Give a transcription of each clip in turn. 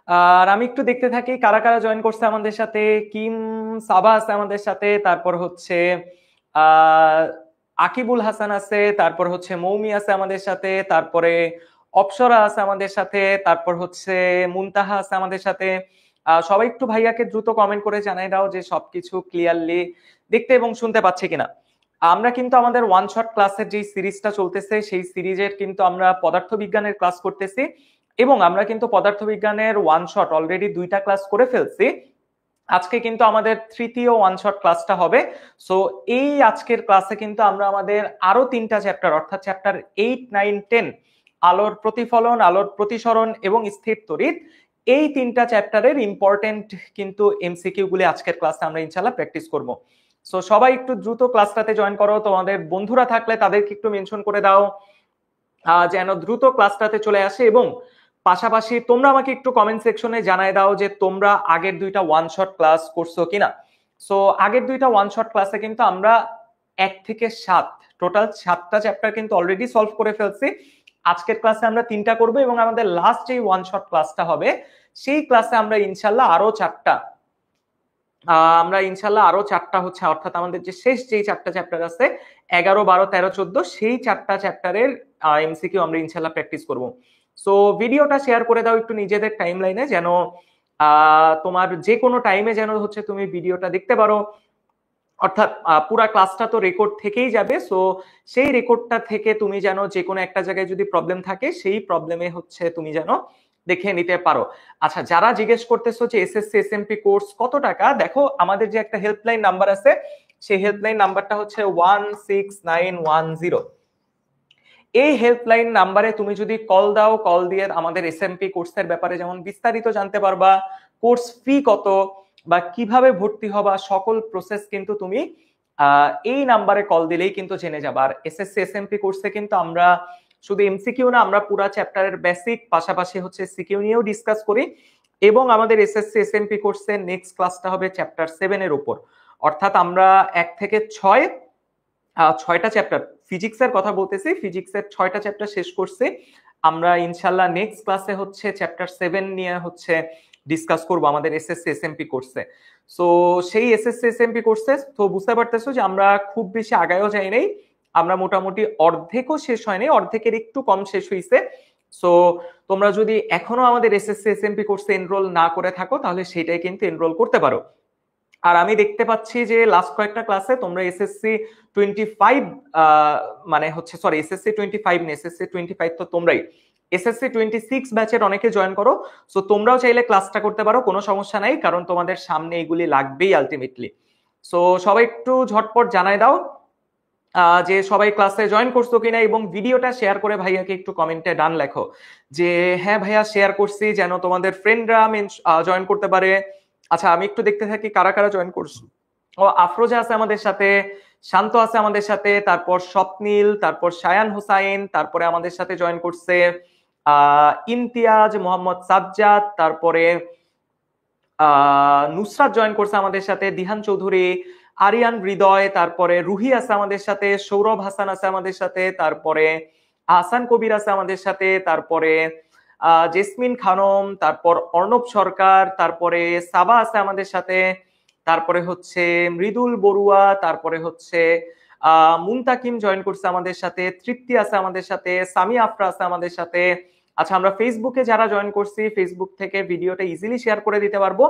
আর আমি একটু দেখতে থাকি কারা কারা জয়েন করছে আমাদের সাথে। কিম সাবা আছে আমাদের সাথে, তারপর হচ্ছে আহ আকিবুল হাসান আছে, তারপর হচ্ছে মৌমি আছে আমাদের সাথে, তারপরে অপসরা আছে আমাদের সাথে, তারপর হচ্ছে মুনতাহা আছে আমাদের সাথে। সবাই একটু ভাইয়াকে দ্রুত কমেন্ট করে জানাই দাও যে সবকিছু ক্লিয়ারলি দেখতে এবং শুনতে পাচ্ছে কিনা। আমরা কিন্তু আমাদের ওয়ান শট ক্লাসের যে সিরিজটা চলতেছে সেই সিরিজের কিন্তু আমরা পদার্থবিজ্ঞানের ক্লাস করতেছি, এবং আমরা কিন্তু পদার্থবিজ্ঞানের ওয়ান শট অলরেডি 2টা ক্লাস করে ফেলছি। আজকে কিন্তু আমাদের তৃতীয় ওয়ান শট ক্লাসটা হবে। সো এই আজকের ক্লাসে কিন্তু আমরা আমাদের আরো 3টা চ্যাপ্টার অর্থাৎ চ্যাপ্টার 8, 9, 10 আলোর প্রতিফলন, আলোর প্রতিসরণ এবং স্থির তড়িৎ, এই 3টা চ্যাপ্টারের ইম্পর্টেন্ট কিন্তু এমসিকিউ গুলি আজকের ক্লাসে আমরা ইনশাআল্লাহ প্র্যাকটিস করব। সো সবাই একটু দ্রুত ক্লাসটাতে জয়েন করো, তোমাদের বন্ধুরা থাকলে তাদেরকে একটু মেনশন করে দাও যেন দ্রুত ক্লাসটাতে চলে আসে। এবং পাশাপাশি তোমরা আমাকে একটু কমেন্ট সেকশনে জানাই দাও যে তোমরা আগের 2টা ওয়ান শট ক্লাস করছো কিনা। সো আগের 2টা ওয়ান শট ক্লাসে কিন্তু আমরা 1 থেকে 7 টোটাল 7টা চ্যাপ্টার কিন্তু অলরেডি সলভ করে ফেলছি। আজকের ক্লাসে আমরা 3টা করব এবং আমাদের লাস্ট যে ওয়ান শট ক্লাসটা হবে সেই ক্লাসে আমরা ইনশাআল্লাহ আরো 4টা হচ্ছে, অর্থাৎ আমাদের যে শেষ যেই 4টা চ্যাপ্টার আছে 11, 12, 13, 14 সেই 4টা চ্যাপ্টারের এমসিকিউ আমরা ইনশাআল্লাহ প্র্যাকটিস করব। সো ভিডিওটা শেয়ার করে দাও একটু নিজেদের টাইম লাইনে, যেন তোমার যে কোনো টাইমে যেন হচ্ছে তুমি ভিডিওটা দেখতে পারো। অর্থাৎ পুরা ক্লাসটা তো রেকর্ড থেকেই যাবে, সো সেই রেকর্ডটা থেকে তুমি যেন যে কোনো একটা জায়গায় যদি প্রবলেম থাকে সেই প্রবলেমে হচ্ছে তুমি যেন দেখে নিতে পারো। আচ্ছা, যারা জিজ্ঞেস করতেছো যে এসএসসি এসএমপি কোর্স কত টাকা, দেখো আমাদের যে একটা হেল্পলাইন নাম্বার আছে সেই হেল্পলাইন নাম্বারটা হচ্ছে 16910। এই হেল্পলাইন নাম্বারে তুমি যদি কল দাও, কল দিয়ে আমাদের এসএমপি কোর্সের ব্যাপারে যেমন বিস্তারিত জানতে পারবা, কোর্স ফি কত বা কিভাবে ভর্তি হবা, সকল প্রসেস কিন্তু তুমি এই নাম্বারে কল দিলেই কিন্তু জেনে যাবা। আর এসএসসি এসএমপি কোর্সে কিন্তু আমরা শুধু এমসিকিউ না, আমরা পুরো চ্যাপ্টারের বেসিক পাশাপাশি হচ্ছে সিকিউ নিয়েও ডিসকাস করি। এবং আমাদের এসএসসি এসএমপি কোর্সের নেক্সট ক্লাসটা হবে চ্যাপ্টার 7 এর উপর, অর্থাৎ আমরা 1 থেকে 6টা চ্যাপ্টার, ফিজিক্সের কথা বলতেছি, ফিজিক্সের 6টা চ্যাপ্টার শেষ করছি আমরা। ইনশাল্লাহ নেক্সট ক্লাসে হচ্ছে চ্যাপ্টার 7 নিয়ে হচ্ছে ডিসকাস করব আমাদের এসএসসি এসএমপি কোর্সে। সো সেই এসএসসি এসএমপি কোর্সে তো বুঝতে পারতেছো যে আমরা খুব বেশি আগায়ও যাই নাই, আমরা মোটামুটি অর্ধেকও শেষ হয়নি, অর্ধেকের একটু কম শেষ হয়েছে। সো তোমরা যদি এখনো আমাদের এসএসসি এসএমপি কোর্সে এনরোল না করে থাকো তাহলে সেটাই কিন্তু এনরোল করতে পারো। আর আমি দেখতে পাচ্ছি যে লাস্ট কয়েকটা ক্লাসে তোমরা এসএসসি 25 মানে হচ্ছে, সরি এসএসসি 25 না, এসএসসি 25 তো তোমরাই, এসএসসি 26 ব্যাচের অনেকে জয়েন করো। সো তোমরাও চাইলে ক্লাসটা করতে পারো, কোনো সমস্যা নাই, কারণ তোমাদের সামনে এগুলি লাগবেই আলটিমেটলি। সো সবাই একটু ঝটপট জানাই দাও যে সবাই ক্লাসে জয়েন করছো কিনা, এবং ভিডিওটা শেয়ার করে ভাইয়াকে একটু কমেন্টে ডান লেখো যে হ্যাঁ ভাইয়া শেয়ার করছি, যেন তোমাদের ফ্রেন্ডরা জয়েন করতে পারে। আচ্ছা, আমি একটু দেখতে থাকি কারা কারা জয়েন করছো। ও আফরোজা আছে আমাদের সাথে, শান্ত আছে আমাদের সাথে, তারপর স্বপ্নীল, তারপর সায়ান হোসাইন, তারপরে আমাদের সাথে জয়েন করছে ইমতিয়াজ, মোহাম্মদ সাজ্জাদ, তারপরে নুসরাত জয়েন করছে আমাদের সাথে, দিহান চৌধুরী, আরিয়ান হৃদয়, তারপরে রুহি আছে আমাদের সাথে, সৌরভ হাসান আছে আমাদের সাথে, তারপরে আহসান কবির আছে আমাদের সাথে, তারপরে জেসমিন খানম, তারপর অর্ণব সরকার, তারপরে সাবা আছে আমাদের সাথে, তারপরে হচ্ছে মৃদুল বড়ুয়া, তারপরে হচ্ছে মুনতাকিম জয়েন করছে আমাদের সাথে, তৃপ্তি আছে আমাদের সাথে, সামি আফরা আছে আমাদের সাথে। আচ্ছা, আমরা ফেসবুকে যারা জয়েন করছি ফেসবুক থেকে ভিডিওটা ইজিলি শেয়ার করে দিতে পারবো,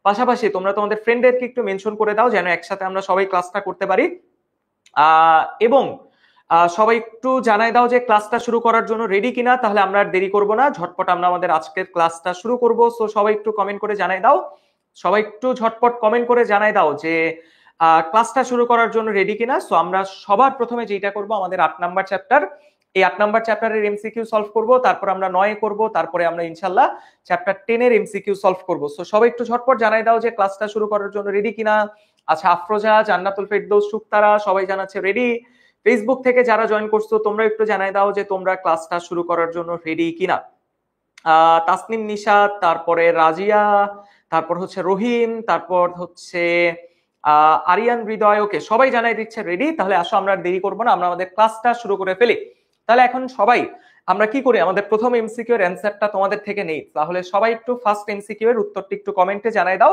পাশাপাশি তোমরা তোমাদের ফ্রেন্ডদেরকে একটু মেনশন করে দাও যেন একসাথে আমরা সবাই ক্লাসটা করতে পারি। এবং সবাই একটু জানাই দাও যে ক্লাসটা শুরু করার জন্য রেডি কিনা, তাহলে আমরা আর দেরি করব না, ঝটপট আমরা আমাদের আজকের ক্লাসটা শুরু করব। সো সবাই একটু কমেন্ট করে জানাই দাও, সবাই একটু ঝটপট কমেন্ট করে জানাই দাও যে ক্লাসটা শুরু করার জন্য রেডি কিনা। সো আমরা সবার প্রথমে যেটা করব, আমাদের 8 নাম্বার চ্যাপ্টার, এই 8 নাম্বার চ্যাপ্টারের এমসিকিউ সলভ করব, তারপর আমরা 9 করব, তারপরে আমরা ইনশাআল্লাহ চ্যাপ্টার 10 এর এমসিকিউ সলভ করব। সো সবাই একটু ঝটপট জানাই দাও যে ক্লাসটা শুরু করার জন্য রেডি কিনা। আচ্ছা, আফরোজা, জান্নাতুল ফেরদৌস, সুক্তারা সবাই জানাচ্ছে রেডি। ফেসবুক থেকে যারা জয়েন করছো তোমরা একটু জানাই দাও যে তোমরা ক্লাসটা শুরু করার জন্য রেডি কিনা। তাসনিম নিশাত, তারপরে রাজিয়া, তারপর হচ্ছে রহিম, তারপর হচ্ছে আরিয়ান হৃদয়, ওকে সবাই জানাই দিচ্ছে রেডি। তাহলে আসো আমরা দেরি করবো না, আমরা আমাদের ক্লাসটা শুরু করে ফেলি। তাহলে এখন সবাই আমরা কি করি, আমাদের প্রথম এমসিকিউ এর অ্যান্সারটা তোমাদের থেকে নেই। তাহলে সবাই একটু ফার্স্ট এমসিকিউ এর উত্তরটি একটু কমেন্টে জানাই দাও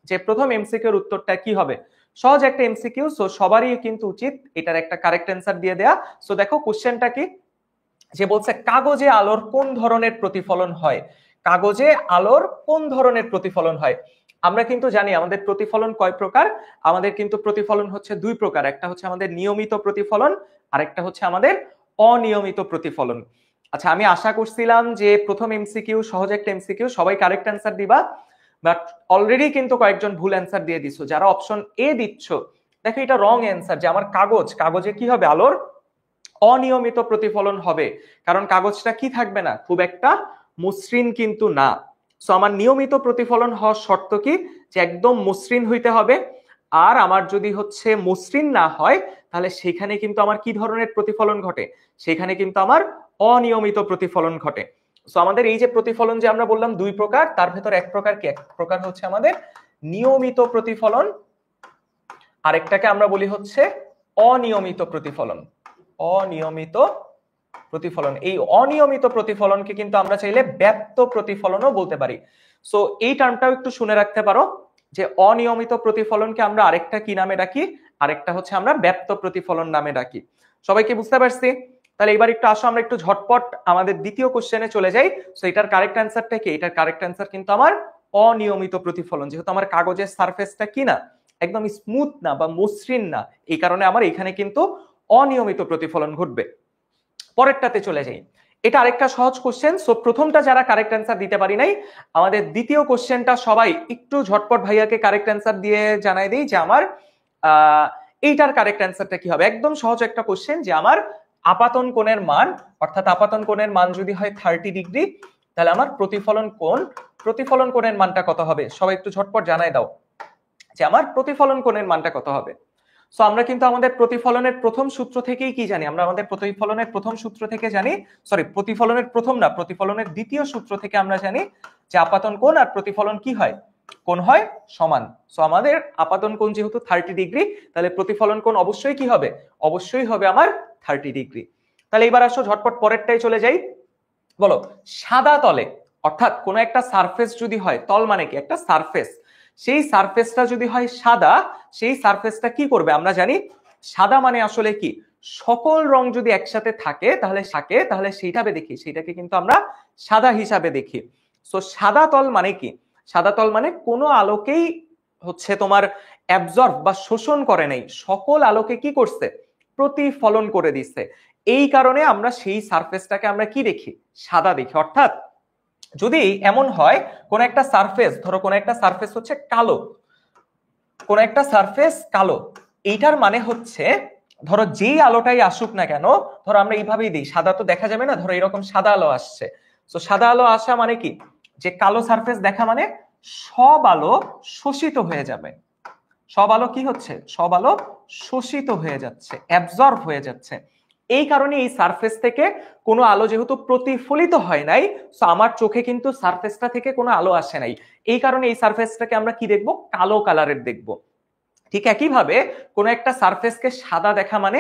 যে প্রথম এমসিকিউ এর উত্তরটা কি হবে। সহজ একটা এমসিকিউ, সো সবারই কিন্তু উচিত এটার একটা কারেক্ট অ্যান্সার দিয়ে দেয়া। সো দেখো কোশ্চেনটা কি, যে বলছে কাগজে আলোর কোন ধরনের প্রতিফলন হয়। কাগজে আলোর কোন ধরনের প্রতিফলন হয়। আমরা কিন্তু জানি আমাদের প্রতিফলন কয় প্রকার। আমাদের কিন্তু প্রতিফলন হচ্ছে দুই প্রকার, একটা হচ্ছে আমাদের নিয়মিত প্রতিফলন, আরেকটা হচ্ছে আমাদের অনিয়মিত প্রতিফলন। আচ্ছা, আমি আশা করছিলাম যে প্রথম এমসিকিউ সহজ একটা এমসিকিউ, সবাই কারেক্ট অ্যান্সার দিবা, বাট অলরেডি কিন্তু কয়েকজন ভুল অ্যান্সার দিয়ে দিছো। যারা অপশন এ দিচ্ছ, দেখো এটা রং অ্যান্সার, যে আমার কাগজে কি হবে, আলোর অনিয়মিত প্রতিফলন হবে, কারণ কাগজটা কি থাকবে না, খুব একটা মসৃণ কিন্তু না। সো আমার নিয়মিত প্রতিফলন হওয়ার শর্ত কি, যে একদম মসৃণ হইতে হবে। আর আমার যদি হচ্ছে মসৃণ না হয়, তাহলে সেখানে কিন্তু আমার কি ধরনের প্রতিফলন ঘটে, সেখানে কিন্তু আমার অনিয়মিত প্রতিফলন ঘটে। সো আমাদের এই যে প্রতিফলন যে আমরা বললাম দুই প্রকার, তার ভেতর এক প্রকার কি, এক প্রকার হচ্ছে আমাদের নিয়মিত প্রতিফলন, আরেকটাকে আমরা বলি হচ্ছে অনিয়মিত প্রতিফলন। অনিয়মিত প্রতিফলন, এই অনিয়মিত প্রতিফলনকে কিন্তু আমরা চাইলে ব্যাপ্ত প্রতিফলনও বলতে পারি। সো এই টার্মটাও একটু শুনে রাখতে পারো, যে অনিয়মিত প্রতিফলনকে আমরা আরেকটা কি নামে ডাকি, আরেকটা হচ্ছে আমরা ব্যাপ্ত প্রতিফলন নামে ডাকি। সবাইকে বুঝতে পারছি? তাহলে এবার একটু আসো আমরা একটু ঝটপট আমাদের দ্বিতীয় কোশ্চেনে চলে যাই। সো এটার কারেক্ট অ্যান্সারটা কি, এটার কারেক্ট অ্যান্সার কিন্তু আমার অনিয়মিত প্রতিফলন। যেহেতু আমার কাগজের সারফেসটা কি না, একদম স্মুথ না বা মসৃণ না, এই কারণে আমার এখানে কিন্তু অনিয়মিত প্রতিফলন ঘটবে। পরেরটাতে চলে যাই, এটা আরেকটা সহজ কোশ্চেন। সো প্রথমটা যারা কারেক্ট অ্যান্সার দিতে পারি নাই, আমাদের দ্বিতীয় কোশ্চেনটা সবাই একটু ঝটপট ভাইয়াকে কারেক্ট অ্যান্সার দিয়ে জানাই দেই যে আমার এইটার কারেক্ট অ্যান্সারটা কি হবে। একদম সহজ একটা কোশ্চেন, যে আমার আপাতন কোণের মান, অর্থাৎ আপাতন কোণের মান যদি হয় 30 ডিগ্রি, তাহলে আমার প্রতিফলন কোণের মানটা কত হবে। সবাই একটু ঝটপট জানাই দাও যে আমার প্রতিফলন কোণের মানটা কত হবে। সো আমরা কিন্তু আমাদের প্রতিফলনের প্রথম সূত্র থেকেই কি জানি, আমরা আমাদের প্রতিফলনের প্রথম সূত্র থেকে জানি, প্রতিফলনের প্রথম না, প্রতিফলনের দ্বিতীয় সূত্র থেকে আমরা জানি যে আপাতন কোণ আর প্রতিফলন কি হয়, কোণ হয় সমান। সো আমাদের আপাতন কোণ যেহেতু 30 ডিগ্রি, তাহলে প্রতিফলন কোণ অবশ্যই কি হবে, অবশ্যই হবে আমার 30 ডিগ্রি। তাহলে এবার আসো ঝটপট পরেরটাই চলে যাই। বলো, সাদা তলে, অর্থাৎ কোন একটা সারফেস যদি হয়, তল মানে কি একটা সারফেস, সেই সারফেসটা যদি হয় সাদা, সেই সারফেসটা কি করবে, আমরা জানি সাদা মানে আসলে কি, সকল রং যদি একসাথে থাকে তাহলে সেইটাকে দেখি, সেটাকে কিন্তু আমরা সাদা হিসাবে দেখি। সো সাদা তল মানে কি, সাদা তল মানে কোনো আলোকেই হচ্ছে তোমার অ্যাবজর্ব বা শোষণ করে নাই, সকল আলোকে কি করছে, প্রতিফলন করে দিচ্ছে। এই কারণে আমরা সেই সারফেসটাকে আমরা কি দেখি, সাদা দেখি। অর্থাৎ যদি এমন হয় কোন একটা সারফেস, ধরো কোন একটা সারফেস হচ্ছে কালো, কোন একটা সারফেস কালো, এইটার মানে হচ্ছে ধরো যেই আলোটাই আসুক না কেন, ধরো আমরা এইভাবেই দিই, সাদা তো দেখা যাবে না, ধরো এরকম সাদা আলো আসছে, তো সাদা আলো আসা মানে কি, যে কালো সারফেস দেখা মানে সব আলো শোষিত হয়ে যাবে। সব আলো কি হচ্ছে, সব আলো শোষিত হয়ে যাচ্ছে, অ্যাবজর্ব হয়ে যাচ্ছে। এই কারণে এই সারফেস থেকে কোনো আলো যেহেতু প্রতিফলিত হয় নাই, সো আমার চোখে কিন্তু সারফেসটা থেকে কোনো আলো আসে নাই, এই কারণে এই সারফেসটাকে আমরা কি দেখবো, কালো কালারের দেখবো। ঠিক একইভাবে কোন একটা সারফেসকে সাদা দেখা মানে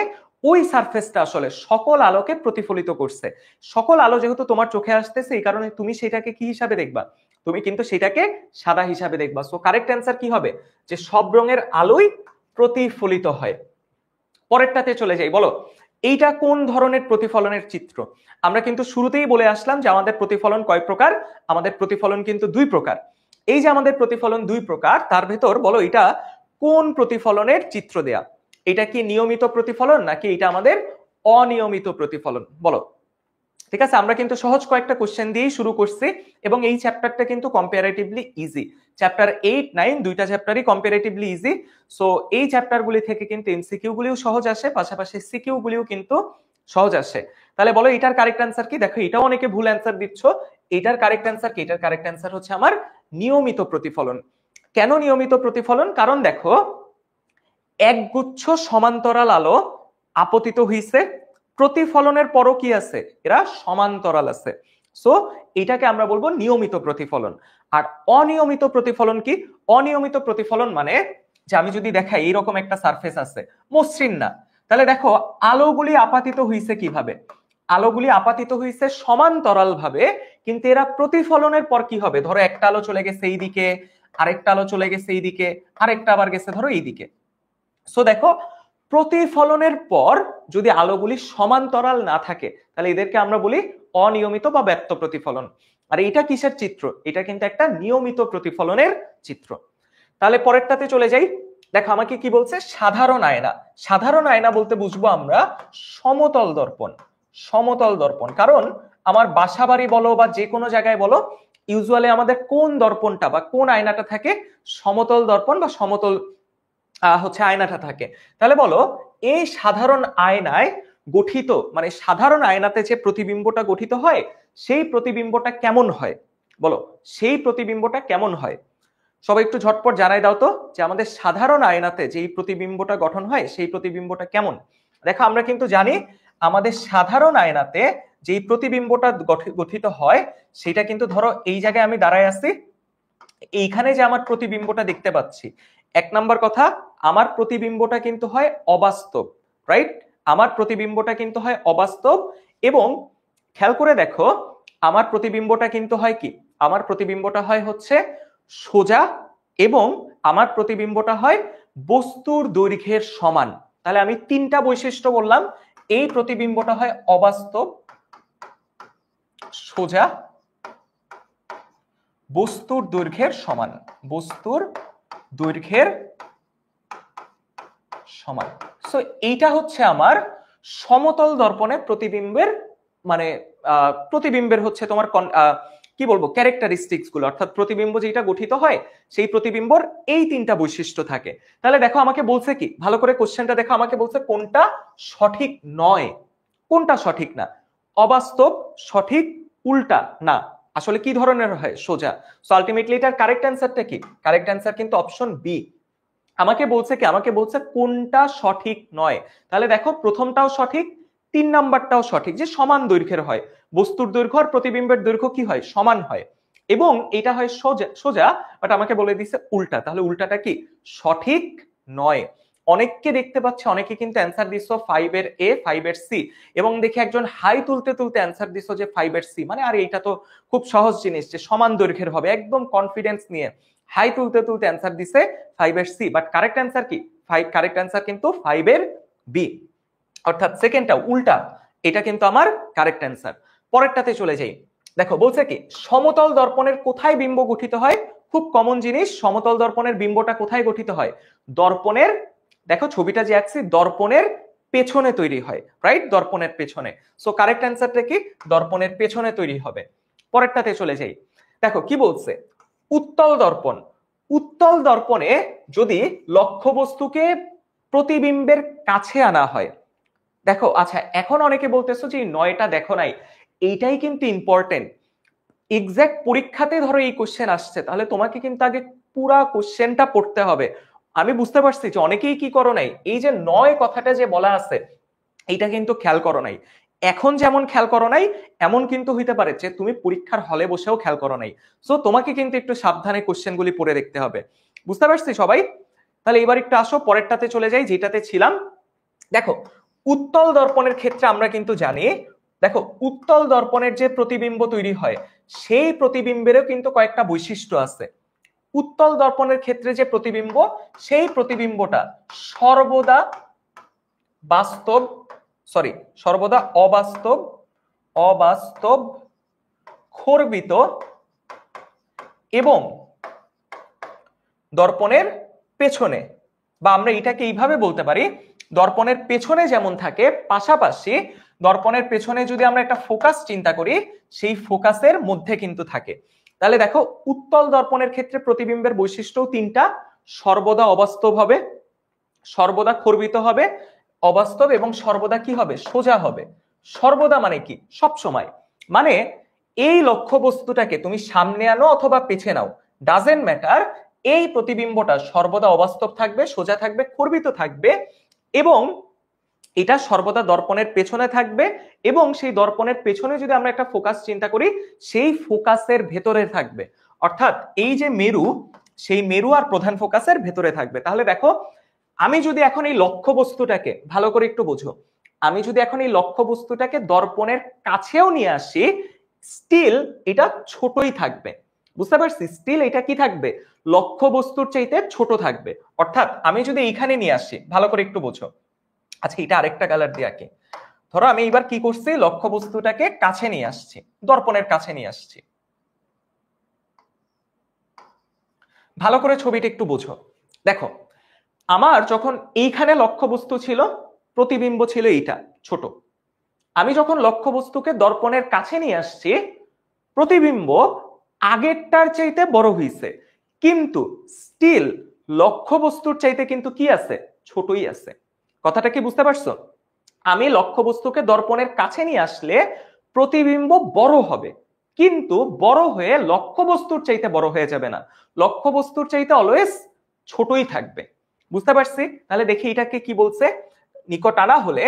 ওই সারফেসটা আসলে সকল আলোকে প্রতিফলিত করছে। সকল আলো যেহেতু তোমার চোখে আসতেছে, এই কারণে তুমি সেটাকে কি হিসাবে দেখবা, তুমি কিন্তু সেটাকে সাদা হিসাবে দেখবা। সো কারেক্ট অ্যান্সার কি হবে, যে সব রঙের আলোই প্রতিফলিত হয়। পরেরটাতে চলে যাই। বলো, এইটা কোন ধরনের প্রতিফলনের চিত্র। আমরা কিন্তু শুরুতেই বলে আসলাম যে আমাদের প্রতিফলন কয় প্রকার, আমাদের প্রতিফলন কিন্তু দুই প্রকার। এই যে আমাদের প্রতিফলন দুই প্রকার, তার ভেতর বলো এটা কোন প্রতিফলনের চিত্র দেয়া, এটা কি নিয়মিত প্রতিফলন নাকি এটা আমাদের অনিয়মিত প্রতিফলন, বলো। ঠিক আছে, আমরা কিন্তু সহজ কয়েকটা কোশ্চেন দিয়েই শুরু করছি, এবং এই চ্যাপ্টারটা কিন্তু কম্পারেটিভলি ইজি। চ্যাপ্টার 8, 9 দুইটা চ্যাপ্টারই কম্পারেটিভলি ইজি। সো এই চ্যাপ্টারগুলি থেকে কিন্তু এমসিকিউ গুলিও সহজ আসে, পাশাপাশি সিকিউ গুলিও কিন্তু সহজ আসে। তাহলে বলো এটার কারেক্ট অ্যান্সার কি, দেখো এটাও অনেকে ভুল অ্যান্সার দিচ্ছ। এটার কারেক্ট অ্যান্সার কি, এটার কারেক্ট অ্যান্সার হচ্ছে আমার নিয়মিত প্রতিফলন। কেন নিয়মিত প্রতিফলন, কারণ দেখো একগুচ্ছ সমান্তরাল আলো আপতিত হইছে, প্রতিফলনের পরও কি আছে, এরা সমান্তরাল আছে। সো এটাকে আমরা বলবো নিয়মিত প্রতিফলন। আর অনিয়মিত প্রতিফলন কি, অনিয়মিত প্রতিফলন মানে যে আমি যদি দেখাই এইরকম একটা সারফেস আছে, মসৃণ না, তাহলে দেখো আলোগুলি আপাতিত হইছে কিভাবে, আলোগুলি আপাতিত হয়েছে সমান্তরাল ভাবে, কিন্তু এরা প্রতিফলনের পর কি হবে, ধরো একটা আলো চলে গেছে এই দিকে, আরেকটা আলো চলে গেছে এই দিকে, আরেকটা আবার গেছে ধরো এই দিকে। সো দেখো প্রতিফলনের পর যদি আলোগুলি সমান্তরাল না থাকে তাহলে এদেরকে আমরা বলি অনিয়মিত বা ব্যক্ত প্রতিফলন। আর এটা কিসের চিত্র, এটা কিন্তু একটা নিয়মিত প্রতিফলনের চিত্র। তাহলে পরেরটাতে চলে যাই। দেখো আমাকে কি বলছে, সাধারণ আয়না। সাধারণ আয়না বলতে বুঝবো আমরা সমতল দর্পণ। সমতল দর্পণ, কারণ আমার বাসা বাড়ি বলো বা যে কোনো জায়গায় বলো, ইউজুয়ালি আমাদের কোন দর্পণটা বা কোন আয়নাটা থাকে, সমতল দর্পণ বা সমতল হচ্ছে আয়নাটা থাকে। তাহলে বলো এই সাধারণ আয়নায় গঠিত, মানে সাধারণ আয়নাতে যে প্রতিবিম্বটা গঠিত হয় সেই প্রতিবিম্বটা কেমন হয়, বলো সেই প্রতিবিম্বটা কেমন হয়। সবাই একটু ঝটপট জানাই দাও তো যে আমাদের সাধারণ আয়নাতে যেই প্রতিবিম্বটা গঠন হয় সেই প্রতিবিম্বটা কেমন। দেখো আমরা কিন্তু জানি আমাদের সাধারণ আয়নাতে যেই প্রতিবিম্বটা গঠিত হয় সেটা কিন্তু ধরো এই জায়গায় আমি দাঁড়ায় আছি, এইখানে যে আমার প্রতিবিম্বটা দেখতে পাচ্ছি, এক নাম্বার কথা আমার প্রতিবিম্বটা কিন্তু হয় অবাস্তব, রাইট? আমার প্রতিবিম্বটা কিন্তু হয় অবাস্তব, এবং খেয়াল করে দেখো আমার প্রতিবিম্বটা কিন্তু হয় কি, আমার প্রতিবিম্বটা হয় হচ্ছে সোজা, এবং আমার প্রতিবিম্বটা হয় বস্তুর দৈর্ঘ্যের সমান। তাহলে আমি তিনটা বৈশিষ্ট্য বললাম, এই প্রতিবিম্বটা হয় অবাস্তব, সোজা, বস্তুর দৈর্ঘ্যের সমান, বস্তুর দৈর্ঘ্যের সমান। সো এইটা হচ্ছে আমার সমতল দর্পণের প্রতিবিম্বের, মানে প্রতিবিম্বের হচ্ছে তোমার কি বলবো ক্যারেক্টারিস্টিক্স গুলো, অর্থাৎ প্রতিবিম্ব যেটা গঠিত হয় সেই প্রতিবিম্বর এই তিনটা বৈশিষ্ট্য থাকে। তাহলে দেখো আমাকে বলছে কি, ভালো করে কোশ্চেনটা দেখো, আমাকে বলছে কোনটা সঠিক নয়, কোনটা সঠিক না। অবাস্তব সঠিক, উল্টা না। আসলে কি ধরনের হয়, সোজা। সো আলটিমেটলি এটার কারেক্ট অ্যান্সারটা কি, কারেক্ট অ্যান্সার কিন্তু অপশন বি। আমাকে বলছে কি, আমাকে বলছে কোনটা সঠিক নয়। তাহলে দেখো প্রথমটাও সঠিক, 3 নাম্বারটাও সঠিক, যে সমান দৈর্ঘ্যের হয়, বস্তুর দৈর্ঘ্য আর প্রতিবিম্বের দৈর্ঘ্য কি হয়, সমান হয়, এবং এটা হয় সোজা সোজা, বাট আমাকে বলে দিছে উল্টা। তাহলে উল্টাটা কি, সঠিক নয়। অনেককে দেখতে পাচ্ছে, অনেকে কিন্তু অ্যান্সার দিছো 5 এর এ 5 এর সি, এবং দেখে একজন হাই তুলতে তুলতে অ্যান্সার দিছো যে 5 এর সি, মানে আর এইটা তো খুব সহজ জিনিস যে সমান দৈর্ঘ্যের হবে, একদম কনফিডেন্স নিয়ে হাই তুলতে তুলতে অ্যান্সার দিছে 5 এর সি, বাট কারেক্ট অ্যান্সার কি, কারেক্ট অ্যান্সার কিন্তু 5 এর বি, অর্থাৎ সেকেন্ডটা উল্টা, এটা কিন্তু আমার কারেক্ট অ্যান্সার। পরেরটাতে চলে যাই। দেখো বলছে কি, সমতল দর্পণের কোথায় বিম্ব গঠিত হয়, খুব কমন জিনিস, সমতল দর্পণের বিম্বটা কোথায় গঠিত হয়, দর্পণের, দেখো ছবিটা যে আঁকছি দর্পণের পেছনে তৈরি হয়, রাইট, দর্পণের পেছনে। সো কারেক্ট অ্যান্সারটা কি, দর্পণের পেছনে তৈরি হবে। পরেরটাতে চলে যাই। দেখো কি বলছে, উত্তল দর্পণ। উত্তল দর্পণে যদি লক্ষ্যবস্তুকে প্রতিবিম্বের কাছে আনা হয়, দেখো আচ্ছা এখন অনেকে বলতেছো যে 9টা দেখো নাই, এইটাই কিন্তু ইম্পর্টেন্ট। এক্সাক্ট পরীক্ষাতে ধরো এই কোশ্চেন আসছে, তাহলে তোমাকে কিন্তু আগে পুরা কোশ্চেনটা পড়তে হবে। আমি বুঝতে পারছি যে অনেকেই কি করো নাই, এই যে 9 কথাটা যে বলা আছে এইটা কিন্তু খেয়াল করো নাই। এখন যেমন খেয়াল করো নাই, এমন কিন্তু হইতে পারে যে তুমি পরীক্ষার হলে বসেও খেয়াল করো নাই। সো তোমাকে কিন্তু একটু সাবধানে কোশ্চেনগুলি পড়ে দেখতে হবে। বুঝতে পারছি সবাই? তাহলে এবার একটু আসো পরেরটাতে চলে যাই, যেটাতে ছিলাম। দেখো উত্তল দর্পণের ক্ষেত্রে আমরা কিন্তু জানি, দেখো উত্তল দর্পণের যে প্রতিবিম্ব তৈরি হয় সেই প্রতিবিম্বেরও কিন্তু কয়েকটা বৈশিষ্ট্য আছে। উত্তল দর্পণের ক্ষেত্রে যে প্রতিবিম্ব, সেই প্রতিবিম্বটা সর্বদা বাস্তব, সর্বদা অবাস্তব, অবাস্তব, খর্বিত এবং দর্পণের পেছনে, বা আমরা এটাকে এইভাবে বলতে পারি, দর্পণের পেছনে যেমন থাকে পাশাপাশি দর্পণের পেছনে যদি আমরা একটা ফোকাস চিন্তা করি সেই ফোকাসের মধ্যে কিন্তু থাকে। তাহলে দেখো উত্তল দর্পণের ক্ষেত্রে প্রতিবিম্বের বৈশিষ্ট্য তিনটা, সর্বদা অবাস্তব হবে, সর্বদা খর্বিত হবে, অবাস্তব, এবং সর্বদা কি হবে, সোজা হবে। সর্বদা মানে কি, সব সময়, মানে এই লক্ষ্য বস্তুটাকে তুমি সামনে আনো অথবা পেছে নাও, ডাজেন্ট ম্যাটার, এই প্রতিবিম্বটা সর্বদা অবাস্তব থাকবে, সোজা থাকবে, খর্বিত থাকবে, এবং এটা সর্বদা দর্পণের পেছনে থাকবে, এবং সেই দর্পণের পেছনে যদি আমরা একটা ফোকাস চিন্তা করি সেই ফোকাসের ভেতরে থাকবে, অর্থাৎ এই যে মেরু, সেই মেরু আর প্রধান ফোকাসের ভেতরে থাকবে। তাহলে দেখো আমি যদি এখন এই লক্ষ্য বস্তুটাকে ভালো করে একটু বোঝো, আমি যদি এখন এই লক্ষ্যবস্তুটাকে দর্পণের কাছেও নিয়ে আসি, স্টিল এটা ছোটই থাকবে। বুঝতে পারছি? স্টিল এটা কি থাকবে? লক্ষ্যবস্তুর চাইতে ছোট থাকবে। অর্থাৎ আমি যদি এইখানে নিয়ে আসি, ভালো করে একটু বোঝো। আচ্ছা, এটা আরেকটা কালার দিয়ে আঁকি। ধরো আমি এবার কি করছি, লক্ষ্যবস্তুটাকে কাছে নিয়ে আসছি, দর্পণের কাছে নিয়ে আসছি। ভালো করে ছবিটা একটু বোঝো। দেখো, আমার যখন এইখানে লক্ষ্যবস্তু ছিল, প্রতিবিম্ব ছিল এইটা ছোট। আমি যখন লক্ষ্যবস্তুকে দর্পণের কাছে নিয়ে আসছি, প্রতিবিম্ব আগেরটার চাইতে বড় হইছে, কিন্তু স্টিল লক্ষ্যবস্তুর চাইতে কিন্তু কি আছে? ছোটই আছে। কথাটা কি বুঝতে পারছো? আমি লক্ষ্যবস্তুকে দর্পণের কাছে নিয়ে আসলে প্রতিবিম্ব বড় হবে, কিন্তু বড় হয়ে লক্ষ্যবস্তুর চাইতে বড় হয়ে যাবে না, লক্ষ্যবস্তুর চাইতে অলওয়েজ ছোটই থাকবে। বুঝতে পারছি? তাহলে দেখি এটাকে কি বলছে, নিকট আনা হলে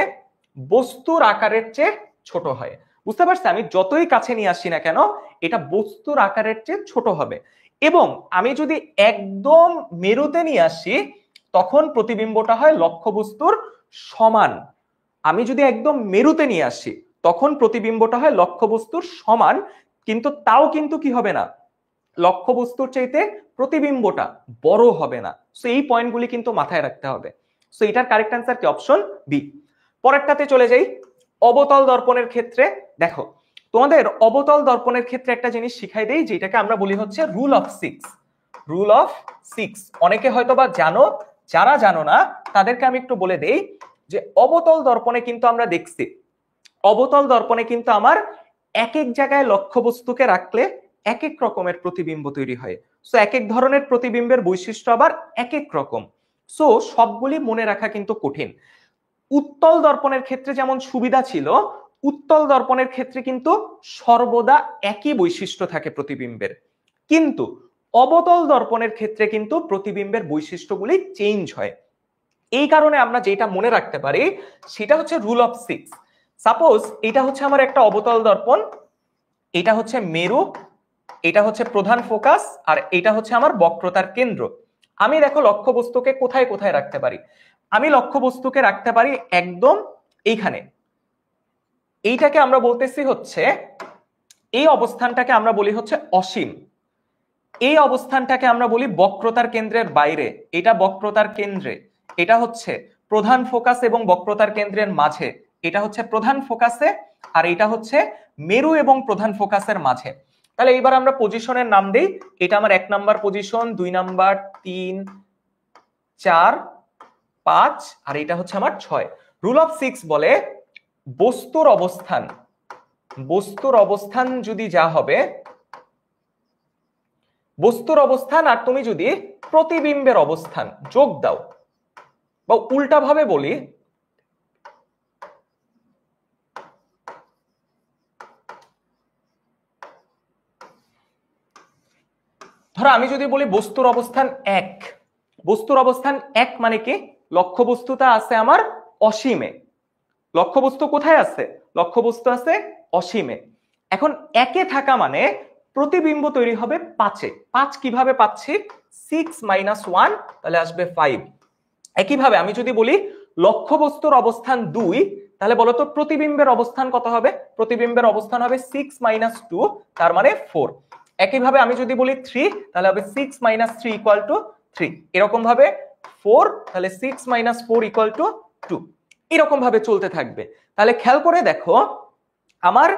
বস্তুর আকারের চেয়ে ছোট হয়। বুঝতে পারছি? আমি যতই কাছে নিয়ে আসি না কেন, এটা বস্তুর আকারের চেয়ে ছোট হবে। এবং আমি যদি একদম মেরুতে নিয়ে আসি, তখন প্রতিবিম্বটা হয় লক্ষ্যবস্তুর সমান। আমি যদি একদম মেরুতে নিয়ে আসি, তখন প্রতিবিম্বটা হয় লক্ষ্যবস্তুর সমান, কিন্তু তাও কিন্তু কি হবে না, লক্ষ্যবস্তুর চাইতে প্রতিবিম্বটা বড় হবে না। সো এই পয়েন্টগুলি কিন্তু মাথায় রাখতে হবে। সো এটার কারেক্ট অ্যান্সার কি? Option B. পরেরটাতে চলে যাই। অবতল দর্পণের ক্ষেত্রে দেখো, তোমাদের অবতল দর্পণের ক্ষেত্রে একটা জিনিস শিখাই দেই, যেটাকে আমরা বলি হচ্ছে রুল অফ 6। রুল অফ 6 অনেকে হয়তো বা জানো, যারা জানো না তাদেরকে আমি একটু বলে দেই যে অবতল দর্পণে কিন্তু আমরা দেখছি, অবতল দর্পণে কিন্তু আমার এক এক জায়গায় লক্ষ্যবস্তুকে রাখলে এক এক রকমের প্রতিবিম্ব তৈরি হয়। সো এক এক ধরনের প্রতিবিম্বের বৈশিষ্ট্য আবার এক এক রকম। সো সবগুলি মনে রাখা কিন্তু কঠিন। উত্তল দর্পণের ক্ষেত্রে যেমন সুবিধা ছিল, উত্তল দর্পণের ক্ষেত্রে কিন্তু সর্বদা একই বৈশিষ্ট্য থাকে প্রতিবিম্বের, কিন্তু অবতল দর্পণের ক্ষেত্রে কিন্তু প্রতিবিম্বের বৈশিষ্ট্যগুলি চেঞ্জ হয়। এই কারণে আমরা যেটা মনে রাখতে পারি সেটা হচ্ছে রুল অফ 6। সাপোজ এটা হচ্ছে আমার একটা অবতল দর্পণ, এটা হচ্ছে মেরু, এটা হচ্ছে প্রধান ফোকাস, আর এটা হচ্ছে আমার বক্রতার কেন্দ্র। আমি দেখো লক্ষ্যবস্তুকে কোথায় কোথায় রাখতে পারি। আমি লক্ষ্যবস্তুকে রাখতে পারি একদম এইখানে। এইটাকে আমরা বলতেছি হচ্ছে, এই অবস্থানটাকে আমরা বলি হচ্ছে অসীম। এই অবস্থানটাকে আমরা বলি বক্রতার কেন্দ্রের বাইরে, এটা বক্রতার কেন্দ্রে, এটা হচ্ছে প্রধান ফোকাস এবং বক্রতার কেন্দ্রের মাঝে, এটা হচ্ছে প্রধান ফোকাসে, আর এটা হচ্ছে মেরু এবং প্রধান ফোকাসের মাঝে। তাহলে এইবার আমরা পজিশনের নাম দেই। এটা আমার 1 নাম্বার পজিশন, 2 নাম্বার, 3, 4, 5, আর এটা হচ্ছে আমার 6। রুল অফ 6 বলে বস্তুর অবস্থান, বস্তুর অবস্থান যদি যা হবে, বস্তুর অবস্থান আর তুমি যদি প্রতিবিম্বের অবস্থান যোগ দাও, বা উল্টা ভাবে বলি, ধরো আমি যদি বলি বস্তুর অবস্থান 1, বস্তুর অবস্থান 1 মানে কি, লক্ষ্যবস্তুটা আছে আমার অসীমে। লক্ষ্যবস্তু কোথায় আছে? লক্ষ্যবস্তু আছে অসীমে। এখন 1-এ থাকা মানে প্রতিবিম্ব তৈরি হবে 5-এ। 5 কিভাবে পাচ্ছি? 6 - 1, তাহলে আসবে 5। একইভাবে আমি যদি বলি লক্ষ্যবস্তুর অবস্থান 2, তাহলে বলতো প্রতিবিম্বের অবস্থান কত হবে? প্রতিবিম্বের অবস্থান হবে 6 - 2, তার মানে 4। একইভাবে আমি যদি বলি 3, তাহলে হবে 6 - 3 = 3। এরকম ভাবে 4, তাহলে 6 - 4 = 2। এরকম ভাবে চলতে থাকবে। তাহলে খেয়াল করে দেখো, আমার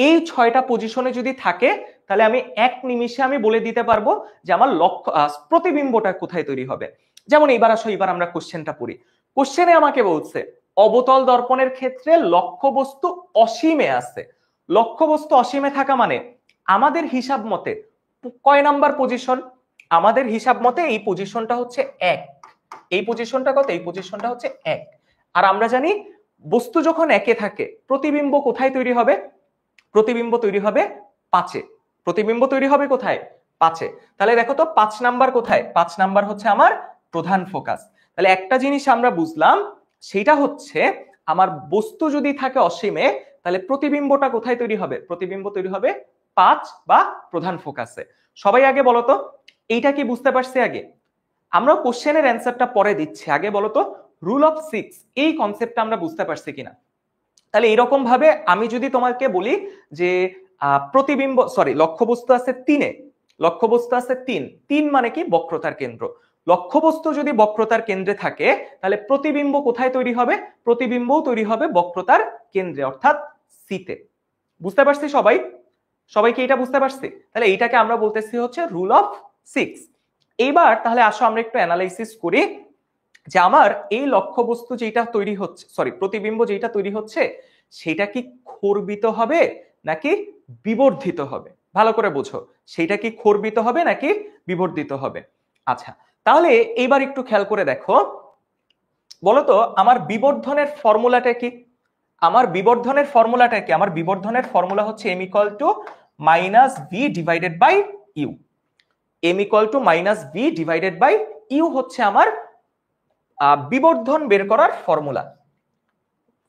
এই 6টা পজিশনে যদি থাকে, তাহলে আমি এক নিমিষে আমি বলে দিতে পারবো যে আমার লক্ষ্য প্রতিবিম্বটা কোথায় তৈরি হবে। যেমন এবার আসো, এবার আমরা কোশ্চেনটা পড়ি। কোশ্চেনে আমাকে বলছে অবতল দর্পণের ক্ষেত্রে লক্ষ্যবস্তু অসীমে আছে। লক্ষ্যবস্তু অসীমে থাকা মানে আমাদের হিসাব মতে কয় নাম্বার পজিশন? আমাদের হিসাব মতে এই পজিশনটা হচ্ছে 1। এই পজিশনটা কত? এই পজিশনটা হচ্ছে 1। আর আমরা জানি বস্তু যখন 1-এ থাকে, প্রতিবিম্ব কোথায় তৈরি হবে? প্রতিবিম্ব তৈরি হবে 5-এ। প্রতিবিম্ব তৈরি হবে কোথায়? 5-এ। তাহলে দেখো তো 5 নাম্বার কোথায়? 5 নাম্বার হচ্ছে আমার প্রধান ফোকাস। তাহলে একটা জিনিস আমরা বুঝলাম, সেটা হচ্ছে আমার বস্তু যদি থাকে অসীমে, তাহলে প্রতিবিম্বটা কোথায় তৈরি হবে? প্রতিবিম্ব তৈরি হবে 5 বা প্রধান ফোকাসে। সবাই আগে বলো তো, এইটা কি বুঝতে পারছি? আগে আমরা কোশ্চেনের অ্যান্সারটা পরে দিচ্ছি, আগে বলো তো রুল অফ 6 এই কনসেপ্টটা আমরা বুঝতে পারছি কিনা। তাহলে এরকম ভাবে আমি যদি তোমাকে বলি যে প্রতিবিম্ব লক্ষ্যবস্তু আছে 3-এ, লক্ষ্যবস্তু আছে 3 মানে কি বক্রতার কেন্দ্র। লক্ষ্যবস্তু যদি বক্রতার কেন্দ্রে থাকে তাহলে প্রতিবিম্ব কোথায় তৈরি হবে? প্রতিবিম্বও তৈরি হবে বক্রতার কেন্দ্রে অর্থাৎ সিতে। বুঝতে পারছি সবাই? সবাই কি এটা বুঝতে পারছি? তাহলে এইটাকে আমরা বলতেছি হচ্ছে রুল অফ 6। এইবার তাহলে আসো আমরা একটু অ্যানালাইসিস করি যে আমার এই লক্ষ্যবস্তু যেটা তৈরি হচ্ছে, প্রতিবিম্ব যেটা তৈরি হচ্ছে সেটা কি খর্বিত হবে নাকি বিবর্ধিত হবে? ভালো করে বোঝো, সেটা কি খর্বিত হবে নাকি বিবর্ধিত হবে। আচ্ছা, তাহলে এইবার একটু খেয়াল করে দেখো, বলতো আমার বিবর্ধনের ফর্মুলাটা কি? আমার বিবর্ধনের ফর্মুলাটা কি? আমার বিবর্ধনের ফর্মুলা হচ্ছে m equal to minus v divided by u. m equal to minus v divided by u হচ্ছে আমার বিবর্ধন বের করার formula.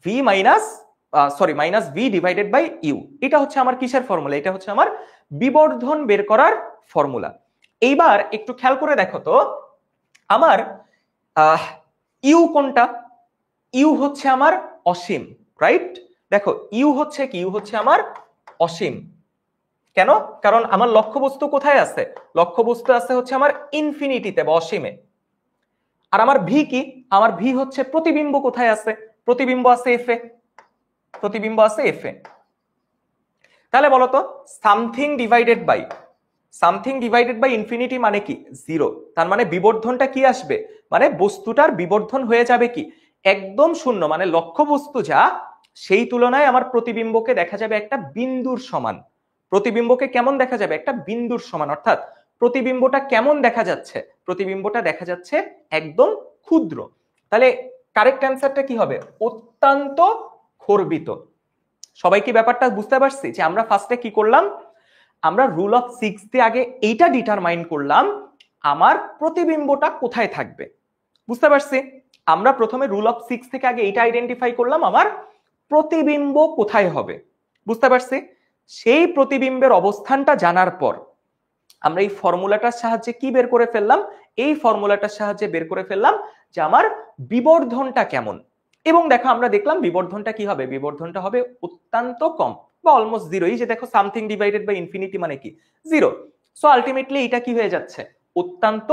V minus minus v divided by u, এটা হচ্ছে আমার কিসের ফর্মুলা? এটা হচ্ছে আমার বিবর্ধন বের করার ফর্মুলা। এইবার একটু খেয়াল করে দেখো তো, আমার ইউ কোনটা? ইউ হচ্ছে আমার অসীম, রাইট? দেখো ইউ হচ্ছে কি? ইউ হচ্ছে আমার অসীম। কেন? কারণ আমার লক্ষ্যবস্তু কোথায় আছে? লক্ষ্যবস্তু আছে হচ্ছে আমার ইনফিনিটিতে বা অসীমে। আর আমার ভি কি? আমার ভি হচ্ছে প্রতিবিম্ব কোথায় আছে? প্রতিবিম্ব আছে এফ এ, প্রতিবিম্ব আছে এফ এ। তাহলে বলতো সামথিং ডিভাইডেড বাই ইনফিনিটি মানে কি? 0। তার মানে বিবর্ধনটা কি আসবে? মানে বস্তুটার বিবর্ধন হয়ে যাবে কি? একদম শূন্য। মানে লক্ষ্যবস্তু যা, সেই তুলনায় আমার প্রতিবিম্বকে দেখা যাবে একটা বিন্দুর সমান। প্রতিবিম্বকে কেমন দেখা যাবে? একটা বিন্দুর সমান। অর্থাৎ প্রতিবিম্বটা কেমন দেখা যাচ্ছে? প্রতিবিম্বটা দেখা যাচ্ছে একদম ক্ষুদ্র। তাহলে কারেক্ট অ্যান্সারটা কি হবে? অত্যন্ত খর্বিত। সবাই কি ব্যাপারটা বুঝতে পারছি? যে আমরা ফার্স্টে কি করলাম? আমরা রুল অফ 6 দিয়ে আগে এইটা ডিটারমাইন করলাম আমার প্রতিবিম্বটা কোথায় থাকবে। বুঝতে পারছি? আমরা প্রথমে রুল অফ 6 থেকে আগে এইটা আইডেন্টিফাই করলাম আমার প্রতিবিম্ব কোথায় হবে। বুঝতে পারছি? সেই প্রতিবিম্বের অবস্থানটা জানার পর আমরা এই ফর্মুলাটার সাহায্যে কি বের করে ফেললাম? এই ফর্মুলাটার সাহায্যে বের করে ফেললাম যে আমার বিবর্ধনটা কেমন। এবং দেখো আমরা দেখলাম বিবর্ধনটা কি হবে? বিবর্ধনটা হবে অত্যন্ত কম বা অলমোস্ট 0। এই যে দেখো সামথিং ডিভাইডেড বাই ইনফিনিটি মানে কি? 0। সো আলটিমেটলি এটা কি হয়ে যাচ্ছে? অত্যন্ত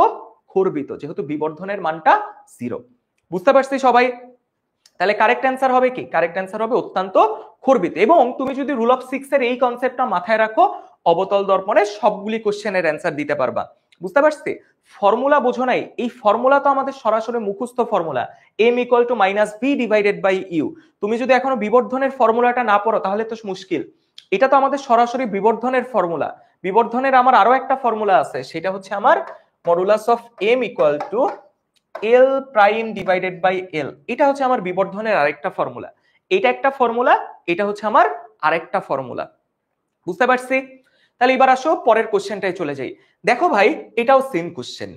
খর্বিত, যেহেতু বিবর্ধনের মানটা 0। বুঝতে পারছি সবাই? তাহলে কারেক্ট অ্যান্সার হবে কি? কারেক্ট অ্যান্সার হবে অত্যন্ত খর্বিত। এবং তুমি যদি রুল অফ 6 এর এই কনসেপ্টটা মাথায় রাখো, অবতল দর্পণে সবগুলি কোশ্চেনের অ্যান্সার দিতে পারবা। বুঝতে পারছি? ফর্মুলা বোঝো নাই? এই ফর্মুলা তো আমাদের সরাসরি মুখস্থ formula, m equal to minus v divided by u. তুমি যদি এখনো বিবর্ধনের ফর্মুলাটা না পড়ো তাহলে তো মুশকিল। এটা তো আমাদের সরাসরি বিবর্ধনের ফর্মুলা। বিবর্ধনের আমার আরো একটা ফর্মুলা আছে, সেটা হচ্ছে আমার modulus of m equal to L prime divided by L. এটা হচ্ছে আমার বিবর্ধনের আরেকটা ফর্মুলা। এটা একটা ফর্মুলা, এটা হচ্ছে আমার আরেকটা ফর্মুলা। বুঝতে পারছি? তাহলে এবার আসো পরের কোশ্চেনটায় চলে যাই। দেখো ভাই, এটাও সেম কোশ্চেন,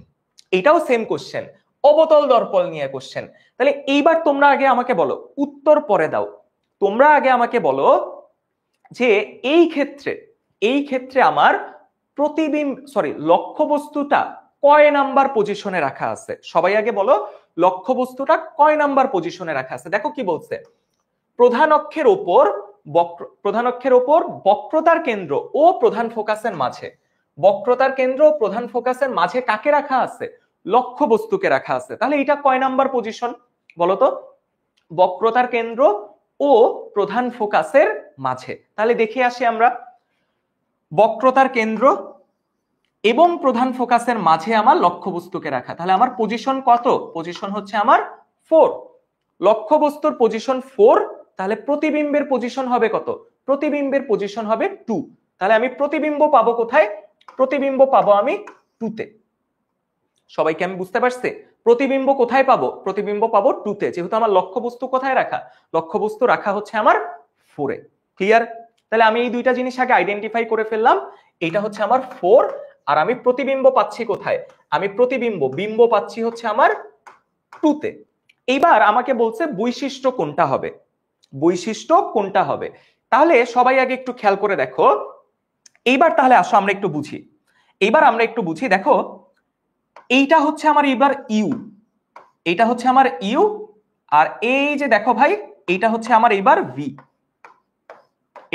এটাও সেম কোশ্চেন, অবতল দর্পণ নিয়ে কোশ্চেন। তাহলে এইবার তোমরা আগে আমাকে বলো, উত্তর পরে দাও। তোমরা আগে আমাকে বলো যে এই ক্ষেত্রে আমার লক্ষ্যবস্তুটা কয় নাম্বার পজিশনে রাখা আছে? সবাই আগে বলো লক্ষ্যবস্তুটা কয় নাম্বার পজিশনে রাখা আছে। দেখো কি বলছে, প্রধান অক্ষের ওপর বক্রতার কেন্দ্র ও প্রধান ফোকাসের মাঝে, বক্রতার কেন্দ্র ও প্রধান ফোকাসের মাঝে কাকে রাখা আছে? লক্ষ্যবস্তুকে রাখা আছে। তাহলে এটা কয় নাম্বার পজিশন বলতো? বক্রতার কেন্দ্র ও প্রধান ফোকাসের মাঝে। তাহলে দেখে আসি আমরা, বক্রতার কেন্দ্র এবং প্রধান ফোকাসের মাঝে আমার লক্ষ্যবস্তুকে রাখা। তাহলে আমার পজিশন কত? পজিশন হচ্ছে আমার 4। লক্ষ্যবস্তুর পজিশন 4, তাহলে প্রতিবিম্বের পজিশন হবে কত? প্রতিবিম্বের পজিশন হবে 2। তাহলে আমি প্রতিবিম্ব পাবো কোথায়? প্রতিবিম্ব পাবো আমি 2 তে। সবাইকে আমি বুঝতে পারছি? প্রতিবিম্ব কোথায় পাবো? প্রতিবিম্ব পাবো 2 তে, যেহেতু আমার লক্ষ্যবস্তু কোথায় রাখা? লক্ষ্যবস্তু রাখা হচ্ছে আমার 4 এ। ক্লিয়ার? তাহলে আমি এই দুইটা জিনিস আগে আইডেন্টিফাই করে ফেললাম। এটা হচ্ছে আমার 4, আর আমি প্রতিবিম্ব পাচ্ছি কোথায়? আমি বিম্ব পাচ্ছি হচ্ছে আমার 2 তে। এইবার আমাকে বলছে বৈশিষ্ট্য কোনটা হবে, বৈশিষ্ট্য কোনটা হবে। তাহলে সবাই আগে একটু খেয়াল করে দেখো। এইবার তাহলে আসো আমরা একটু বুঝি, দেখো এইটা হচ্ছে আমার এবার ইউ, এইটা হচ্ছে আমার ইউ। আর এই যে দেখো ভাই, এটা হচ্ছে আমার এবার ভি,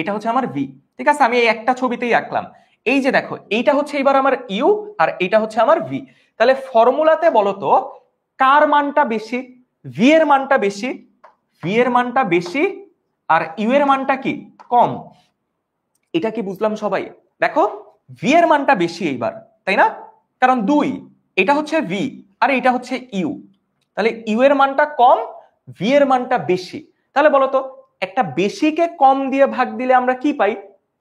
এটা হচ্ছে আমার ভি। ঠিক আছে, আমি এই একটা ছবিতেই আঁকলাম। এই যে দেখো, এইটা হচ্ছে এবার আমার ইউ আর এটা হচ্ছে আমার ভি। তাহলে ফর্মুলাতে বলো তো কার মানটা বেশি? ভি এর মানটা বেশি, ভি এর মানটা বেশি আর ইউ এর মানটা কি কম। এটা কি বুঝলাম সবাই? দেখো ভি এর মানটা বেশি এইবার, তাই না? কারণ 2, এটা হচ্ছে ভি আর এটা হচ্ছে ইউ। তাহলে ইউ এর মানটা কম, ভি এর মানটা বেশি। তাহলে বলো তো একটা বেশিকে কম দিয়ে ভাগ দিলে আমরা কি পাই?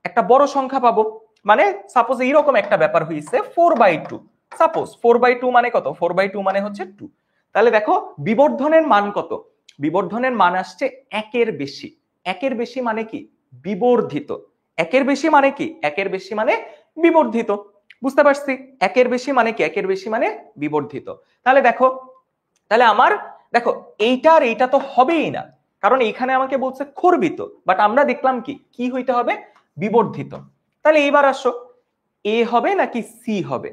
একটা বড় সংখ্যা পাবো। মানে সাপোজ এইরকম একটা ব্যাপার হয়েছে 4/2। সাপোজ 4/2 মানে কত? 4/2 মানে হচ্ছে 2। তাহলে দেখো বিবর্ধনের মান কত? বিবর্ধনের মান আসছে 1-এর বেশি। 1-এর বেশি মানে কি? বিবর্ধিত। 1-এর বেশি মানে কি? 1-এর বেশি মানে বিবর্ধিত। বুঝতে পারছি? 1-এর বেশি মানে কি? 1-এর বেশি মানে বিবর্ধিত। তাহলে দেখো, তাহলে আমার দেখো এইটা আর এইটা তো হবেই না, কারণ এইখানে আমাকে বলছে খর্বিত, বাট আমরা দেখলাম কি কি হইতে হবে? বিবর্ধিত। তাহলে এইবার আসো, এ হবে নাকি সি হবে?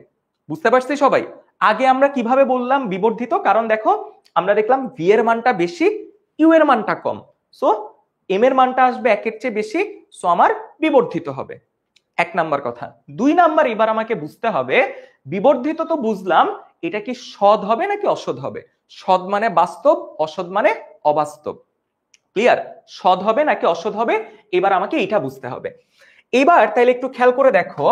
বুঝতে পারছি সবাই? আগে আমরা কিভাবে বললাম বিবর্ধিত? কারণ দেখো আমরা দেখলাম ভি এর মানটা বেশি, ইউ এর মানটা কম, সো এম এর মানটা আসবে 1-এর চেয়ে বেশি, সো আমার বিবর্ধিত হবে। 1 নাম্বার কথা। 2 নাম্বার, এবার আমাকে বুঝতে হবে বিবর্ধিত তো বুঝলাম, এটা কি সৎ হবে নাকি অসৎ হবে? সৎ মানে বাস্তব, অসৎ মানে অবাস্তব। ক্লিয়ার? সৎ হবে নাকি অসৎ হবে, এবার আমাকে এটা বুঝতে হবে। এবার তাইলে একটু খেয়াল করে দেখো,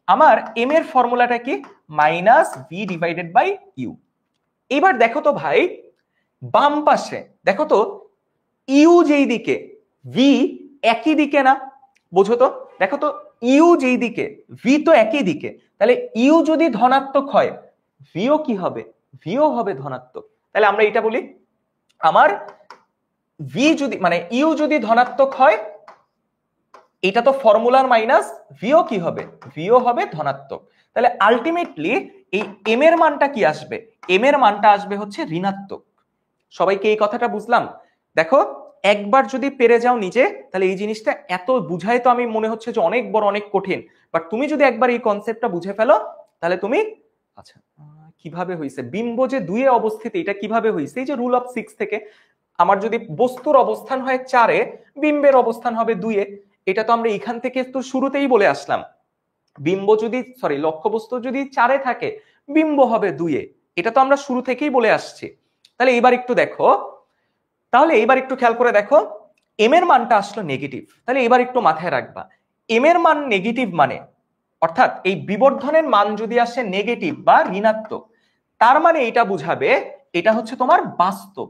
আমার এম এর ফর্মুলাটা কি? Minus v divided by u. এবার দেখো তো ভাই, বাম পাশে দেখো তো ইউ যেই দিকে, ভি একই দিকে না? বুঝো তো, দেখো তো ইউ যেই দিকে, ভি তো একই দিকে। তাহলে ইউ যদি ধনাত্মক হয়, ভিও কি হবে? ভিও হবে ধনাত্মক। তাহলে আমরা এটা বলি, আমার ভি যদি মানে ইউ যদি ধনাত্মক হয়, এটা তো ফর্মুলার মাইনাস, ভিও কি হবে? ভিও হবে ধনাত্মক। তাহলে আলটিমেটলি এই এম এর মানটা কি আসবে? এম এর মানটা আসবে হচ্ছে ঋণাত্মক। সবাইকে এই কথাটা বুঝলাম? দেখো একবার যদি পেরে যাও নিজে, তাহলে এই জিনিসটা এত বুঝাই তো আমি মনে হচ্ছে যে অনেক বড় অনেক কঠিন, বাট তুমি যদি একবার এই কনসেপ্টটা বুঝে ফেলো, তাহলে তুমি আচ্ছা কিভাবে হইছে বিম্ব যে 2-এ অবস্থিত, এটা কিভাবে হইছে? এই যে রুল অফ 6 থেকে, আমার যদি বস্তুর অবস্থান হয় 4-এ, বিম্বের অবস্থান হবে 2-এ। এটা তো আমরা এখান থেকে তো শুরুতেই বলে আসলাম, বিম্ব যদি লক্ষ্যবস্তু যদি 4-এ থাকে, বিম্ব হবে 2-এ। এটা তো আমরা শুরু থেকেই বলে আসছি। তাহলে এবার একটু দেখো, তাহলে এবার একটু খেয়াল করে দেখো, এম এর মানটা আসলো নেগেটিভ। তাহলে এবার একটু মাথায় রাখবা, এম এর মান নেগেটিভ মানে, অর্থাৎ এই বিবর্ধনের মান যদি আসে নেগেটিভ বা ঋণাত্মক, তার মানে এটা বুঝাবে এটা হচ্ছে তোমার বাস্তব।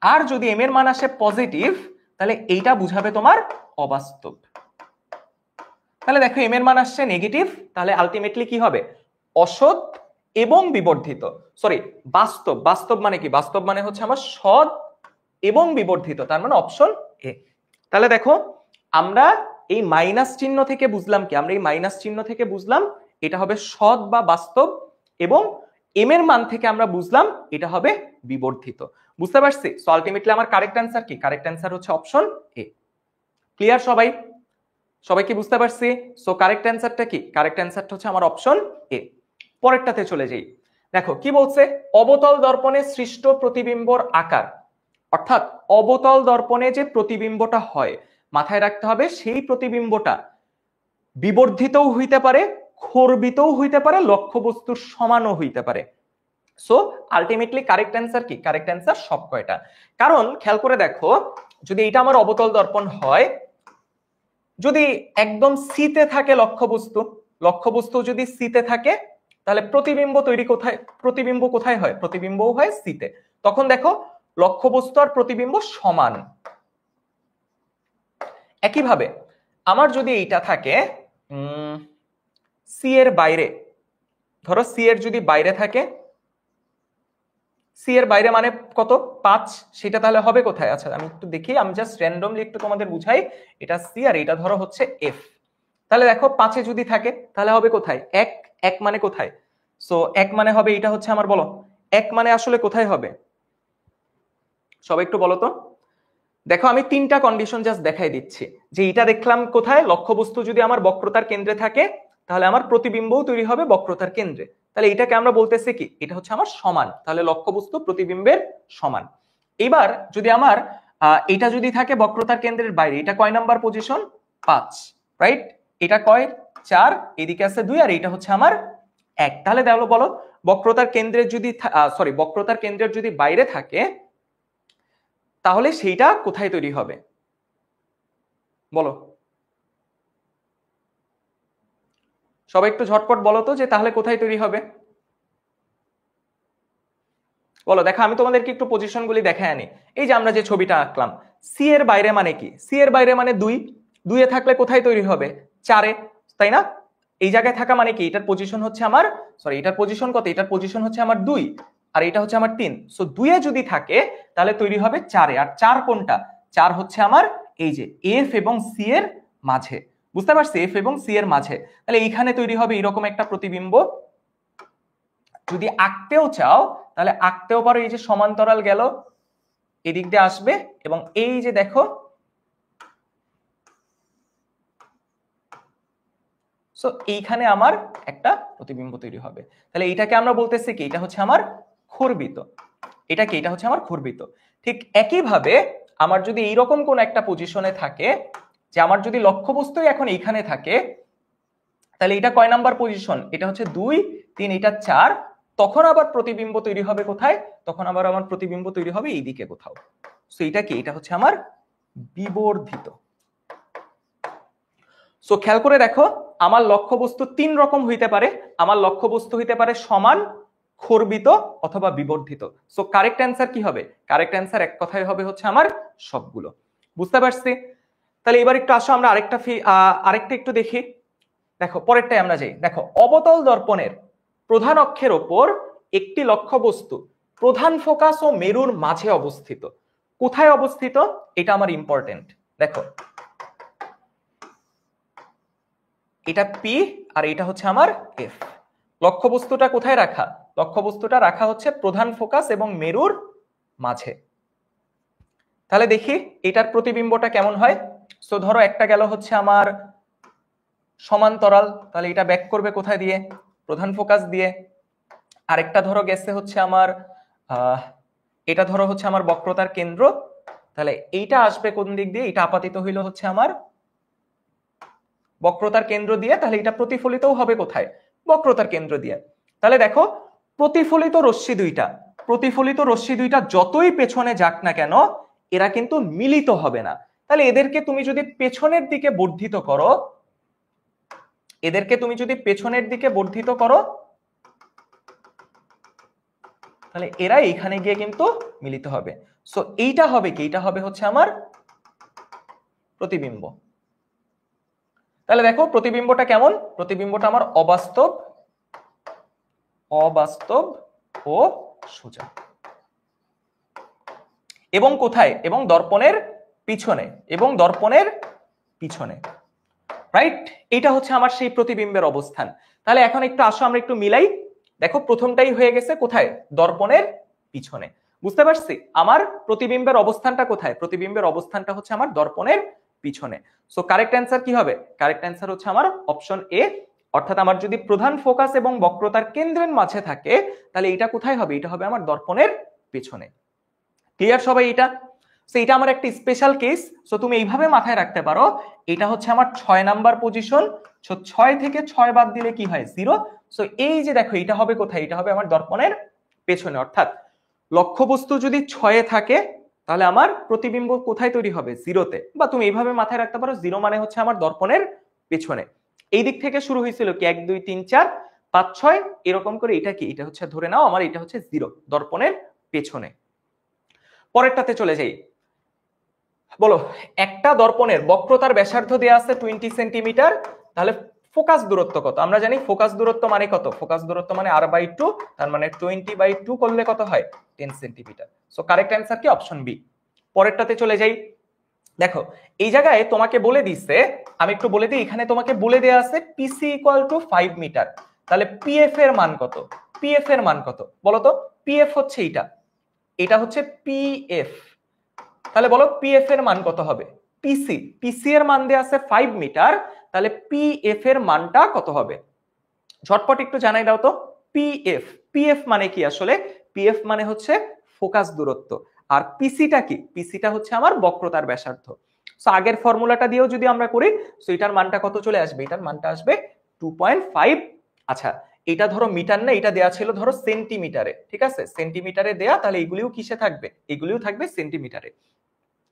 আর যদি এম এর মান আসে পজিটিভ, তাহলে এইটা বুঝাবে তোমার অবাস্তব। তাহলে দেখো এম এর মান আসছে নেগেটিভ, তাহলে আলটিমেটলি কি হবে? অসৎ এবং বিবর্ধিত, বাস্তব। বাস্তব মানে কি? বাস্তব মানে হচ্ছে আমার সৎ এবং বিবর্ধিত, তার মানে অপশন এ। তাহলে দেখো আমরা এই মাইনাস চিহ্ন থেকে বুঝলাম কি? আমরা এই মাইনাস চিহ্ন থেকে বুঝলাম এটা হবে সৎ বা বাস্তব, এবং এম এর মান থেকে আমরা বুঝলাম এটা হবে বিবর্ধিত। বুঝতে পারছি? সো আলটিমেটলি আমার কারেক্ট অ্যান্সার কি? কারেক্ট অ্যান্সার হচ্ছে অপশন এ। ক্লিয়ার সবাই? সবাই কি বুঝতে পারছি? সো কারেক্ট অ্যান্সারটা কি? কারেক্ট অ্যান্সারটা হচ্ছে আমার অপশন এ। পরেরটাতে চলে যাই। দেখো কি বলছে, অবতল দর্পণে সৃষ্ট প্রতিবিম্বর আকার, অর্থাৎ অবতল দর্পণে যে প্রতিবিম্বটা হয়, মাথায় রাখতে হবে সেই প্রতিবিম্বটা বিবর্ধিতও হইতে পারে, খর্বিতও হইতে পারে, লক্ষ্যবস্তুর সমানও হইতে পারে। সো আলটিমেটলি কারেক্ট অ্যান্সার কি? কারেক্ট অ্যান্সার সব কয়টা। কারণ খেয়াল করে দেখো, যদি এটা আমার অবতল দর্পণ হয়, যদি একদম সিতে থাকে লক্ষ্যবস্তু, লক্ষ্যবস্তু যদি সিতে থাকে, তাহলে প্রতিবিম্ব তৈরি কোথায়? প্রতিবিম্ব কোথায় হয়? প্রতিবিম্বও হয় সিতে। তখন দেখো লক্ষ্যবস্তু আর প্রতিবিম্ব সমান। একইভাবে আমার যদি এইটা থাকে সি এর বাইরে, ধরো সি এর যদি বাইরে থাকে, সি এর বাইরে মানে কত? 5, সেটা তাহলে হবে কোথায়? আচ্ছা আমি একটু দেখি, আমি জাস্ট র্যান্ডমলি একটু তোমাদের বুঝাই। এটা সি আর এটা ধরো হচ্ছে এফ। তাহলে দেখো 5-এ যদি থাকে তাহলে হবে কোথায়? 1। 1 মানে কোথায়? সো 1 মানে হবে, এটা হচ্ছে আমার, বলো 1 মানে আসলে কোথায় হবে? সবাই একটু বলো তো। দেখো আমি 3টা কন্ডিশন জাস্ট দেখাই দিচ্ছি, যে এটা দেখলাম কোথায়? লক্ষ্যবস্তু যদি আমার বক্রতার কেন্দ্রে থাকে, তাহলে আমার প্রতিবিম্বও তৈরি হবে বক্রতার কেন্দ্রে। তাহলে এটাকে আমরা বলতেছি কি? এটা হচ্ছে আমার সমান। তাহলে লক্ষ্যবস্তু প্রতিবিম্বের সমান। এবার যদি আমার এটা যদি থাকে বক্রতার কেন্দ্রের বাইরে, এটা কয় নাম্বার পজিশন? 5, রাইট? এটা কয়? 4, এদিকে আছে 2, আর এটা হচ্ছে আমার 1। তাহলে দেখো বলো, বক্রতার কেন্দ্রের যদি বক্রতার কেন্দ্রের যদি বাইরে থাকে তাহলে সেইটা কোথায় তৈরি হবে বলো? সবাই একটু ঝটপট বলো তো যে তাহলে কোথায় তৈরি হবে বলো। দেখো আমি তোমাদেরকে একটু পজিশনগুলি দেখায় আনি। এই যে আমরা যে ছবিটা আঁকলাম, সি এর বাইরে মানে কি? সি এর বাইরে মানে 2, 2 এ থাকলে কোথায় তৈরি হবে? 4 এ, তাই না? এই জায়গায় থাকা মানে কি? এটার পজিশন হচ্ছে আমার, এটার পজিশন কত? এটার পজিশন হচ্ছে আমার 2, আর এটা হচ্ছে আমার 3। সো 2 এ যদি থাকে তাহলে তৈরি হবে 4 এ। আর 4 কোনটা? 4 হচ্ছে আমার এই যে এফ এবং সি এর মাঝে। বুঝতে পারছি? এফ এবং সি এর মাঝে। তাহলে এইখানে তৈরি হবে এরকম একটা প্রতিবিম্ব। যদি আঁকতেও চাও তাহলে আঁকতেও পারো, এই যে সমান্তরাল গেল এদিক দিয়ে আসবে, এবং এই যে দেখো সো এইখানে আমার একটা প্রতিবিম্ব তৈরি হবে। তাহলে এইটাকে আমরা বলতেছি কি? এটা হচ্ছে আমার ক্ষর্বিত। এটা কি? এটা হচ্ছে আমার ক্ষর্বিত। ঠিক একইভাবে আমার যদি এইরকম কোন একটা পজিশনে থাকে, যে আমার যদি লক্ষ্যবস্তুই এখন এইখানে থাকে, তাহলে এটা কয় নাম্বার পজিশন? এটা হচ্ছে 2, 3, এটা 4। তখন আবার প্রতিবিম্ব তৈরি হবে কোথায়? তখন আবার আমার প্রতিবিম্ব তৈরি হবে এইদিকে কোথাও। সো এটা কি? এটা হচ্ছে আমার বিবর্ধিত। সো খেয়াল করে দেখো, আমার লক্ষ্যবস্তু 3 রকম হইতে পারে। আমার লক্ষ্যবস্তু হইতে পারে সমান, ক্ষর্বিত অথবা বিবর্ধিত। সো কারেক্ট অ্যান্সার কি হবে? কারেক্ট অ্যান্সার এক কথায় হবে হচ্ছে আমার সবগুলো। বুঝতে পারছি? তাহলে এবার একটু আসো আমরা আরেকটা একটু দেখি। দেখো পরেরটাই আমরা যাই। দেখো অবতল দর্পণের প্রধান অক্ষের ওপর একটি লক্ষ্যবস্তু প্রধান ফোকাস ও মেরুর মাঝে অবস্থিত। কোথায় অবস্থিত? এটা আমার ইম্পর্টেন্ট। দেখো এটা পি আর এটা হচ্ছে আমার এফ। লক্ষ্যবস্তুটা কোথায় রাখা? লক্ষ্যবস্তুটা রাখা হচ্ছে প্রধান ফোকাস এবং মেরুর মাঝে। তাহলে দেখি এটার প্রতিবিম্বটা কেমন হয়। সো ধরো একটা গেল হচ্ছে আমার সমান্তরাল, তাহলে এটা ব্যাক করবে কোথায় দিয়ে? প্রধান ফোকাস দিয়ে। আরেকটা ধরো গেছে হচ্ছে আমার এটা ধরো হচ্ছে আমার বক্রতার কেন্দ্র, তাহলে এইটা আসবে কোন দিক দিয়ে? এটা আপাতিত হইল হচ্ছে আমার বক্রতার কেন্দ্র দিয়ে। তাহলে এটা প্রতিফলিতও হবে কোথায়? বক্রতার কেন্দ্র দিয়ে। তাহলে দেখো প্রতিফলিত রশ্মি দুইটা যতই পেছনে যাক না কেন, এরা কিন্তু মিলিত হবে না। তাহলে এদেরকে তুমি যদি পেছনের দিকে বর্ধিত করো, তাহলে এরা এখানে গিয়ে কিন্তু মিলিত হবে। সো এইটা হবে কি? এইটা হবে হচ্ছে আমার প্রতিবিম্ব। তাহলে দেখো প্রতিবিম্বটা কেমন? প্রতিবিম্বটা আমার অবাস্তব ও সোজা। এবং কোথায়? এবং দর্পণের পিছনে, রাইট? এটা হচ্ছে আমার সেই প্রতিবিম্বের অবস্থান। তাহলে এখন একটু আসো আমরা একটু মিলাই। দেখো প্রথমটাই হয়ে গেছে কোথায়? দর্পণের পিছনে। বুঝতে পারছি আমার প্রতিবিম্বের অবস্থানটা কোথায়? প্রতিবিম্বের অবস্থানটা হচ্ছে আমার দর্পণের পিছনে। সো কারেক্ট অ্যান্সার কি হবে? কারেক্ট অ্যান্সার হচ্ছে আমার অপশন এ। অর্থাৎ আমার যদি প্রধান ফোকাস এবং বক্রতার কেন্দ্রের মাঝে থাকে, তাহলে এটা কোথায় হবে? এটা হবে আমার দর্পণের পেছনে। ক্লিয়ার সবাই? এটা সো এটা আমার একটা স্পেশাল কেস। সো তুমি এইভাবে মাথায় রাখতে পারো, এটা হচ্ছে আমার 6 নাম্বার পজিশন। সো 6 থেকে 6 বাদ দিলে কি হয়? 0। সো এই যে দেখো এটা হবে কোথায়? এটা হবে আমার দর্পণের পেছনে। অর্থাৎ লক্ষ্যবস্তু যদি 6 এ থাকে তাহলে আমার প্রতিবিম্ব কোথায় তৈরি হবে? 0 তে। বা তুমি এইভাবে মাথায় রাখতে পারো, 0 মানে হচ্ছে আমার দর্পণের পেছনে। এই দিক থেকে শুরু হয়েছিল কি 1 2 3 4 5 6 এরকম করে। এটা কি? এটা হচ্ছে ধরে নাও আমার এটা হচ্ছে 0, দর্পণের পেছনে। পরেরটাতে চলে যাই। বলো একটা দর্পণের বক্রতার ব্যাসার্ধ দেয়া আছে 20 সেন্টিমিটার। তাহলে ফোকাস দূরত্ব কত? আমরা জানি ফোকাস দূরত্ব মানে কত? ফোকাস দূরত্ব মানে r/2, তার মানে 20/2 করলে কত হয়? 10 সেন্টিমিটার। সো কারেক্ট অ্যান্সার কি? Option B. পরেরটাতে চলে যাই। দেখো এই জায়গায় তোমাকে বলে দিচ্ছে, আমি একটু বলে দিই, এখানে তোমাকে বলে দেয়া আছে পিসি ইকুয়াল টু 5 মিটার। তাহলে পিএফ এর মান কত? পিএফ এর মান কত বলো তো? পিএফ হচ্ছে এটা হচ্ছে পিএফ। তাহলে বলো পিএফ এর মান কত হবে? পিসি এর মান দেয়া আছে 5 মিটার, তাহলে পিএফ এর মানটা কত হবে? ঝটপট একটু জানাই দাও তো। পিএফ মানে কি আসলে? পিএফ মানে হচ্ছে ফোকাস দূরত্ব। আর পিসিটা কি, পিসিটা হচ্ছে আমার বক্রতার ব্যাসার্ধ। সো আগের ফর্মুলাটা দিয়েও যদি আমরা করি, সো এটার মানটা কত চলে আসবে, এটার মানটা আসবে 2.5। আচ্ছা এটা ধরো মিটার না, এটা দেয়া ছিল ধরো সেন্টিমিটারে, ঠিক আছে, সেন্টিমিটারে দেয়া, তাহলে এগুলিও কিসে থাকবে, এগুলিও থাকবে সেন্টিমিটারে।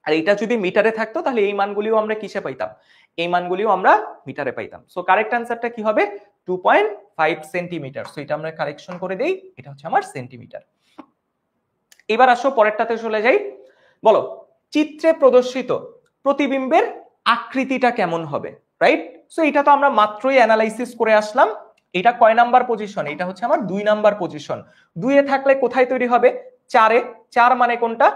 আর এটা যদি মিটারে থাকতো তাহলে এই মানগুলিও আমরা কিসে পাইতাম, এই মানগুলিও আমরা মিটারে পাইতাম। সো কারেক্ট অ্যান্সারটা কি হবে, 2.5 সেন্টিমিটার। সো এটা আমরা কারেকশন করে দেই, এটা হচ্ছে আমার সেন্টিমিটার। এবার আসো পরেরটাতে চলে যাই। বলো চিত্রে প্রদর্শিত প্রতিবিম্বের আকৃতিটা কেমন হবে, রাইট? সো এটা তো আমরা মাত্রই অ্যানালাইসিস করে আসলাম। এটা কয় নাম্বার পজিশন, এটা হচ্ছে আমার 2 নাম্বার পজিশন। 2 এ থাকলে কোথায় তৈরি হবে, 4 এ। 4 মানে কোনটা,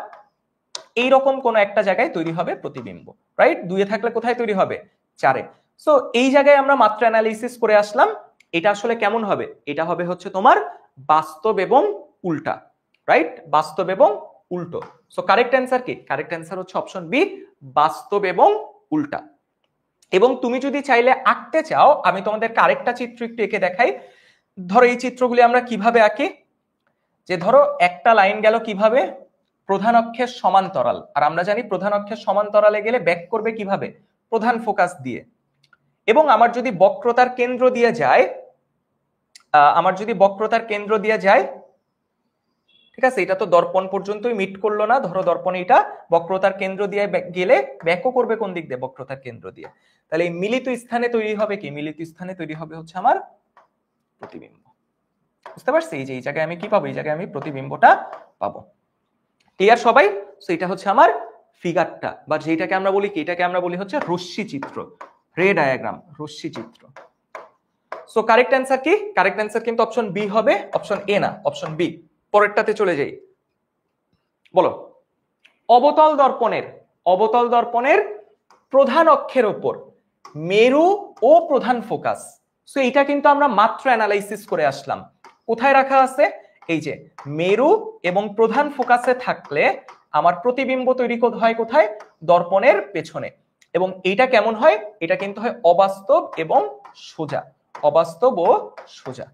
এইরকম কোন একটা জায়গায় তৈরি হবে প্রতিবিম্ব, রাইট? 2 এ থাকলে কোথায় তৈরি হবে, 4 এ। সো এই জায়গায় আমরা মাত্র অ্যানালাইসিস করে আসলাম। এটা আসলে কেমন হবে, এটা হবে হচ্ছে তোমার বাস্তব এবং উল্টা, রাইট? বাস্তব এবং উল্টো। সো কারেক্ট অ্যান্সার কি, কারেক্ট অ্যান্সার হচ্ছে অপশন বি, বাস্তব এবং উল্টা। এবং তুমি যদি চাইলে আঁকতে চাও, আমি তোমাদেরকে আরেকটা চিত্র একটু এঁকে দেখাই। ধরো এই চিত্রগুলি আমরা কিভাবে আঁকি, যে ধরো একটা লাইন গেল কিভাবে, প্রধান অক্ষের সমান্তরাল, আর আমরা জানি প্রধান অক্ষের সমান্তরালে গেলে ব্যাক করবে কিভাবে, প্রধান ফোকাস দিয়ে। এবং আমার যদি বক্রতার কেন্দ্র দিয়ে যায়, আমার যদি বক্রতার কেন্দ্র দিয়ে যায়, ঠিক আছে, এটা তো দর্পণ পর্যন্তই মিট করলো না, ধরো দর্পণে এটা বক্রতার কেন্দ্র দিয়ে গেলে ব্যাকও করবে কোন দিক দিয়ে, বক্রতার কেন্দ্র দিয়ে। তাহলে এই মিলিত স্থানে তৈরি হবে কি, মিলিত স্থানে তৈরি হবে হচ্ছে আমার প্রতিবিম্ব। বুঝতে পারছি, এই যে এই জায়গায় আমি কি পাবো, এই জায়গায় আমি প্রতিবিম্বটা পাবো। ক্লিয়ার সবাই? সো এটা হচ্ছে আমার ফিগারটা, বা যেটাকে আমরা বলি কি, এটাকে আমরা বলি হচ্ছে রশ্মি চিত্র, রে ডায়াগ্রাম, রশ্মি চিত্র। সো কারেক্ট অ্যান্সার কি, কারেক্ট অ্যান্সার কিন্তু অপশন বি হবে, অপশন এ না, অপশন বি। পরেরটাতে চলে যাই। বলো অবতল দর্পণের প্রধান অক্ষের উপর মেরু ও প্রধান ফোকাস। সো এটা কিন্তু আমরা মাত্র অ্যানালাইসিস করে আসলাম। কোথায় রাখা আছে, এই যে মেরু এবং প্রধান ফোকাসে থাকলে আমার প্রতিবিম্ব তৈরি হয় কোথায়, দর্পণের পেছনে। এবং এইটা কেমন হয়, এটা কিন্তু হয় অবাস্তব এবং সোজা, অবাস্তব ও সোজা,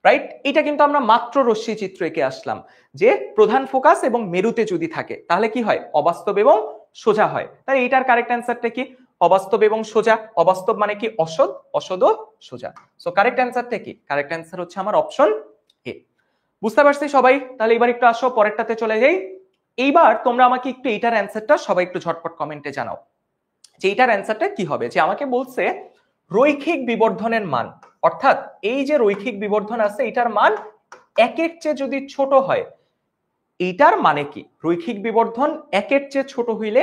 রাইট? এটা কিন্তু আমরা মাত্র রশ্মি চিত্র এঁকে আসলাম, যে প্রধান ফোকাস এবং মেরুতে যদি থাকে তাহলে কি হয়, অবাস্তব এবং সোজা হয়। তাহলে এটার কারেক্ট অ্যান্সারটা কি, অবাস্তব এবং সোজা। অবাস্তব মানে কি, অসৎ, অসৎ ও সোজা। সো কারেক্ট অ্যান্সারটা কি, কারেক্ট অ্যান্সার হচ্ছে আমার অপশন এ। বুঝতে পারছি সবাই? তাহলে এবার একটু আসো পরেরটাতে চলে যাই। এইবার তোমরা আমাকে একটু এইটার অ্যান্সারটা সবাই একটু ঝটপট কমেন্টে জানাও, যে এইটার অ্যান্সারটা কি হবে। যে আমাকে বলছে রৈখিক বিবর্ধনের মান, অর্থাৎ এই যে রৈখিক বিবর্ধন আছে এটার মান একের চেয়ে যদি ছোট হয়, এটার মানে কি, রৈখিক বিবর্ধন একের চেয়ে ছোট হইলে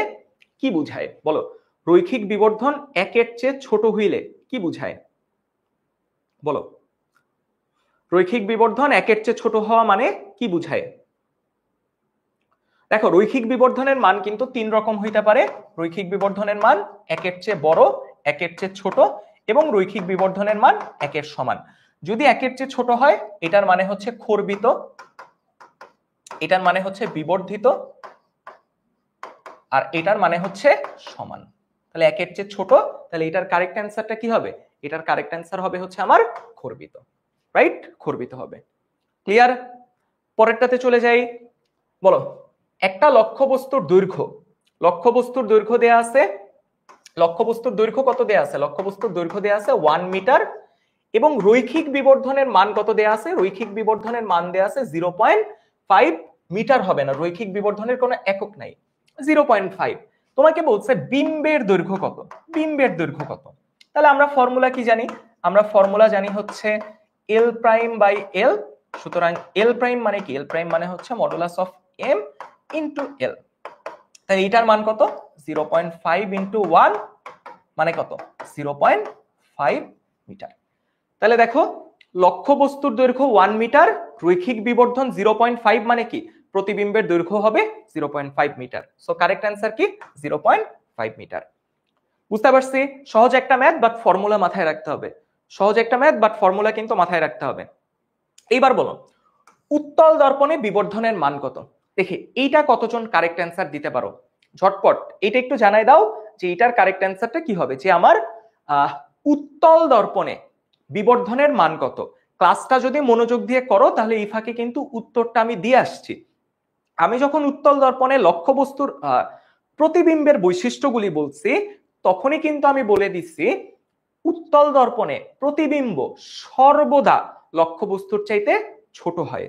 কি বুঝায়, বলো রৈখিক বিবর্ধন একের চেয়ে ছোট হইলে কি বুঝায়, বলো রৈখিক বিবর্ধন একের চেয়ে ছোট হওয়া মানে কি বুঝায়। দেখো রৈখিক বিবর্ধনের মান কিন্তু 3 রকম হইতে পারে। রৈখিক বিবর্ধনের মান একের চেয়ে বড়, একের চেয়ে ছোট, এবং রৈখিক বিবর্ধনের মান একের সমান। যদি একের চেয়ে ছোট হয় এটার মানে হচ্ছে খর্বিত, এটার মানে হচ্ছে বিবর্ধিত, আর এটার মানে হচ্ছে সমান। তাহলে একের চেয়ে ছোট, তাহলে এটার কারেক্ট অ্যান্সারটা কি হবে, এটার কারেক্ট অ্যান্সার হবে হচ্ছে আমার খর্বিত, রাইট? খর্বিত হবে। ক্লিয়ার? পরেরটাতে চলে যাই। বলো একটা লক্ষ্যবস্তুর দৈর্ঘ্য দেয়া আছে, লক্ষ্যবস্তুর দৈর্ঘ্য কত দেয়া আছে, লক্ষ্যবস্তুর দৈর্ঘ্য দেয়া আছে 1 মিটার, এবং রৈখিক বিবর্ধনের মান কত দেয়া আছে, রৈখিক বিবর্ধনের মান দেয়া আছে 0.5 মিটার। হবে না, রৈখিক বিবর্ধনের কোনো একক নাই, 0.5। তোমাকে বলছে বিম্বের দৈর্ঘ্য কত, বিম্বের দৈর্ঘ্য কত। তাহলে আমরা ফর্মুলা কি জানি, আমরা ফর্মুলা জানি হচ্ছে এল প্রাইম বাই এল। সুতরাং এল প্রাইম মানে কি, এল প্রাইম মানে হচ্ছে modulus of M into L. তাহলে এটার মান কত, 0.5 ইন্টু 1 মানে কত, 0.5 মিটার। তাহলে দেখো লক্ষ্যবস্তুর দৈর্ঘ্য 1 মিটার, রৈখিক বিবর্ধন 0.5 মানে কি, প্রতিবিম্বের দৈর্ঘ্য হবে 0.5 মিটার। সো কারেক্ট অ্যান্সার কি, 0.5 মিটার। বুঝতে পারছি? সহজ একটা ম্যাথ, বাট ফর্মুলা মাথায় রাখতে হবে। সহজ একটা ম্যাথ, বাট ফর্মুলা কিন্তু মাথায় রাখতে হবে। এইবার বলো উত্তল দর্পণে বিবর্ধনের মান কত। দেখি এইটা কতজন কারেক্ট অ্যান্সার দিতে পারো ঝটপট, এটা একটু জানাই দাও যে এটার কারেক্ট অ্যান্সারটা কি হবে, যে আমার উত্তল দর্পণে বিবর্ধনের মান কত। ক্লাসটা যদি মনোযোগ দিয়ে করো তাহলে এই ফাঁকে কিন্তু উত্তরটা আমি দিয়ে আসছি। আমি যখন উত্তল দর্পণে লক্ষ্যবস্তুর প্রতিবিম্বের বৈশিষ্ট্যগুলি বলছি, তখনই কিন্তু আমি বলে দিচ্ছি উত্তল দর্পণে প্রতিবিম্ব সর্বদা লক্ষ্যবস্তুর চাইতে ছোট হয়,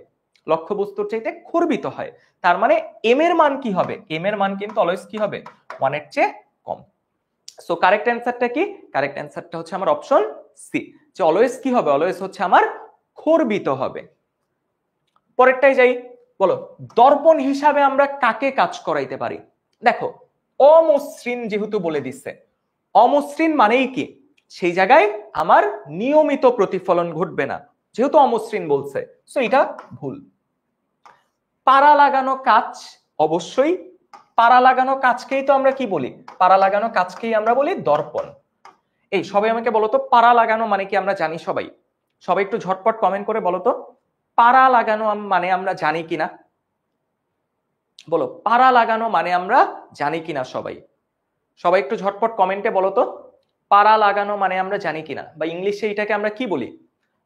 লক্ষ্যবস্তুর চাইতে খর্বিত হয়। তার মানে এম এর মান কি হবে? এম এর মান কিন্তু অলওয়েজ কি হবে? 1 এর চেয়ে কম। সো কারেক্ট অ্যান্সারটা কি? কারেক্ট অ্যান্সারটা হচ্ছে আমার অপশন সি, যে অলওয়েজ কি হবে? অলওয়েজ হচ্ছে আমার খর্বিত হবে। পরেরটাই যাই, বলো দর্পণ হিসাবে আমরা কাকে কাজ করাইতে পারি? দেখো অমসৃণ যেহেতু বলে দিচ্ছে, অমসৃণ মানেই কি? সেই জায়গায় আমার নিয়মিত প্রতিফলন ঘটবে না, যেহেতু অমসৃণ বলছে, সো এটা ভুল। পাড়া লাগানো কাচ, অবশ্যই পাড়া লাগানো কাচকেই তো আমরা কি বলি? পাড়া লাগানো কাচকেই আমরা বলি দর্পণ। এই সবাই আমাকে বলো তো, পাড়া লাগানো মানে কি আমরা জানি সবাই? সবাই একটু ঝটপট কমেন্ট করে বলো তো, পাড়া লাগানো মানে আমরা জানি কিনা? বলো পাড়া লাগানো মানে আমরা জানি কিনা সবাই? সবাই একটু ঝটপট কমেন্টে বলো তো, পাড়া লাগানো মানে আমরা জানি কিনা? বা ইংলিশে এটাকে আমরা কি বলি?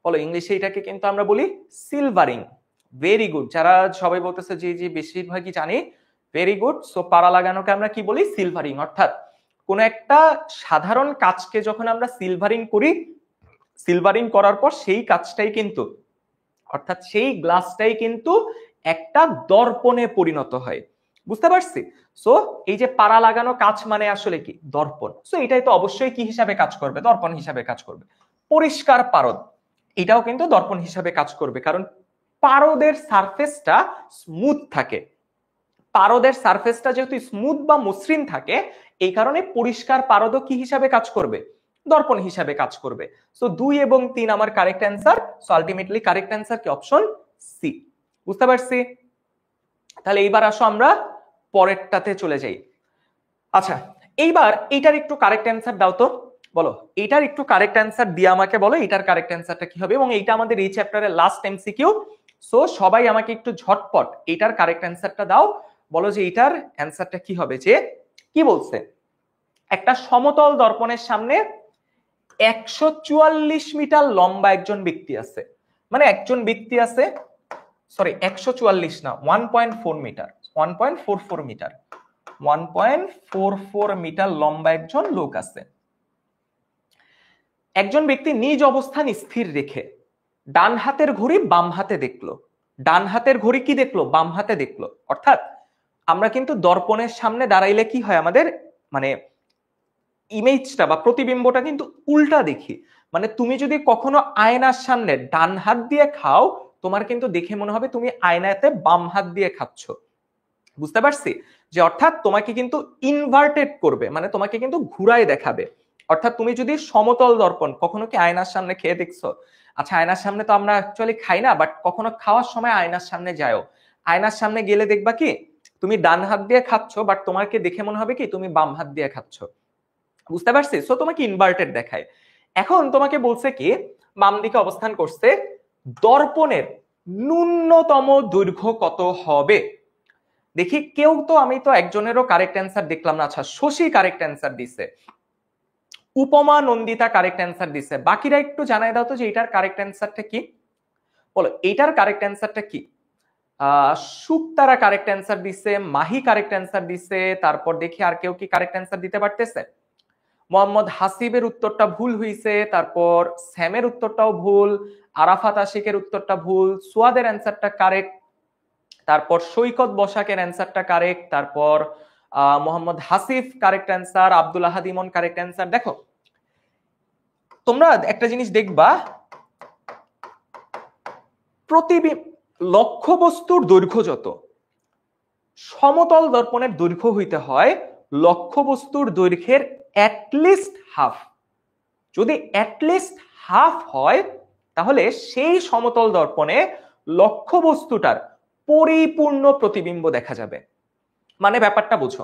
বলো ইংলিশে এটাকে কিন্তু আমরা বলি সিলভারিং। ভেরি গুড, যারা সবাই বলতেছে জি জি বেশিরভাগই জানি, ভেরি গুড। সো পাড়া লাগানোকে আমরা কি বলি? সিলভারিং। অর্থাৎ কোন একটা সাধারণ কাজকে যখন আমরা সিলভারিং করি, সিলভারিং করার পর সেই কাজটাই কিন্তু, অর্থাৎ সেই গ্লাসটাই কিন্তু একটা দর্পণে পরিণত হয়। বুঝতে পারছি? সো এই যে পাড়া লাগানো কাচ মানে আসলে কি? দর্পণ। সো এটাই তো অবশ্যই কি হিসাবে কাজ করবে? দর্পণ হিসাবে কাজ করবে। পরিষ্কার পারদ, এটাও কিন্তু দর্পণ হিসাবে কাজ করবে, কারণ পারদের সারফেসটা স্মুথ থাকে। পারদের সারফেসটা যেহেতু স্মুথ বা মসৃণ থাকে, এই কারণে পরিষ্কার পারদও কি হিসাবে কাজ করবে? দর্পণ হিসাবে কাজ করবে। সো 2 এবং 3 আমার correct answer. So ultimately correct answer কি? Option C. বুঝতে পারছি? তাহলে এইবার আসো আমরা পরেরটাতে চলে যাই। আচ্ছা, এইবার এইটার একটু কারেক্ট অ্যান্সার দাও তো। বলো এইটার একটু কারেক্ট অ্যান্সার দিয়ে আমাকে বলো এটার কারেক্ট অ্যান্সারটা কি হবে, এবং এইটা আমাদের এই চ্যাপ্টারের লাস্ট এমসিকিউ। সো সবাই আমাকে একটু ঝটপট এটার কারেক্ট অ্যান্সারটা দাও। বলো যে এটার অ্যান্সারটা কি হবে। যে কি বলছে, একটা সমতল দর্পণের সামনে 144 মিটার লম্বা একজন ব্যক্তি আছে। মানে একজন ব্যক্তি আছে, সরি 144 না, 1.4 মিটার, 1.44 মিটার, 1.44 মিটার লম্বা একজন লোক আছে। একজন ব্যক্তি নিজ অবস্থান স্থির রেখে ডান হাতের ঘড়ি বাম হাতে দেখলো, ডান হাতের ঘড়ি কি দেখলো? বাম হাতে দেখলো। অর্থাৎ আমরা কিন্তু দর্পণের সামনে দাঁড়াইলে কি হয়, আমাদের মানে ইমেজটা বা প্রতিবিম্বটা কিন্তু উল্টা দেখি। মানে তুমি যদি কখনো আয়নার সামনে ডান হাত দিয়ে খাও, তোমার কিন্তু দেখে মনে হবে তুমি আয়নাতে বাম হাত দিয়ে খাচ্ছ। বুঝতে পারছি? যে অর্থাৎ তোমাকে কিন্তু ইনভার্টেড করবে, মানে তোমাকে কিন্তু ঘুরায় দেখাবে। অর্থাৎ তুমি যদি সমতল দর্পণ, কখনো কি আয়নার সামনে খেয়ে দেখছো? আচ্ছা আয়নার সামনে তো আমরা অ্যাকচুয়ালি খাই না, বাট কখনো খাওয়ার সময় আয়নার সামনে যাও, আয়নার সামনে গেলে দেখবা কি তুমি ডান হাত দিয়ে খাচ্ছ, বাট তোমাকে দেখে মনে হবে কি তুমি বাম হাত দিয়ে খাচ্ছ। বুঝতে পারছি? সো তোমাকে ইনভার্টেড দেখায়। এখন তোমাকে বলছে কি বাম দিকে অবস্থান করছে, দর্পণের ন্যূনতম দৈর্ঘ্য কত হবে? দেখি কেউ তো, আমি তো একজনেরও কারেক্ট অ্যান্সার দেখলাম না। আচ্ছা শশী কারেক্ট অ্যান্সার দিছে, উপমা নন্দিতা কারেক্ট অ্যান্সার দিছে, বাকিরা একটু জানাই দাও তো যে এটার কারেক্ট অ্যান্সারটা কি। বলো এইটার কারেক্ট অ্যান্সারটা কি? সুক্তারা কারেক্ট অ্যান্সার দিছে, মাহি কারেক্ট অ্যান্সার দিছে, তারপর দেখি আর কেউ কি কারেক্ট অ্যান্সার দিতে পারতেছে? মোহাম্মদ হাসিবের উত্তরটা ভুল হইছে, তারপর স্যামের উত্তরটাও ভুল, আরাফাত আশিকের উত্তরটা ভুল, সুয়াদের অ্যান্সারটা কারেক্ট, তারপর সৈকত বসাকের অ্যান্সারটা কারেক্ট, তারপর মোহাম্মদ হাসিফ কারেক্ট অ্যান্সার, আব্দুল আহাদ ইমন কারেক্ট অ্যান্সার। দেখো তোমরা একটা জিনিস দেখবা, লক্ষ্যবস্তুর দৈর্ঘ্য যত, সমতল দর্পণের দৈর্ঘ্য হইতে হয় লক্ষ্যবস্তুর দৈর্ঘ্যের অ্যাটলিস্ট হাফ। যদি অ্যাটলিস্ট হাফ হয় তাহলে সেই সমতল দর্পণে লক্ষ্যবস্তুটার পরিপূর্ণ প্রতিবিম্ব দেখা যাবে। মানে ব্যাপারটা বুঝো,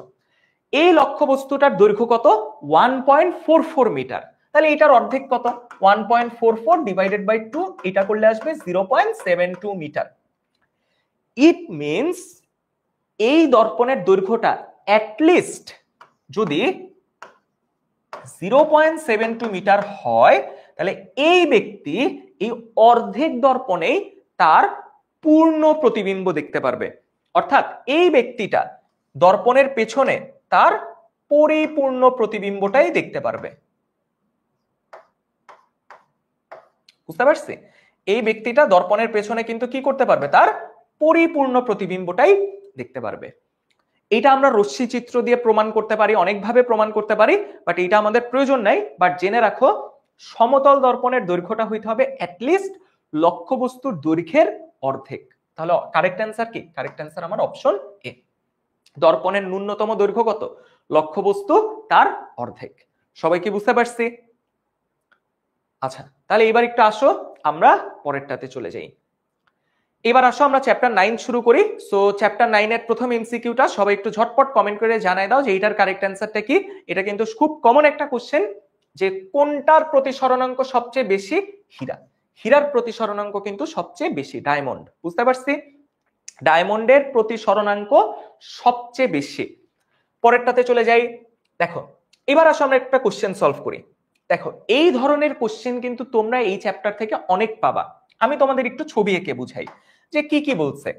এই লক্ষ্যবস্তুটার দৈর্ঘ্য কত? 1.44 মিটার। তাহলে এটার অর্ধেক কত? 1.44 ডিভাইডেড বাই 2, এটা করলে আসবে 0.72 মিটার। ইট মিনস এই দর্পণের দৈর্ঘ্যটা অ্যাটলিস্ট যদি 0.72 মিটার হয়, তাহলে এই ব্যক্তি এই অর্ধেক দর্পণেই তার পূর্ণ প্রতিবিম্ব দেখতে পারবে। অর্থাৎ এই ব্যক্তিটা দর্পণের পেছনে তার পরিপূর্ণ প্রতিবিম্বটাই দেখতে পারবে। বুঝতে পারছি? এই ব্যক্তিটা দর্পণের পেছনে কিন্তু কি করতে পারবে, তার পরিপূর্ণ প্রতিবিম্বটাই দেখতে পারবে। এটা আমরা রশ্মি চিত্র দিয়ে প্রমাণ করতে পারি, অনেকভাবে প্রমাণ করতে পারি, বাট এটা আমাদের প্রয়োজন নাই। বাট জেনে রাখো সমতল দর্পণের দৈর্ঘ্যটা হইতে হবে অ্যাটলিস্ট লক্ষ্যবস্তুর দৈর্ঘ্যের অর্ধেক। তাহলে কারেক্ট অ্যান্সার কি? কারেক্ট অ্যান্সার আমার অপশন এ। দর্পণের ন্যূনতম দৈর্ঘ্য কত? লক্ষ্যবস্তু তার অর্ধেক। সবাই কি বুঝতে পারছি? আচ্ছা, তাহলে এবার একটু আসো আমরা পরেরটাতে চলে যাই। এবার আসো আমরা চ্যাপ্টার 9 শুরু করি। সো চ্যাপ্টার 9 এর প্রথম এমসিকিউটা সবাই একটু ঝটপট কমেন্ট করে জানাই দাও যে এটার কারেক্ট অ্যান্সারটা কি। এটা কিন্তু খুব কমন একটা কোশ্চেন, যে কোনটার প্রতিসরণাঙ্ক সবচেয়ে বেশি? হীরা। হীরার প্রতিসরণাঙ্ক কিন্তু সবচেয়ে বেশি ডায়মন্ড। বুঝতে পারছি? ডায়মন্ডের প্রতিসরণাঙ্ক সবচেয়ে বেশি। পরেরটাতে চলে যাই। দেখো এবার আসো আমরা একটা কোশ্চেন সলভ করি। দেখো এই ধরনের কোশ্চেন কিন্তু তোমরা এই চ্যাপ্টার থেকে অনেক পাবা। আমি তোমাদের একটু ছবি এঁকে বুঝাই যে কি কি বলছে।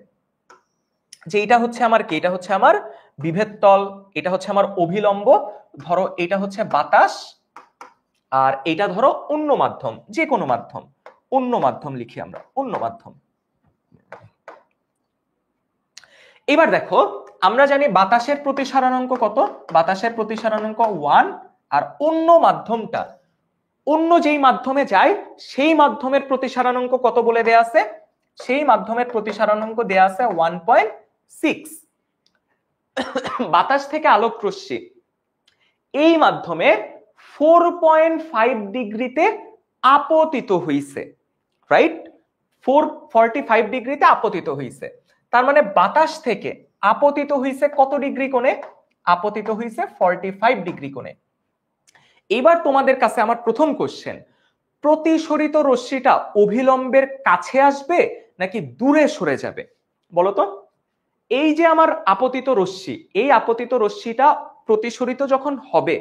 যে এটা হচ্ছে আমার কি? এটা হচ্ছে আমার বিভেদ তল, এটা হচ্ছে আমার অভিলম্ব, ধরো এটা হচ্ছে বাতাস, আর এটা ধরো অন্য মাধ্যম, যে কোনো মাধ্যম, অন্য মাধ্যম লিখি আমরা, অন্য মাধ্যম। এবার দেখো আমরা জানি বাতাসের প্রতিসরণাঙ্ক কত? বাতাসের প্রতিসরণাঙ্ক 1, আর অন্য মাধ্যমটা, অন্য যেই মাধ্যমে যায় সেই মাধ্যমের প্রতিসরণাঙ্ক কত বলে দেয়া আছে? সেই মাধ্যমের প্রতিসরণাঙ্ক দেয়া আছে 1.6। বাতাস থেকে আলোক রশ্মি এই মাধ্যমে 4.5 ডিগ্রিতে আপতিত হইছে, রাইট? 445 ডিগ্রিতে আপতিত হইছে। তার মানে বাতাস থেকে আপতিত হইছে কত ডিগ্রি কোণে? আপতিত হইছে 45 ডিগ্রি কোণে। এবার তোমাদের কাছে আমার প্রথম কোশ্চেন, প্রতিসরিত রশ্মিটা অভিলম্বের কাছে আসবে নাকি দূরে সরে যাবে বলো তো? এই যে আমার আপতিত রশ্মি, এই আপতিত রশ্মিটা প্রতিসরিত যখন হবে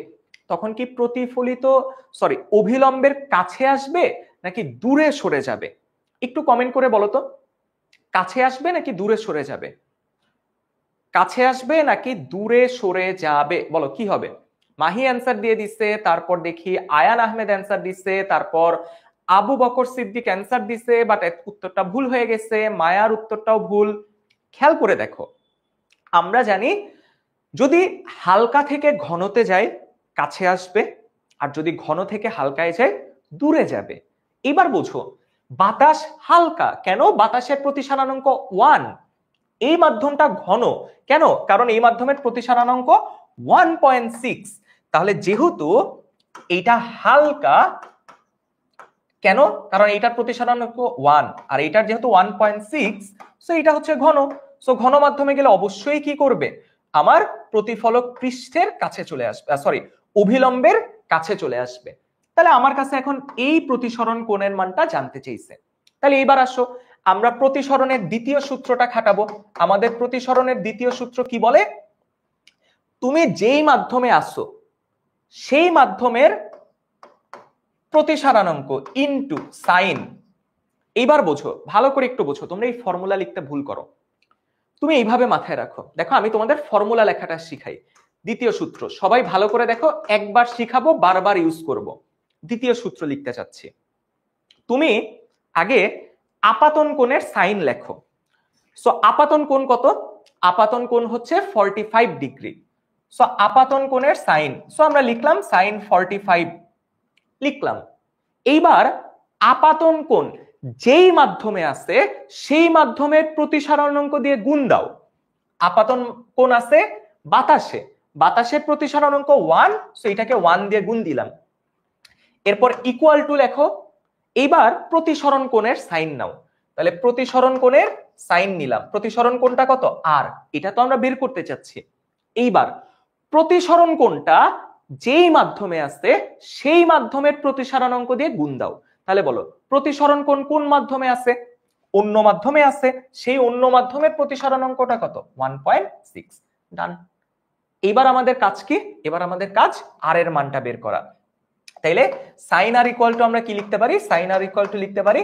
তখন কি অভিলম্বের কাছে আসবে নাকি দূরে সরে যাবে? একটু কমেন্ট করে বলো তো, কাছে আসবে নাকি দূরে সরে যাবে? কাছে আসবে নাকি দূরে সরে যাবে? বলো কি হবে? মাহি অ্যান্সার দিয়ে দিচ্ছে, তারপর দেখি আয়ান আহমেদ অ্যান্সার দিচ্ছে, তারপর আবু বকর সিদ্দিক অ্যান্সার দিচ্ছে, বাট উত্তরটা ভুল হয়ে গেছে। মায়ার উত্তরটাও ভুল। খেয়াল করে দেখো, আমরা জানি যদি হালকা থেকে ঘনতে যায় কাছে আসবে, আর যদি ঘন থেকে হালকায় যায় দূরে যাবে। এবার বুঝো, বাতাস হালকা কেন? বাতাসের প্রতিসরণাঙ্ক 1। এই মাধ্যমটা ঘন কেন? কারণ এই মাধ্যমের প্রতিসরণাঙ্ক 1.6। তাহলে যেহেতু এইটা হালকা, কেন? কারণ এইটার প্রতিসরণাঙ্ক 1 আর এইটার যেহেতু 1.6, সো এটা হচ্ছে ঘন। সো ঘন মাধ্যমে গেলে অবশ্যই কি করবে? আমার প্রতিফলক পৃষ্ঠের কাছে চলে আসবে, অভিলম্বের কাছে চলে আসবে। তাহলে আমার কাছে এখন এই প্রতিসরণ কোণের মানটা জানতে চাইছে। তাহলে এবার আসো আমরা প্রতিসরণের দ্বিতীয় সূত্রটা খাটাবো। আমাদের প্রতিসরণের দ্বিতীয় সূত্র কি বলে? তুমি যেই মাধ্যমে আসো সেই মাধ্যমের প্রতিসরণাঙ্ক ইনটু সাইন। এইবার বোঝো, ভালো করে একটু বোঝো, তোমরা এই ফর্মুলা লিখতে ভুল করো। তুমি এইভাবে মাথায় রাখো, দেখো আমি তোমাদের ফর্মুলা লেখাটা শিখাই। দ্বিতীয় সূত্র সবাই ভালো করে দেখো, একবার শিখাবো বারবার ইউজ করব। দ্বিতীয় সূত্র লিখতে চাচ্ছি। তুমি আগে আপাতন কোণের সাইন লেখো। সো আপাতন কোণ কত? আপাতন কোণ হচ্ছে 45 ডিগ্রি। সো আপাতন কোণের সাইন, সো আমরা লিখলাম সাইন 45 লিখলাম। এইবার আপাতন কোণ যেই মাধ্যমে আছে সেই মাধ্যমের প্রতিসরণাঙ্ক দিয়ে গুণ দাও। আপাতন কোণ আছে বাতাসে, বাতাসের প্রতিসরণাঙ্ক 1, সো এটাকে 1 দিয়ে গুণ দিলাম। এরপর ইকুয়াল টু লেখো। এইবার প্রতিসরণ কোণের সাইন নাও। তাহলে প্রতিসরণ কোণের সাইন নিলাম। প্রতিসরণ কোণটা কত? আর। এটা তো আমরা বের করতে চাচ্ছি। এইবার প্রতিসরণ কোণটা যেই মাধ্যমে আছে সেই মাধ্যমের প্রতিসরণাঙ্ক দিয়ে গুণ দাও। তাহলে বলো প্রতিসরণ কোণ কোন মাধ্যমে আছে? অন্য মাধ্যমে আছে। সেই অন্য মাধ্যমের প্রতিসরণাঙ্কটা কত? 1.6। ডান। এবার আমাদের কাজ কি? এবার আমাদের কাজ আর এর মানটা বের করা। তাইলে সাইন আর ইকুয়াল টু আমরা কি লিখতে পারি? সাইন আর ইকুয়াল টু লিখতে পারি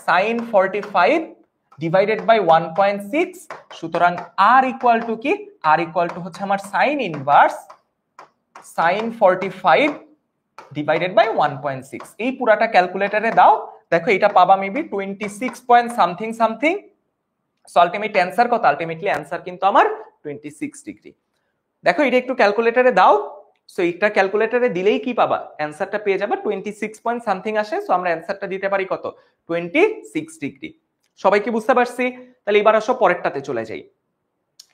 সাইন 45 ডিভাইডেড বাই 1.6, সুতরাং আর ইকুয়াল টু কি, আর ইকুয়াল টু হচ্ছে আমার sine inverse sine 45 divided by 1.6। এই পুরাটা ক্যালকুলেটরে দাও, দেখো এটা পাবা maybe 26 point something something. So ultimate answer কত? আলটিমেটলি অ্যান্সার কিন্তু আমার 26 ডিগ্রি। দেখো এটা একটু ক্যালকুলেটরে দাও, সো এটা ক্যালকুলেটরে দিলেই কি পাবা, অ্যান্সারটা পেয়ে যাবে 26 পয়েন্ট সামথিং আসে। সো আমরা অ্যান্সারটা দিতে পারি কত, 26 ডিগ্রি। সবাই কি বুঝতে পারছি? তাহলে এবার আসো পরেরটাতে চলে যাই।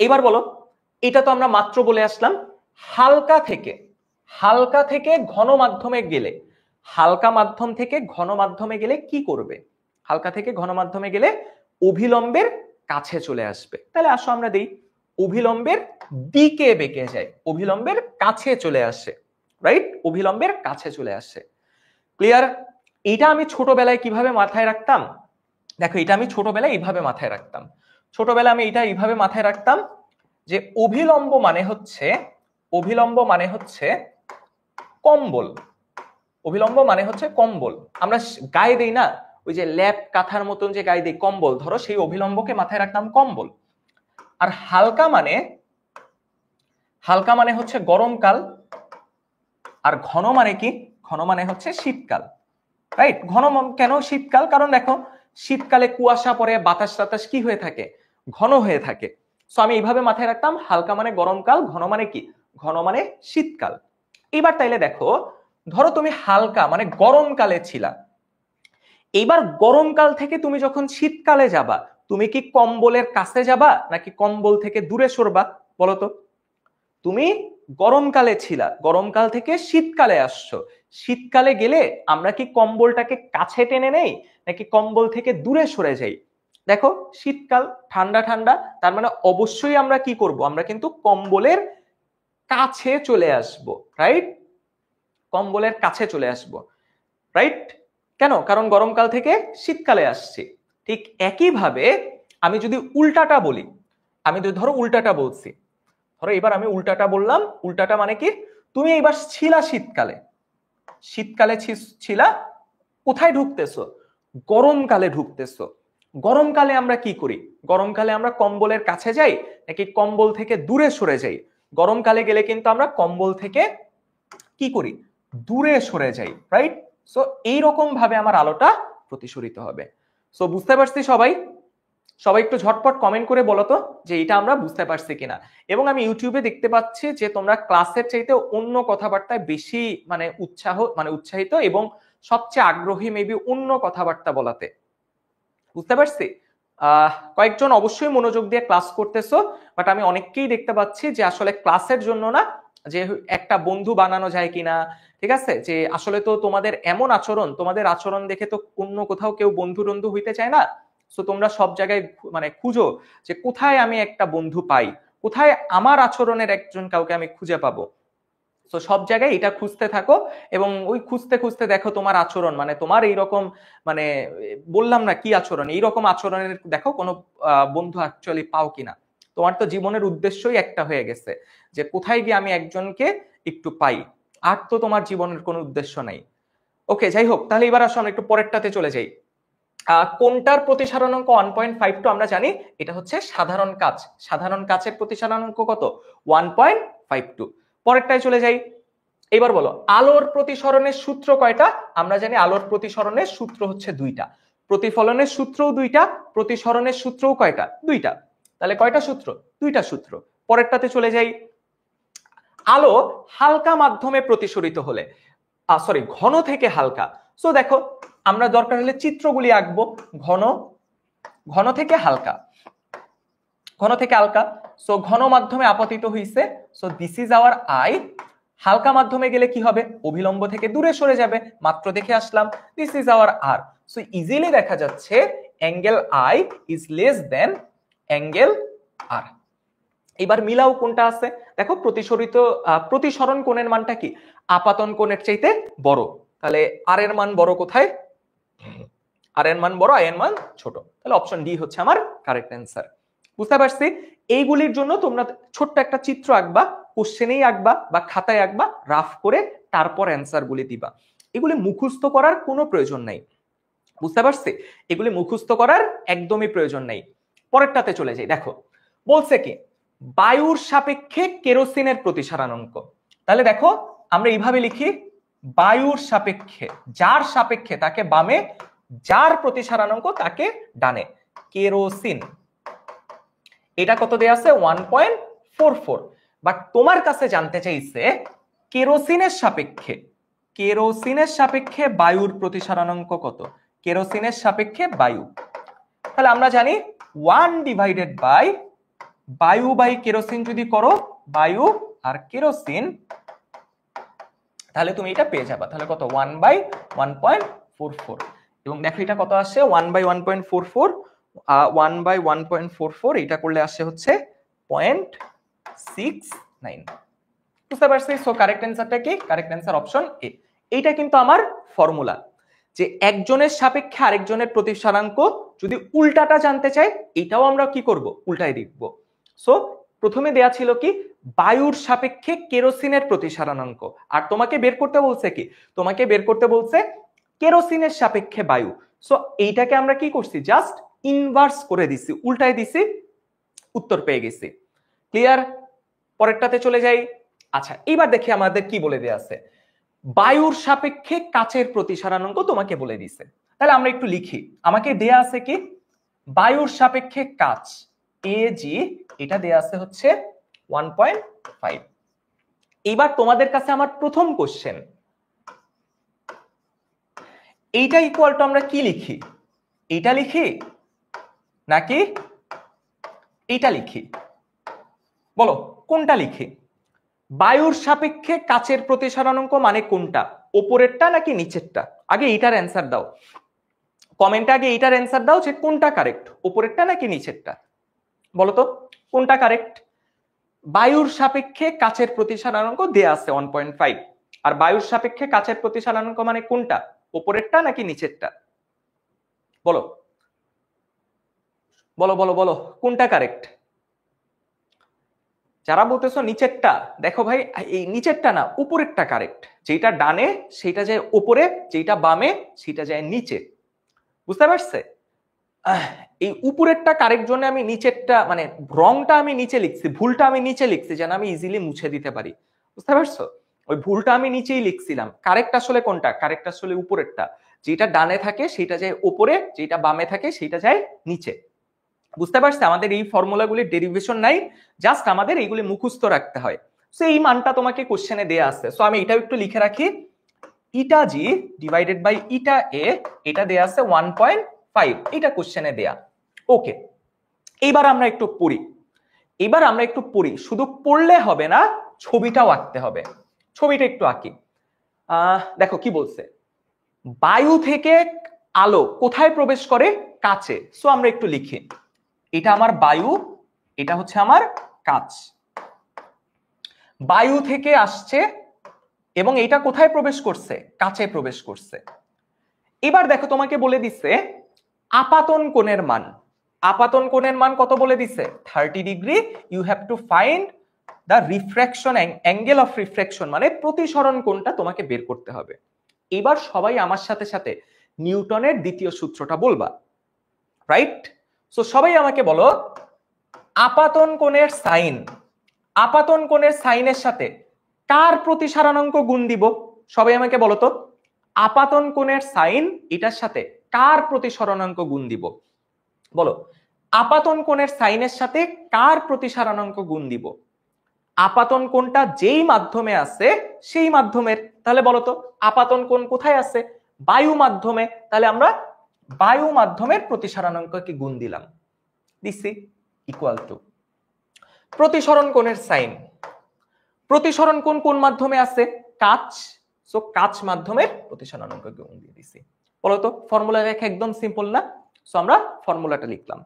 এবার বলো, এটা তো আমরা মাত্র বলে আসলাম হালকা থেকে ঘন মাধ্যমে গেলে, হালকা মাধ্যম থেকে ঘন মাধ্যমে গেলে কি করবে? হালকা থেকে ঘন মাধ্যমে গেলে অভিলম্বের কাছে চলে আসবে। তাহলে আসো আমরা দেই, অভিলম্বের দিকে বেঁকে যায়, অভিলম্বের কাছে চলে আসে, রাইট? অভিলম্বের কাছে চলে আসে। ক্লিয়ার? এটা আমি ছোটবেলায় কিভাবে মাথায় রাখতাম? দেখো এটা আমি ছোটবেলায় এইভাবে মাথায় রাখতাম। ছোটবেলায় আমি এটা এইভাবে মাথায় রাখতাম যে অভিলম্ব মানে হচ্ছে কম্বল। অভিলম্ব মানে হচ্ছে কম্বল। আমরা গায়ে দেই না, ওই যে ল্যাপ কাঁথার মতন যে গায়ে দেই কম্বল, ধরো সেই অভিলম্বকে মাথায় রাখতাম কম্বল। আর হালকা মানে হচ্ছে গরমকাল, আর ঘন মানে কি, ঘন মানে হচ্ছে শীতকাল, রাইট? ঘন কেন শীতকাল? কারণ দেখো শীতকালে কুয়াশা পড়ে, বাতাস টাতাস কি হয়ে থাকে, ঘন হয়ে থাকে। সো আমি এইভাবে মাথায় রাখতাম, হালকা মানে গরমকাল, ঘন মানে কি, ঘন মানে শীতকাল। এবার তাইলে দেখো, ধরো তুমি হালকা মানে গরমকালে ছিলা, এইবার গরমকাল থেকে তুমি যখন শীতকালে যাবা, তুমি কি কম্বলের কাছে যাবা নাকি কম্বল থেকে দূরে সরবা? বলো তো। তুমি গরমকালে ছিলা, গরমকাল থেকে শীতকালে আসছো, শীতকালে গেলে আমরা কি কম্বলটাকে কাছে টেনে নেই নাকি কম্বল থেকে দূরে সরে যাই? দেখো শীতকাল ঠান্ডা ঠান্ডা, তার মানে অবশ্যই আমরা কি করব, আমরা কিন্তু কম্বলের কাছে চলে আসব, রাইট? কম্বলের কাছে চলে আসব, রাইট? কেন? কারণ গরমকাল থেকে শীতকালে আসছি। ঠিক একইভাবে আমি যদি উল্টাটা বলি, আমি ধরো উল্টাটা বলছি, ধরো এবার আমি উল্টাটা বললাম, উল্টাটা মানে কি, তুমি এবার ছিলা শীতকালে, শীতকালে ছিলা, কোথায় ঢুকতেছো, গরমকালে ঢুকতেছো। গরমকালে আমরা কি করি? গরমকালে আমরা কম্বলের কাছে যাই নাকি কম্বল থেকে দূরে সরে যাই? গরমকালে গেলে কিন্তু আমরা কম্বল থেকে কি করি, দূরে সরে যাই, রাইট? সো এইরকম ভাবে আমার আলোটা প্রতিসরিত হবে। সো বুঝতে পারছি সবাই? সবাই একটু ঝটপট কমেন্ট করে বলো তো যে এটা আমরা বুঝতে পারছি কিনা। এবং আমি ইউটিউবে দেখতে পাচ্ছি যে তোমরা ক্লাসের চাইতে অন্য কথাবার্তায় বেশি উৎসাহিত এবং সবচেয়ে আগ্রহী মেবি অন্য কথাবার্তা বলাতে। বুঝতে পারছি? কয়েকজন অবশ্যই মনোযোগ দিয়ে ক্লাস করতেছো, বাট আমি অনেককেই দেখতে পাচ্ছি যে আসলে ক্লাসের জন্য না, যে একটা বন্ধু বানানো যায় কিনা, ঠিক আছে, যে আসলে তো তোমাদের এমন আচরণ, তোমাদের আচরণ দেখে তো অন্য কোথাও কেউ বন্ধু বন্ধু হইতে চায় না। সো তোমরা সব জায়গায় মানে খুঁজো যে কোথায় আমি একটা বন্ধু পাই, কোথায় আমার আচরণের একজন কাউকে আমি খুঁজে পাবো। তো সব জায়গায় এটা খুঁজতে থাকো, এবং ওই খুঁজতে খুঁজতে দেখো তোমার আচরণ, মানে তোমার এইরকম, মানে বললাম না কি আচরণ, এইরকম আচরণের দেখো কোনো বন্ধু অ্যাকচুয়ালি পাও কিনা। তোমার তো জীবনের উদ্দেশ্যই একটা হয়ে গেছে যে কোথায় গিয়ে আমি একজনকে একটু পাই, আর তো তোমার জীবনের কোনো উদ্দেশ্য নাই। ওকে, যাই হোক, তাহলে এবার আসো আমরা একটু পরেরটাতে চলে যাই। কোনটার প্রতিসারণাঙ্ক 1.52? আমরা জানি এটা হচ্ছে সাধারণ কাজ, সাধারণ কাজের প্রতিসারণাঙ্ক কত, 1.52। পরেরটায় চলে যাই। এবার বলো আলোর প্রতিসরণের সূত্র কয়টা? আমরা জানি আলোর প্রতিসরণের সূত্র হচ্ছে দুইটা, প্রতিফলনের সূত্রও দুইটা, প্রতিসরণের সূত্রও কয়টা, দুইটা। তাহলে কয়টা সূত্র? দুইটা সূত্র। পরেরটাতে চলে যাই। আলো হালকা মাধ্যমে প্রতিসরিত হলে, ঘন থেকে হালকা। সো দেখো আমরা দরকার হলে চিত্রগুলি আঁকবো। ঘন থেকে হালকা, ঘন থেকে হালকা। সো ঘন মাধ্যমে আপতিত হইছে, so this is hour I. হালকা মাধ্যমে গেলে কি হবে, অভিলম্ব থেকে দূরে সরে যাবে, মাত্র দেখে আসলাম। This is our r. So easily দেখা যাচ্ছে angle i is less than angle r. এবার মিলাও কোনটা আছে, দেখো প্রতিসরণ কোণের মানটা কি, আপাতন কোণের চাইতে বড়। তাহলে আর এর মান বড় কোথায়, আর এর মান বড়, আই এর মান ছোট। তাহলে অপশন ডি হচ্ছে আমার কারেক্ট অ্যান্সার। বুঝতে পারছি? এইগুলির জন্য তোমরা ছোট্ট একটা চিত্র আঁকবা, কোশ্চেনেই আঁকবা বা খাতায় আঁকবা, রাফ করে তারপর অ্যান্সার গুলি দিবা। এগুলি মুখস্থ করার কোনো প্রয়োজন নাই। বুঝতে পারছি? এগুলি মুখস্থ করার একদমই প্রয়োজন নেই। পরেরটাতে চলে যাই। দেখো বলছে কি বায়ুর সাপেক্ষে কেরোসিনের প্রতিসরানাঙ্ক। তাহলে দেখো আমরা এইভাবে লিখি, বায়ুর সাপেক্ষে, যার সাপেক্ষে তাকে বামে, যার প্রতিসরানাঙ্ক তাকে ডানে, কেরোসিন। এটা কত দেয়া আছে? 1.44। বাট তোমার কাছে জানতে চাইছে কেরোসিনের সাপেক্ষে, কেরোসিনের সাপেক্ষে বায়ুর প্রতিসরানাঙ্ক কত? কেরোসিনের সাপেক্ষে বায়ু, তাহলে আমরা জানি 1 ডিভাইডেড বাই বায়ু বাই কেরোসিন যদি করো, বায়ু আর কেরোসিন, তাহলে তুমি এটা পেয়ে যাবা। তাহলে কত? 1/1.44। এবং দেখো এটা কত আসে? 1/1.44, 1/1.44 এটা করলে আসে হচ্ছে 0.69। বুঝতে পারছি? সো কারেক্ট অ্যান্সারটা কি? Correct answer option A. এইটা কিন্তু আমার ফর্মুলা, যে একজনের সাপেক্ষে আরেকজনের প্রতিসরানাঙ্ক যদি উল্টাটা জানতে চাই, এটাও আমরা কি করব? উল্টায় লিখব। সো প্রথমে দেয়া ছিল কি বায়ুর সাপেক্ষে কেরোসিনের প্রতিসরানাঙ্ক, আর তোমাকে বের করতে বলছে কি? তোমাকে বের করতে বলছে কেরোসিনের সাপেক্ষে বায়ু। সো এইটাকে আমরা কি করছি? জাস্ট ইনভার্স করে দিছি, উল্টায় দিছি, উত্তর পেয়ে গেছি। ক্লিয়ার? পরেরটাতে চলে যাই। আচ্ছা এবার দেখি আমাদের কি বলে দেয়া আছে। বায়ুর সাপেক্ষে কাচের প্রতিসরানাঙ্ক তোমাকে বলে দিছে। তাহলে আমরা একটু লিখি। আমাকে দেয়া আছে কি বায়ুর সাপেক্ষে কাচ, Ag, এটা দেয়া আছে হচ্ছে 1.5। এইবার তোমাদের কাছে আমার প্রথম কোশ্চেন, এইটা ইকুয়াল টু আমরা কি লিখি? এইটা লিখি নাকি এইটা লিখি? বলো কোনটা লিখি? বায়ুর সাপেক্ষে কাচের প্রতিসরানাঙ্ক মানে কোনটা? উপরেরটা নাকি নিচেরটা? আগে এইটার অ্যান্সার দাও, কমেন্টে আগে এইটার অ্যান্সার দাও যে কোনটা কারেক্ট, উপরেরটা নাকি নিচেরটা? বলো তো কোনটা কারেক্ট? বায়ুর সাপেক্ষে কাচের প্রতিসরানাঙ্ক দেয়া আছে 1.5, আর বায়ুর সাপেক্ষে কাচের প্রতিসরানাঙ্ক মানে কোনটা? উপরেরটা নাকি নিচেরটা? বলো বলো বলো বলো কোনটা কারেক্ট? যারা বলতেছো নিচেরটা, দেখো ভাই এই নিচেরটা না, উপরেরটা কারেক্ট। যেটা ডানে সেটা যায় উপরে, যেটা বামে সেটা যায় নিচে। বুঝতে পারছে? এই উপরেরটা কারেক্ট জন্য আমি নিচেরটা, মানে রংটা আমি নিচে লিখছি, ভুলটা আমি নিচে লিখছি যেন আমি ইজিলি মুছে দিতে পারি। বুঝতে পারছো? ওই ভুলটা আমি নিচেই লিখছিলাম। কারেক্ট আসলে কোনটা? কারেক্ট আসলে উপরেরটা। যেটা ডানে থাকে সেটা যায় উপরে, যেটা বামে থাকে সেটা যায় নিচে। বুঝতে পারছে? আমাদের এই ফর্মুলাগুলির ডেরিভেশন নাই, জাস্ট আমাদের এইগুলি মুখস্থ রাখতে হয়। সো এই মানটা তোমাকে কোশ্চেনে দেয়া আছে। সো আমি এটাও একটু লিখে রাখি, ইটা জি ডিভাইডেড বাই ইটা এ, এটা দেয়া আছে 1.5, এটা কোশ্চেনে দেয়া। ওকে, এইবার আমরা একটু পড়ি। এবার আমরা একটু পড়ি, শুধু পড়লে হবে না, ছবিটাও আঁকতে হবে। ছবিটা একটু আঁকি। দেখো কি বলছে, বায়ু থেকে আলো কোথায় প্রবেশ করে? কাচে। সো আমরা একটু লিখি, এটা আমার বায়ু, এটা হচ্ছে আমার কাচ। বায়ু থেকে আসছে এবং এটা কোথায় প্রবেশ করছে? কাচে প্রবেশ করছে। এবার দেখো তোমাকে বলে দিচ্ছে আপাতন কোণের মান। আপাতন কোণের মান কত বলে দিছে? 30 degree. You have to find the refraction angle of refraction, মানে প্রতিসরণ কোণটা তোমাকে বের করতে হবে। এবার সবাই আমার সাথে সাথে নিউটনের দ্বিতীয় সূত্রটা বলবা, রাইট? সো সবাই আমাকে বলো আপাতন কোণের সাইন, আপাতন কোণের সাইনের সাথে কার প্রতিসরানাঙ্ক গুণ দিব? সবাই আমাকে বলো তো, আপাতন কোণের সাইন এটার সাথে কার প্রতিসরানাঙ্ক গুণ দিব? বলো, আপাতন কোণের সাইনের সাথে কার প্রতিসরানাঙ্ক গুণ দিব? আপাতন কোণটা যেই মাধ্যমে আছে সেই মাধ্যমের। তাহলে বলো তো আপাতন কোণ কোথায় আছে? বায়ু মাধ্যমে। তাহলে আমরা বায়ু মাধ্যমের প্রতিসরানাঙ্ককে গুণ দিলাম, দিছি ইকুয়াল টু প্রতিসরণ কোণের সাইন। প্রতিসরণ কোণ কোন মাধ্যমে আছে? কাচ। সো কাচ মাধ্যমের প্রতিসরানাঙ্ককে গুণ দিয়ে দিছি। বলো তো ফর্মুলা লেখা একদম সিম্পল না? সো আমরা ফর্মুলাটা লিখলাম।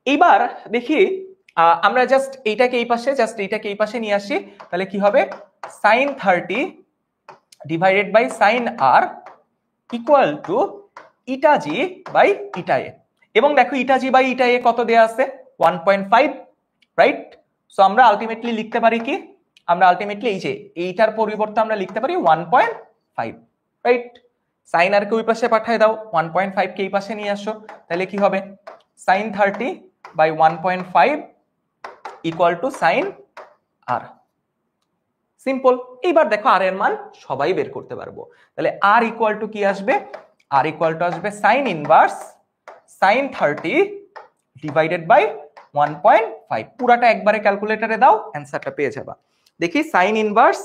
এইবার দেখি আমরা জাস্ট এইটাকে এই পাশে, জাস্ট এইটাকে এই পাশে নিয়ে আসি। তাহলে কি হবে? sin 30 divided by sin r equal to eta g by eta a. এবং দেখো ইটা জি বাই ইটা এ কত দেয়া আছে? 1.5, রাইট? সো আমরা আলটিমেটলি লিখতে পারি কি? আমরা আলটিমেটলি এই যে এইটার পরিবর্তে আমরা লিখতে পারি 1.5, রাইট? সাইন আর কে ওই পাশে পাঠিয়ে দাও, 1.5 কে এই পাশে নিয়ে আসো, তাহলে কি হবে sin 30 by 1.5 equal to sine r. Simple. এইবার দেখো আর এর মান সবাই বের করতে পারবো, তাহলে আর ইকুয়াল টু কি আসবে, আর ইকুয়াল টু আসবে sine inverse sin 30 divided by 1.5। পুরাটা একবারে ক্যালকুলেটরে দাও, অ্যান্সারটা পেয়ে যাবা। দেখি sine inverse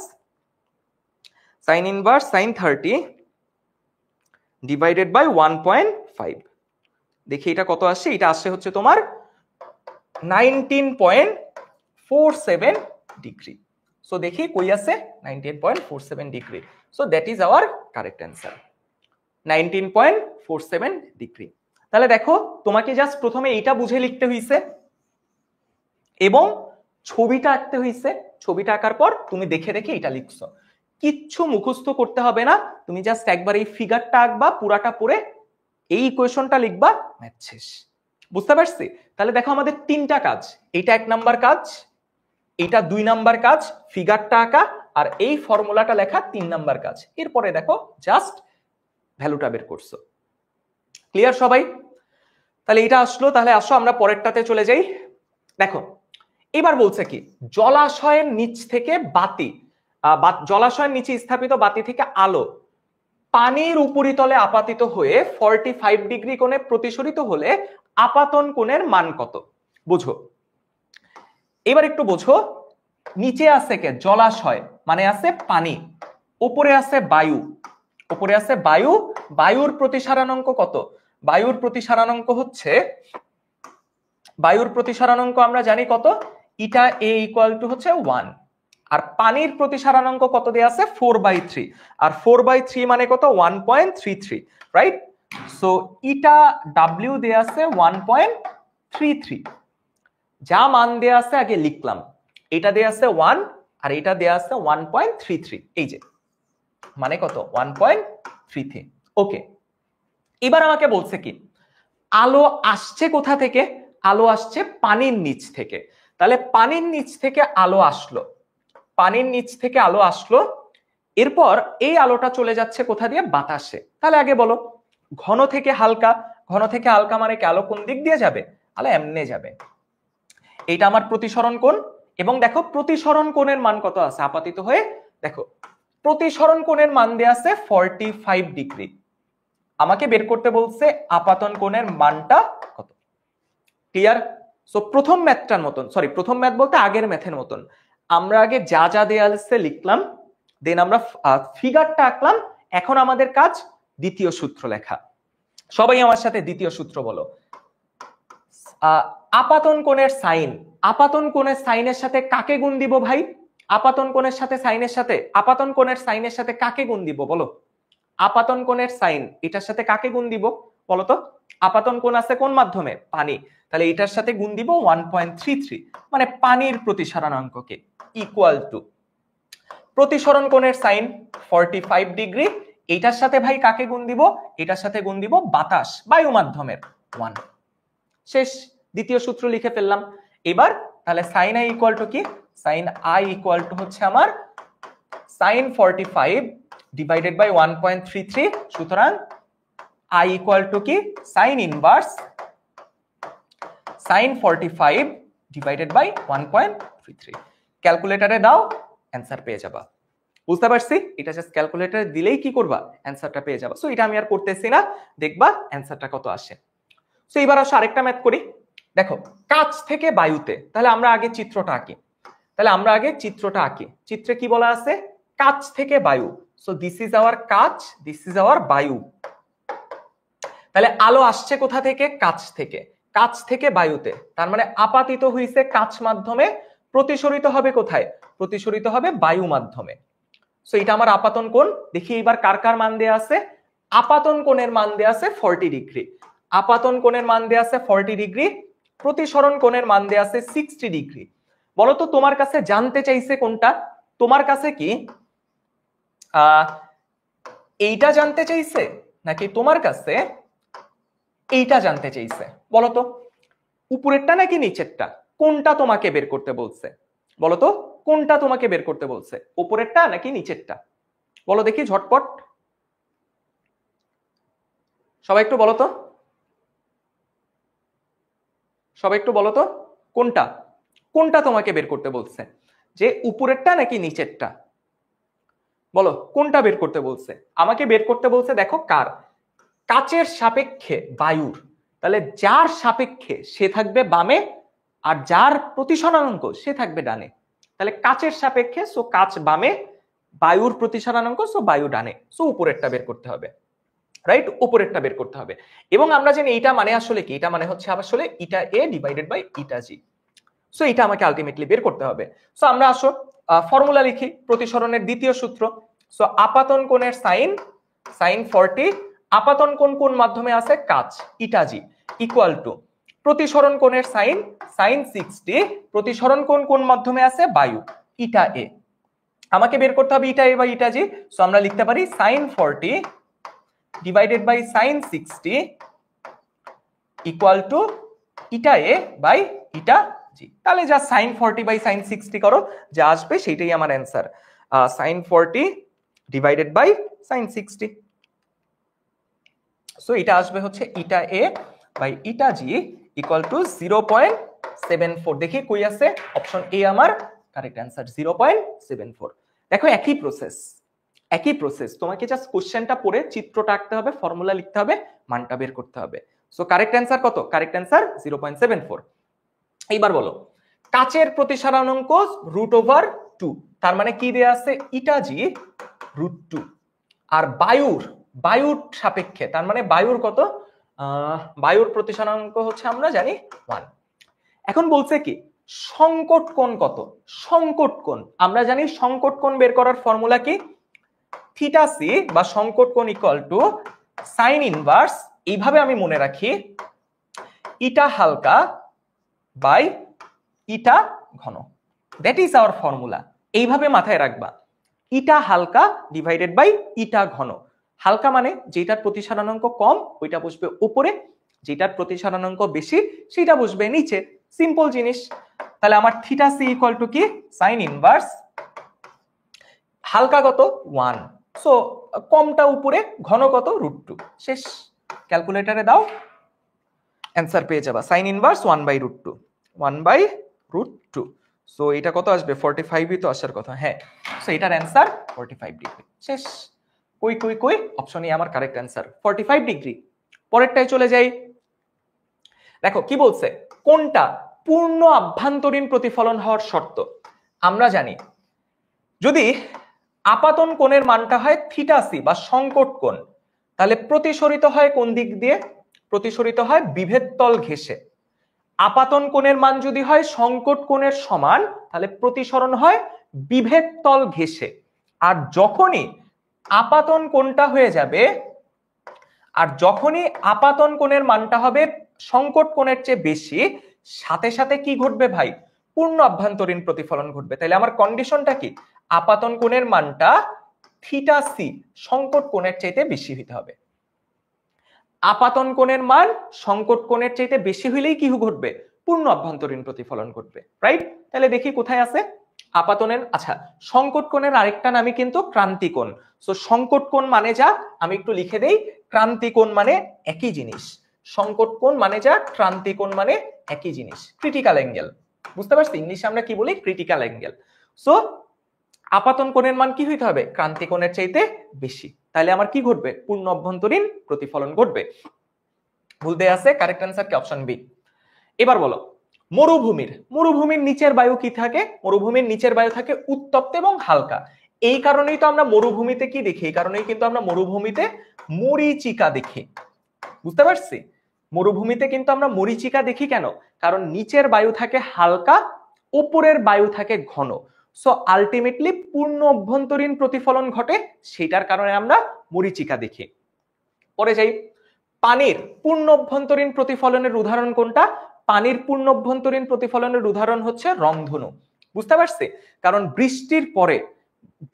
sin 30 divided by 1.5, দেখি এটা কত আসছে, এটা আসছে হচ্ছে তোমার 19.47 ডিগ্রি। সো দেখি কই আছে 19.47 degree. So that is our correct answer, 19.47 degree. তাহলে দেখো তোমাকে জাস্ট প্রথমে এইটা বুঝে লিখতে হইছে এবং ছবিটা আঁকতে হইছে, ছবিটা আঁকার পর তুমি দেখে দেখে এটা লিখছো, কিচ্ছু মুখস্থ করতে হবে না, তুমি জাস্ট একবার এই ফিগারটা আঁকবা, পুরাটা পড়ে এই ইকুয়েশনটা লিখবা, ম্যাথ শেষ। বুঝতে পারছি? তাহলে দেখো আমাদের তিনটা কাজ, এইটা 1 নাম্বার কাজ, এইটা 2 নাম্বার কাজ ফিগারটা আঁকা, আর এই ফর্মুলাটা লেখা 3 নাম্বার কাজ। এরপরে দেখো জাস্ট ভ্যালুটা বের করছো। ক্লিয়ার সবাই? তাহলে এটা আসলো, তাহলে আসো আমরা পরেরটাতে চলে যাই। দেখো এবার বলছে কি, জলাশয়ের নিচ থেকে বাতি, জলাশয়ের নিচে স্থাপিত বাতি থেকে আলো পানির উপরিতলে আপাতিত হয়ে 45 ডিগ্রি কোণে প্রতিসরিত হলে আপাতন কোণের মান কত? বুঝো, এবার একটু বোঝো, নিচে আছে কে? জলাশয়, মানে আছে পানি, উপরে আছে বায়ু, উপরে আছে বায়ু, বায়ুর প্রতিসারানাঙ্ক কত? বায়ুর প্রতিসারানাঙ্ক হচ্ছে, বায়ুর প্রতিসারানাঙ্ক আমরা জানি কত, ইটা এ ইকুয়াল টু হচ্ছে 1, আর পানির প্রতিসারানাঙ্ক কত দেয়া আছে? 4/3, আর 4/3 মানে কত? 1.33, রাইট? সো ইটা ডাব্লিউ দেয়া আছে 1.33, যা মান দেয়া আছে আগে লিখলাম, এটা দেয়া আছে 1 আর এটা দেয়া আছে 1.33, এই যে মানে কত? 1.33। ওকে, এবার আমাকে বলছে কি, আলো আসছে কোথা থেকে? আলো আসছে পানির নিচ থেকে। তাহলে পানির নিচ থেকে আলো আসলো, পানির নিচ থেকে আলো আসলো, এরপর এই আলোটা চলে যাচ্ছে কোথা দিয়ে? বাতাসে। তাহলে আগে বলো, ঘন থেকে হালকা, ঘন থেকে হালকা মানে কি আলো কোন দিক দিয়ে যাবে? আলো এমনে যাবে। এইটা আমার প্রতিসরণ কোণ, এবং দেখো প্রতিসরণ কোণের মান কত আছে আপাতিত হয়ে? দেখো প্রতিসরণ কোণের মান দেয়া আছে 45 ডিগ্রি, আমাকে বের করতে বলছে আপাতন কোণের মানটা কত। ক্লিয়ার? সো প্রথম ম্যাথটার মতন, সরি প্রথম ম্যাথ বলতে আগের ম্যাথের মতন, আমরা আগে যা যা দেয়া আছে লিখলাম, দেন আমরা ফিগারটা আঁকলাম। এখন আমাদের কাজ দ্বিতীয় সূত্র লেখা। সবাই আমার সাথে দ্বিতীয় সূত্র বলো। আপাতন কোণের সাইন, আপাতন কোণের সাইনের সাথে কাকে গুণ দিব ভাই? আপাতন কোণের সাথে সাইনের সাথে, আপাতন কোণের সাইনের সাথে কাকে গুণ দিব বলো? আপাতন কোণের সাইন এটার সাথে কাকে গুণ দিব বলো তো? আপাতন কোণ আছে কোন মাধ্যমে? পানি। তাহলে এটার সাথে গুণ দিব 1.33, মানে পানির প্রতিসারানাঙ্ককে, ইকুয়াল টু প্রতিসরণ কোণের সাইন 45 ডিগ্রি, এটার সাথে ভাই কাকে গুণ দিব? এটার সাথে গুণ দিব বাতাস, বায়ু মাধ্যমের 1। শেষ, দ্বিতীয় সূত্র লিখে ফেললাম। এবার তাহলে সাইন আই ইকুয়াল টু কি? সাইন আই ইকুয়াল টু হচ্ছে আমার সাইন 45 ডিভাইডেড বাই 1.33, সুতরাং আই ইকুয়াল টু কি? Sine inverse sine 45 divided by 1.33। ক্যালকুলেটরে দাও, অ্যান্সার পেয়ে যাবা। বুঝতে পারছি? এটা জাস্ট ক্যালকুলেটরে দিলেই কি করবা? অ্যান্সারটা পেয়ে যাবা। সো এটা আমি আর করতেছি না, দেখবা অ্যান্সারটা কত আসে। সো এবার আসো আরেকটা ম্যাথ করি। দেখো কাছ থেকে বায়ুতে, তাহলে আমরা আগে চিত্রটা আঁকি, তাহলে আমরা আগে চিত্রটা আঁকি। চিত্রে কি বলা আছে? কাছ থেকে বায়ু। সো দিস ইজ আওয়ার কাছ, দিস ইজ আওয়ার বায়ু। তাহলে আলো আসছে কোথা থেকে? কাছ থেকে, কাছ থেকে বায়ুতে, তার মানে আপাতিত হইছে কাছ মাধ্যমে, প্রতিসরিত হবে কোথায়? প্রতিসরিত হবে বায়ু মাধ্যমে। সো এটা আমার আপাতন কোণ। দেখি এবার কার কার মান দেয়া আছে? আপাতন কোণের মান দেয়া আছে 40 ডিগ্রি, আপাতন কোণের মান দেয়া আছে 40 ডিগ্রি, প্রতিসরণ কোণের মান দেয়া আছে 60 ডিগ্রি। বলো তো তোমার কাছে জানতে চাইছে কোনটা? তোমার কাছে কি এইটা জানতে চাইছে নাকি তোমার কাছে এইটা জানতে চাইছে? বলো তো, উপরেরটা নাকি নিচেরটা? কোনটা তোমাকে বের করতে বলছে? বলো তো কোনটা তোমাকে বের করতে বলছে, উপরেরটা নাকি নিচেরটা? বলো দেখি ঝটপট। সবাই একটু বলো তো, সবাই একটু বলো তো কোনটা কোনটা তোমাকে বের করতে বলছে, যে উপরেরটা নাকি নিচেরটা? বলো কোনটা বের করতে বলছে? আমাকে বের করতে বলছে দেখো কার, কাচের সাপেক্ষে বায়ুর। তাহলে যার সাপেক্ষে সে থাকবে বামে, আর যার প্রতিসরানাঙ্ক সে থাকবে ডানে। তাহলে কাচের সাপেক্ষে, সো কাচ বামে, বায়ুর প্রতিসরানাঙ্ক সো বায়ু ডানে, সো উপরেরটা বের করতে হবে, রাইট? উপরেরটা বের করতে হবে। এবং আমরা জানি এইটা মানে আসলে কি, এটা মানে হচ্ছে আসলে eta a divided by eta g. So এটা আমাকে আলটিমেটলি বের করতে হবে। সো আমরা আসো ফর্মুলা লিখি, প্রতিসরণের দ্বিতীয় সূত্র। সো আপাতন কোণের সাইন, সাইন 40, আপাতন কোণ কোন মাধ্যমে আছে, কাচ, ইটা জি, ইকুয়াল টু প্রতিসরণ কোণের সাইন, সাইন 60, প্রতিসরণ কোণ কোন মাধ্যমে আছে, বায়ু, ইটা এ। আমাকে বের করতে হবে ইটা a by eta g. So আমরা লিখতে পারি sine 40 divided by sine 60 equal to eta a by eta g. তাহলে যা সাইন 40 বাই সাইন 60 করো, যা আসবে সেটাই আমার answer, sine 40 divided by sine 60। So এটা আসবে হচ্ছে eta a by eta g equal to 0.74। দেখি কই আছে, অপশন এ আমার কারেক্ট অ্যান্সার, 0.74। দেখো একই প্রসেস, একই প্রসেস, তোমাকে জাস্ট কোশ্চেনটা পড়ে চিত্রটা আঁকতে হবে, ফর্মুলা লিখতে হবে, মানটা বের করতে হবে। সো কারেক্ট অ্যান্সার কত? Correct answer 0.74। এইবার বলো, কাচের প্রতিসরানাঙ্ক √2, তার মানে কি দেয়া আছে, ইটা জি √2, আর বায়ুর, বায়ুর সাপেক্ষে তার মানে বায়ুর কত, বায়ুর প্রতিসরানাঙ্ক হচ্ছে আমরা জানি 1। এখন বলছে কি সংকট কোণ কত, সংকট কোণ আমরা জানি, সংকট কোণ বের করার ফর্মুলা কি, থিটা সি বা সংকট কোণ ইকুয়াল টু সাইন ইনভার্স, এইভাবে আমি মনে রাখি, ইটা হালকা বাই ইটা ঘন, দ্যাট ইজ আওয়ার ফর্মুলা। এইভাবে মাথায় রাখবা, ইটা হালকা ডিভাইডেড বাই ইটা ঘন। হালকা মানে যেটার প্রতিসরানাঙ্ক কম ওইটা বসবে উপরে, যেটার প্রতিসরানাঙ্ক বেশি সেটা বসবে নিচে, সিম্পল জিনিস। তাহলে আমার থিটা সি ইকুয়াল টু কি, সাইন ইনভার্স, হালকা কত 1, সো কমটা উপরে, ঘন কত √2, শেষ। ক্যালকুলেটরে দাও, অ্যান্সার পেয়ে যাবা সাইন ইনভার্স 1/√2, 1/√2। সো এটা কত আসবে, 45ই তো আসার কথা, হ্যাঁ। সো এটার অ্যান্সার 45 ডিগ্রি, শেষ। কই কই কই, অপশন এ আমার কারেক্ট অ্যান্সার 45 ডিগ্রি। পরেরটায় চলে যাই, দেখো কি বলছে, কোনটা পূর্ণ আভ্যন্তরীণ প্রতিফলন হওয়ার শর্ত? আমরা জানি যদি আপাতন কোণের মানটা হয় থিটা সি বা সংকট কোণ, তাহলে প্রতিসরিত হয় কোন দিক দিয়ে, প্রতিসরিত হয় বিভেদ তল ঘেঁষে। আপাতন কোণের মান যদি হয় সংকট কোণের সমান, তাহলে প্রতিসরণ হয় বিভেদ তল ঘেঁষে। আর যখনই আপাতন কোণটা হয়ে যাবে, আর যখনই আপাতন কোণের মানটা হবে সংকট কোণের চেয়ে বেশি, সাথে সাথে কি ঘটবে ভাই, পূর্ণ আভ্যন্তরীণ প্রতিফলন ঘটবে। তাহলে আমার কন্ডিশনটা কি, আপাতন কোণের মানটা থিটা সি সংকট কোণের চাইতে বেশি হতে হবে। আপাতন কোণের মান সংকট কোণের চাইতে বেশি হইলেই কি ঘটবে, পূর্ণ আভ্যন্তরীণ প্রতিফলন ঘটবে, রাইট? তাহলে দেখি কোথায় আছে আপাতনের, আচ্ছা সংকট কোণের আরেকটা নামই কিন্তু ক্রান্তি কোণ। সো সংকট কোণ মানে যা, আমি একটু লিখে দেই, ক্রান্তি কোণ মানে একই জিনিস, সংকট কোণ মানে যা, ক্রান্তি কোণ মানে একই জিনিস, ক্রিটিক্যাল অ্যাঙ্গেল। বুঝতে পারছি ইংলিশে আমরা কি বলি, ক্রিটিক্যাল অ্যাঙ্গেল। সো আপাতন কোণের মান কি হইতে হবে, ক্রান্তি কোণের চাইতে বেশি, তাহলে আমার কি ঘটবে, পূর্ণ অভ্যন্তরীণ প্রতিফলন ঘটবে। ভুল দেয়া আছে, কারেক্ট অ্যান্সার কি, অপশন বি। এবার বলো, মরুভূমির নিচের বায়ু কি থাকে, মরুভূমির নিচের বায়ু থাকে উত্তপ্ত এবং হালকা। এই কারণেই তো আমরা মরুভূমিতে কি দেখি, এই কারণেই কিন্তু আমরা মরুভূমিতে মরীচিকা দেখি। বুঝতে পারছি, মরুভূমিতে কিন্তু আমরা মরীচিকা দেখি কেন, কারণ নিচের বায়ু থাকে হালকা, উপরের বায়ু থাকে ঘন। সো আলটিমেটলি পূর্ণ অভ্যন্তরীণ প্রতিফলন ঘটে, সেটার কারণে আমরা মরীচিকা দেখি। পরে যাই, পানির পূর্ণ অভ্যন্তরীণ প্রতিফলনের উদাহরণ কোনটা, পানির পূর্ণ অভ্যন্তরীণ প্রতিফলনের উদাহরণ হচ্ছে রংধনু। বুঝতে পারছি, কারণ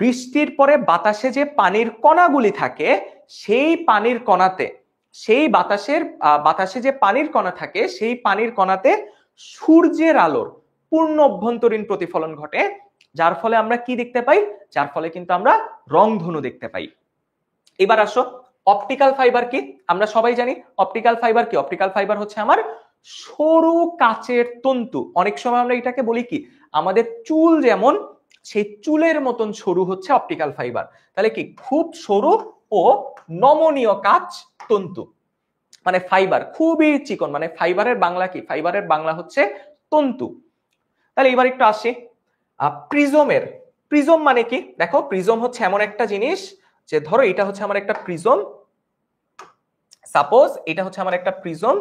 বৃষ্টির পরে বাতাসে যে পানির কণাগুলি থাকে, সেই পানির কণাতে, সেই বাতাসে যে পানির কণা থাকে, সেই পানির কণাতে সূর্যের আলোর পূর্ণ অভ্যন্তরীণ প্রতিফলন ঘটে, যার ফলে আমরা কি দেখতে পাই, যার ফলে কিন্তু আমরা রংধনু দেখতে পাই। এবার আসো অপটিক্যাল ফাইবার কি আমরা সবাই জানি। অপটিক্যাল ফাইবার কি? অপটিক্যাল ফাইবার হচ্ছে আমার সরু কাচের তন্তু। অনেক সময় আমরা এটাকে বলি কি, আমাদের চুল যেমন সেই চুলের মতন সরু হচ্ছে অপটিক্যাল ফাইবার। তাহলে কি, খুব সরু ও নমনীয় কাচ তন্তু, মানে ফাইবার খুবই চিকন, মানে ফাইবারের বাংলা কি? ফাইবারের বাংলা হচ্ছে তন্তু। তাহলে এবার একটু আসি প্রিজমের। প্রিজম মানে কি? দেখো, প্রিজম হচ্ছে এমন একটা জিনিস যে ধরো এটা হচ্ছে আমার একটা প্রিজম, সাপোজ এটা হচ্ছে আমার একটা প্রিজম।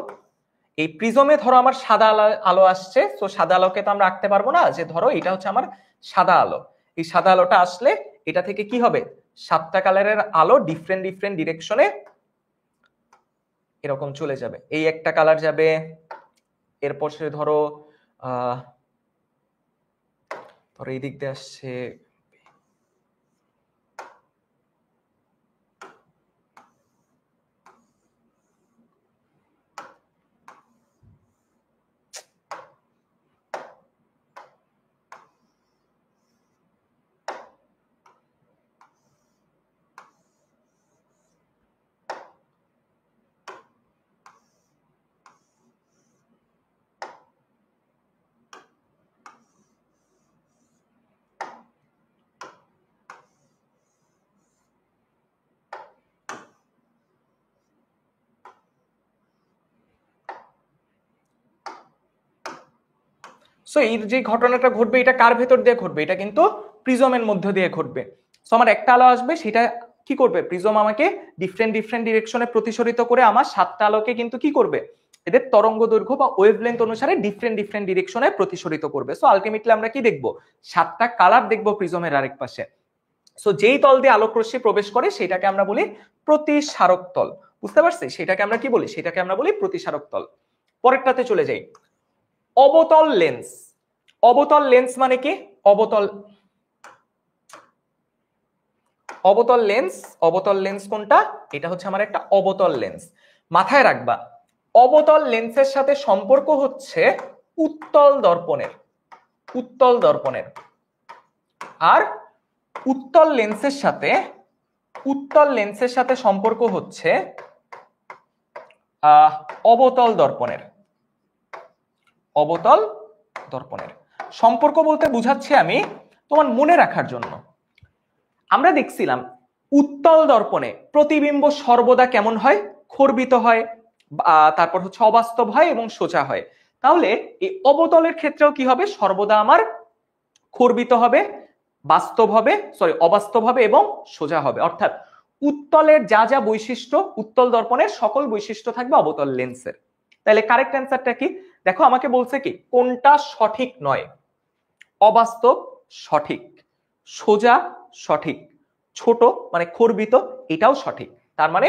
এই প্রিজমে ধরো আমার সাদা আলো আসছে, তো সাদা আলোকে তো আমরা আঁকতে পারবো না, যে ধরো এটা হচ্ছে আমার সাদা আলো। এই সাদা আলোটা আসলে এটা থেকে কি হবে, 7টা কালারের আলো ডিফারেন্ট ডিফারেন্ট ডিরেকশনে এরকম চলে যাবে। এই একটা কালার যাবে, এরপর সে ধরো ধরো এই দিক দিয়ে আসছে, সো এই যে ঘটনাটা ঘটবে এটা কার ভেতর দিয়ে ঘটবে? এটা কিন্তু প্রিজমের মধ্য দিয়ে ঘটবে। সো আমার একটা আলো আসবে, সেটা কি করবে, প্রিজম আমাকে ডিফারেন্ট ডিফারেন্ট ডিরেকশনে প্রতিসরিত করে আমার 7টা আলোকে কিন্তু কি করবে, এদের তরঙ্গ দৈর্ঘ্য বা ওয়েভলেন্থ অনুসারে ডিফারেন্ট ডিফারেন্ট ডিরেকশনে প্রতিসরিত করবে। সো আলটিমেটলি আমরা কি দেখবো, 7টা কালার দেখবো প্রিজমের আরেক পাশে। সো যেই তল দিয়ে আলোক রশ্মি প্রবেশ করে সেটাকে আমরা বলি প্রতিসারক তল। বুঝতে পারছি? সেটাকে আমরা কি বলি, সেটাকে আমরা বলি প্রতিসারক তল। পরেরটাতে চলে যাই, অবতল লেন্স। অবতল লেন্স মানে কি? অবতল লেন্স, অবতল লেন্স কোনটা? এটা হচ্ছে আমার একটা অবতল লেন্স। মাথায় রাখবা, অবতল লেন্সের সাথে সম্পর্ক হচ্ছে উত্তল দর্পণের, উত্তল দর্পণের। আর উত্তল লেন্সের সাথে সম্পর্ক হচ্ছে অবতল দর্পণের। অবতল দর্পণের সম্পর্ক বলতে বুঝাচ্ছি আমি তোমার মনে রাখার জন্য। আমরা দেখছিলাম উত্তল দর্পণে প্রতিবিম্ব সর্বদা কেমন হয়, খর্বিত হয়, তারপর হচ্ছে অবাস্তব হয় এবং সোজা হয়। তাহলে এই অবতলের ক্ষেত্রেও কি হবে, সর্বদা আমার খর্বিত হবে, বাস্তব হবে, অবাস্তব হবে এবং সোজা হবে। অর্থাৎ উত্তলের যা যা বৈশিষ্ট্য, উত্তল দর্পণের সকল বৈশিষ্ট্য থাকবে অবতল লেন্সের। তাহলে কারেক্ট অ্যান্সারটা কি? দেখো আমাকে বলছে কি, কোনটা সঠিক নয়? অবাস্তব সঠিক, সোজা সঠিক, ছোট মানে খর্বিত এটাও সঠিক। তার মানে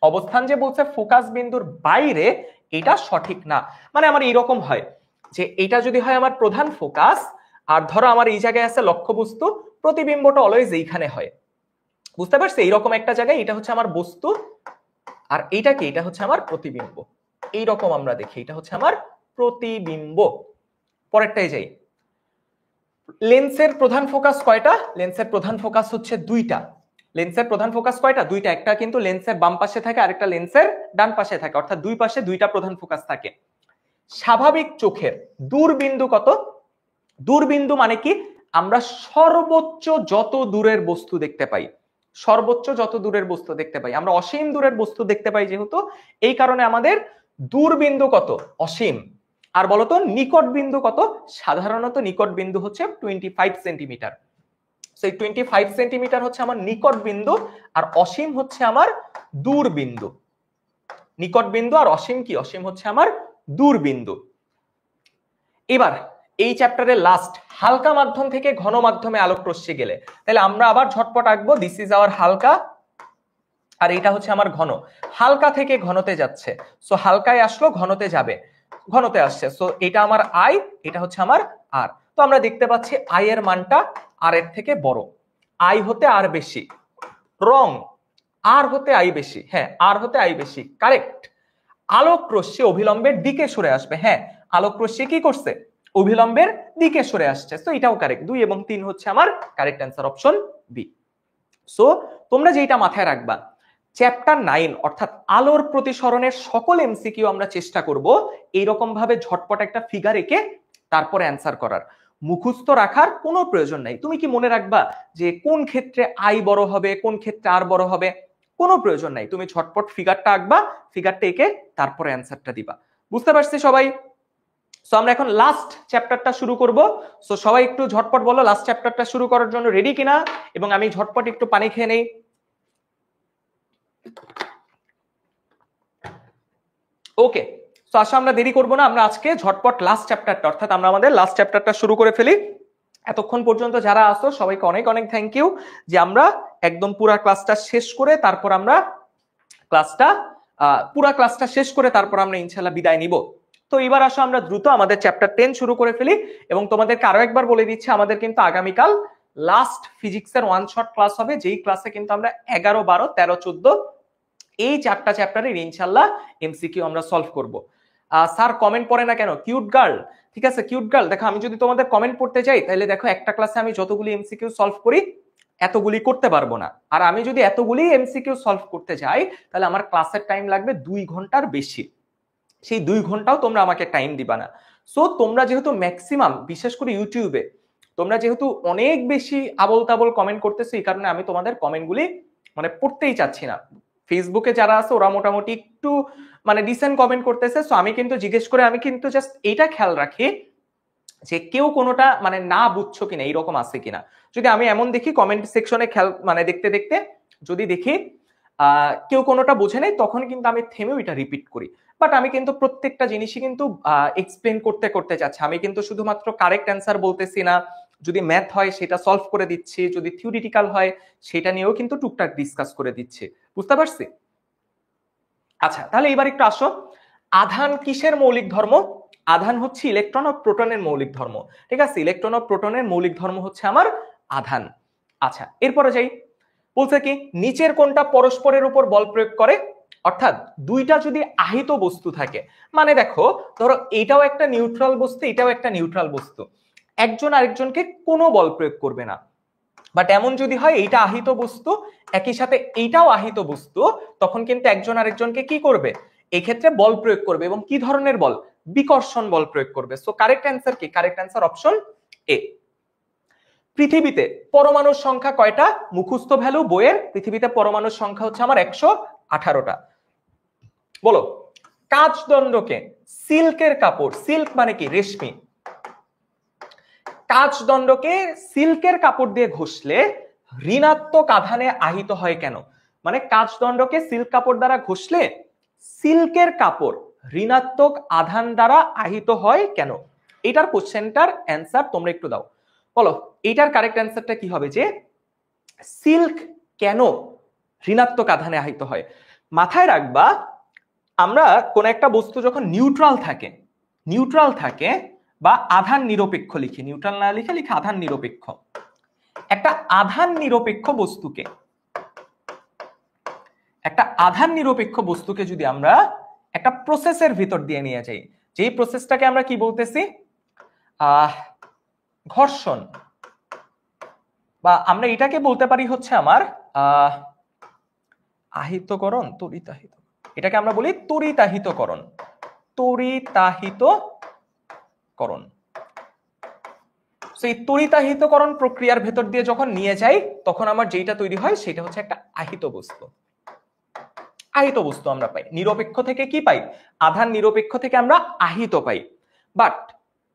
অবস্থান যে বলছে ফোকাস বিন্দুর বাইরে, এটা সঠিক না। মানে আমার এরকম হয় যে এটা যদি হয় আমার প্রধান ফোকাস, আর ধরো আমার এই জায়গায় আছে লক্ষ্যবস্তু, প্রতিবিম্বটা অলওয়েজ এইখানে হয়। বুঝতে পারছি? এইরকম একটা জায়গায় এটা হচ্ছে আমার বস্তু, আর এইটা কি, এটা হচ্ছে আমার প্রতিবিম্ব। এইরকম আমরা দেখি, এটা হচ্ছে আমার প্রতিবিম্ব। পরেরটাই যাই, লেন্সের প্রধান ফোকাস কয়টা? লেন্সের প্রধান ফোকাস হচ্ছে দুইটা। লেন্সের প্রধান ফোকাস কয়টা? দুইটা। একটা কিন্তু লেন্সের বাম পাশে থাকে, আরেকটা লেন্সের ডান পাশে থাকে, অর্থাৎ দুই পাশে দুইটা প্রধান ফোকাস থাকে। স্বাভাবিক চোখের দূরবিন্দু কত? দূরবিন্দু মানে কি, আমরা সর্বোচ্চ যত দূরের বস্তু দেখতে পাই, সর্বোচ্চ যত দূরের বস্তু দেখতে পাই, আমরা অসীম দূরের বস্তু দেখতে পাই যেহেতু, এই কারণে আমাদের দূরবিন্দু কত? অসীম। আর বলতো নিকট বিন্দু কত? সাধারণত নিকট বিন্দু হচ্ছে 25 সেন্টিমিটার। সেই 25 সেন্টিমিটার হচ্ছে আমার নিকট বিন্দু, আর অসীম হচ্ছে আমার দূর বিন্দু। নিকট বিন্দু আর অসীম কি? অসীম হচ্ছে আমার দূর বিন্দু। এবার এই চ্যাপ্টারের লাস্ট, হালকা মাধ্যম থেকে ঘন মাধ্যমে আলোক রশ্মি গেলে, তাহলে আমরা আবার ঝটপট আঁকবো। দিস ইজ আওয়ার হালকা, আর এটা হচ্ছে আমার ঘন। হালকা থেকে ঘনতে যাচ্ছে, সো হালকায় আসলো, ঘনতে যাবে, ঘনতে আসছে, সো এটা আমার আই, এটা হচ্ছে আমার আর। তো আমরা দেখতে পাচ্ছি আই এর মানটা আর এর থেকে বড়, আই হতে আর বেশি। রং, আর হতে আই বেশি, হ্যাঁ আর হতে আই বেশি, কারেক্ট। আলোক রশ্মি অভিলম্বের দিকে সরে আসবে, হ্যাঁ আলোক রশ্মি কি করছে, অভিলম্বের দিকে সরে আসছে, তো এটাও কারেক্ট। 2 এবং 3 হচ্ছে আমার correct answer, option B. So তোমরা যেটা মাথায় রাখবা, চ্যাপ্টার 9 অর্থাৎ আলোর প্রতিসরণের সকল এমসিকিউ আমরা চেষ্টা করব এইরকম ভাবে ঝটপট একটা ফিগার এঁকে তারপরে অ্যান্সার করার। মুখস্থ রাখার কোনো প্রয়োজন নাই। তুমি কি মনে রাখবা যে কোন ক্ষেত্রে আই বড় হবে, কোন ক্ষেত্রে আর বড় হবে? কোনো প্রয়োজন নাই। তুমি ঝটপট ফিগারটা আঁকবা, ফিগারটা এঁকে তারপরে অ্যান্সারটা দিবা। বুঝতে পারছি সবাই? সো আমরা এখন লাস্ট চ্যাপ্টারটা শুরু করব। সো সবাই একটু ঝটপট বলো লাস্ট চ্যাপ্টারটা শুরু করার জন্য রেডি কিনা, এবং আমি ঝটপট একটু পানি খেয়ে নেই। ওকে, তো আসলে আমরা দেরি করব না, আমরা আজকে ঝটপট লাস্ট চ্যাপ্টারটা অর্থাৎ আমরা আমাদের লাস্ট চ্যাপ্টারটা শুরু করে ফেলি। এতক্ষণ পর্যন্ত যারা আসো সবাইকে অনেক অনেক থ্যাংক ইউ, যে আমরা একদম পুরো ক্লাসটা শেষ করে তারপর আমরা পুরো ক্লাসটা শেষ করে তারপর আমরা ইনশাআল্লাহ বিদায় নিব। তো এবার আসো আমরা দ্রুত আমাদের চ্যাপ্টার 10 শুরু করে ফেলি, এবং তোমাদেরকে আরো একবার বলে দিচ্ছি আমাদের কিন্তু আগামীকাল লাস্ট ফিজিক্সের ওয়ান শট ক্লাস হবে, যেই ক্লাসে কিন্তু আমরা 11, 12, 13, 14 এই চারটা চ্যাপ্টারের ইনশাআল্লাহ এমসিকিউ আমরা সলভ করব। স্যার কমেন্ট পড়ে না কেন? কিউট গার্ল, ঠিক আছে কিউট গার্ল, দেখো আমি যদি তোমাদের কমেন্ট পড়তে যাই তাহলে দেখো একটা ক্লাসে আমি যতগুলি এমসিকিউ সলভ করি এতগুলি করতে পারবো না, আর আমি যদি এতগুলি এমসিকিউ সলভ করতে যাই তাহলে আমার ক্লাসের টাইম লাগবে 2 ঘন্টার বেশি। সেই 2 ঘন্টাও তোমরা আমাকে টাইম দিবা না। সো তোমরা যেহেতু ম্যাক্সিমাম, বিশেষ করে ইউটিউবে তোমরা যেহেতু অনেক বেশি আবল তাবল কমেন্ট করতেছো, এই কারণে আমি তোমাদের কমেন্টগুলি মানে পড়তেই চাচ্ছি না। ফেসবুকে যারা আছে ওরা মোটামুটি একটু মানে ডিসেন্ট কমেন্ট করতেছে, সো আমি কিন্তু জিজ্ঞেস করে আমি কিন্তু জাস্ট এইটা খেয়াল রাখি যে কেউ কোনোটা মানে না বুঝছো কিনা, এইরকম আছে কিনা। যদি আমি এমন দেখি কমেন্ট সেকশনে খেয়াল মানে দেখতে দেখতে যদি দেখি কেউ কোনোটা বোঝে নাই, তখন কিন্তু আমি থেমে ওইটা রিপিট করি। বাট আমি কিন্তু প্রত্যেকটা জিনিসই কিন্তু এক্সপ্লেন করতে করতে যাচ্ছি, আমি কিন্তু শুধুমাত্র কারেক্ট অ্যান্সার বলতেছি না, যদি ম্যাথ হয় সেটা সলভ করে দিচ্ছি, যদি থিওরিটিক্যাল হয় সেটা নিয়েও কিন্তু টুকটাক ডিসকাস করে দিচ্ছি। বুঝতে পারছি? আচ্ছা, তাহলে এবার একটু আসো, আধান কিসের মৌলিক ধর্ম? আধান হচ্ছে ইলেকট্রন ও প্রোটনের মৌলিক ধর্ম। ঠিক আছে, ইলেকট্রন ও প্রোটনের মৌলিক ধর্ম হচ্ছে আমার আধান। আচ্ছা, এরপরে যাই, বলছে কি নিচের কোনটা পরস্পরের উপর বল প্রয়োগ করে? অর্থাৎ দুইটা যদি আহিত বস্তু থাকে, মানে দেখো ধরো এটাও একটা নিউট্রাল বস্তু, এটাও একটা নিউট্রাল বস্তু, একজন আরেকজনকে কোনো বল প্রয়োগ করবে না। বাট এমন যদি হয় এইটা আহিত বস্তু একই সাথে এইটাও আহিত বস্তু, তখন কিন্তু একজন আরেকজনকে কি করবে? এই ক্ষেত্রে বল প্রয়োগ করবে, এবং কি ধরনের বল? বিকর্ষণ বল প্রয়োগ করবে। সো কারেক্ট অ্যান্সার কি? Correct answer option A. পৃথিবীতে পরমাণুর সংখ্যা কয়টা? মুখস্থ ভ্যালু বইয়ের, পৃথিবীতে পরমাণুর সংখ্যা হচ্ছে আমার 118টা। বলো, কাচদণ্ডকে সিল্কের কাপড়, সিল্ক মানে কি? রেশমি। কাচদণ্ডকে সিল্কের কাপড় দিয়ে ঘষলে ঋণাত্মক আধানে আহিত হয় কেন? মানে কাচদণ্ডকে সিল্ক কাপড় দ্বারা ঘষলে সিল্কের কাপড় ঋণাত্মক আধান দ্বারা আহিত হয় কেন? এটার কোশ্চেনটার অ্যান্সার তোমরা একটু দাও। বলো এইটার কারেক্ট অ্যান্সারটা কি হবে, যে সিল্ক কেন ঋণাত্মক আধানে আহিত হয়? মাথায় রাখবা, আমরা কোন একটা বস্তু যখন নিউট্রাল থাকে বা আধান নিরপেক্ষ লিখি, নিউট্রাল না লিখে লিখে আধান নিরপেক্ষ, একটা আধান নিরপেক্ষ বস্তুকে যদি আমরা একটা প্রসেসের ভিতর দিয়ে নিয়ে যাই, যেই প্রসেসটাকে আমরা কি বলতেছি? ঘর্ষণ, বা আমরা এটাকে বলতে পারি হচ্ছে আমার আহিতকরণ, তড়িতাহিত, এটাকে আমরা বলি তড়িতাহিতকরণ। সেই তড়িতাহিতকরণ প্রক্রিয়ার ভেতর দিয়ে যখন নিয়ে যাই তখন আমার যেটা তৈরি হয় সেটা হচ্ছে একটা আহিত বস্তু। আমরা পাই নিরপেক্ষ থেকে কি পাই? আধান নিরপেক্ষ থেকে আমরা আহিত পাই। বাট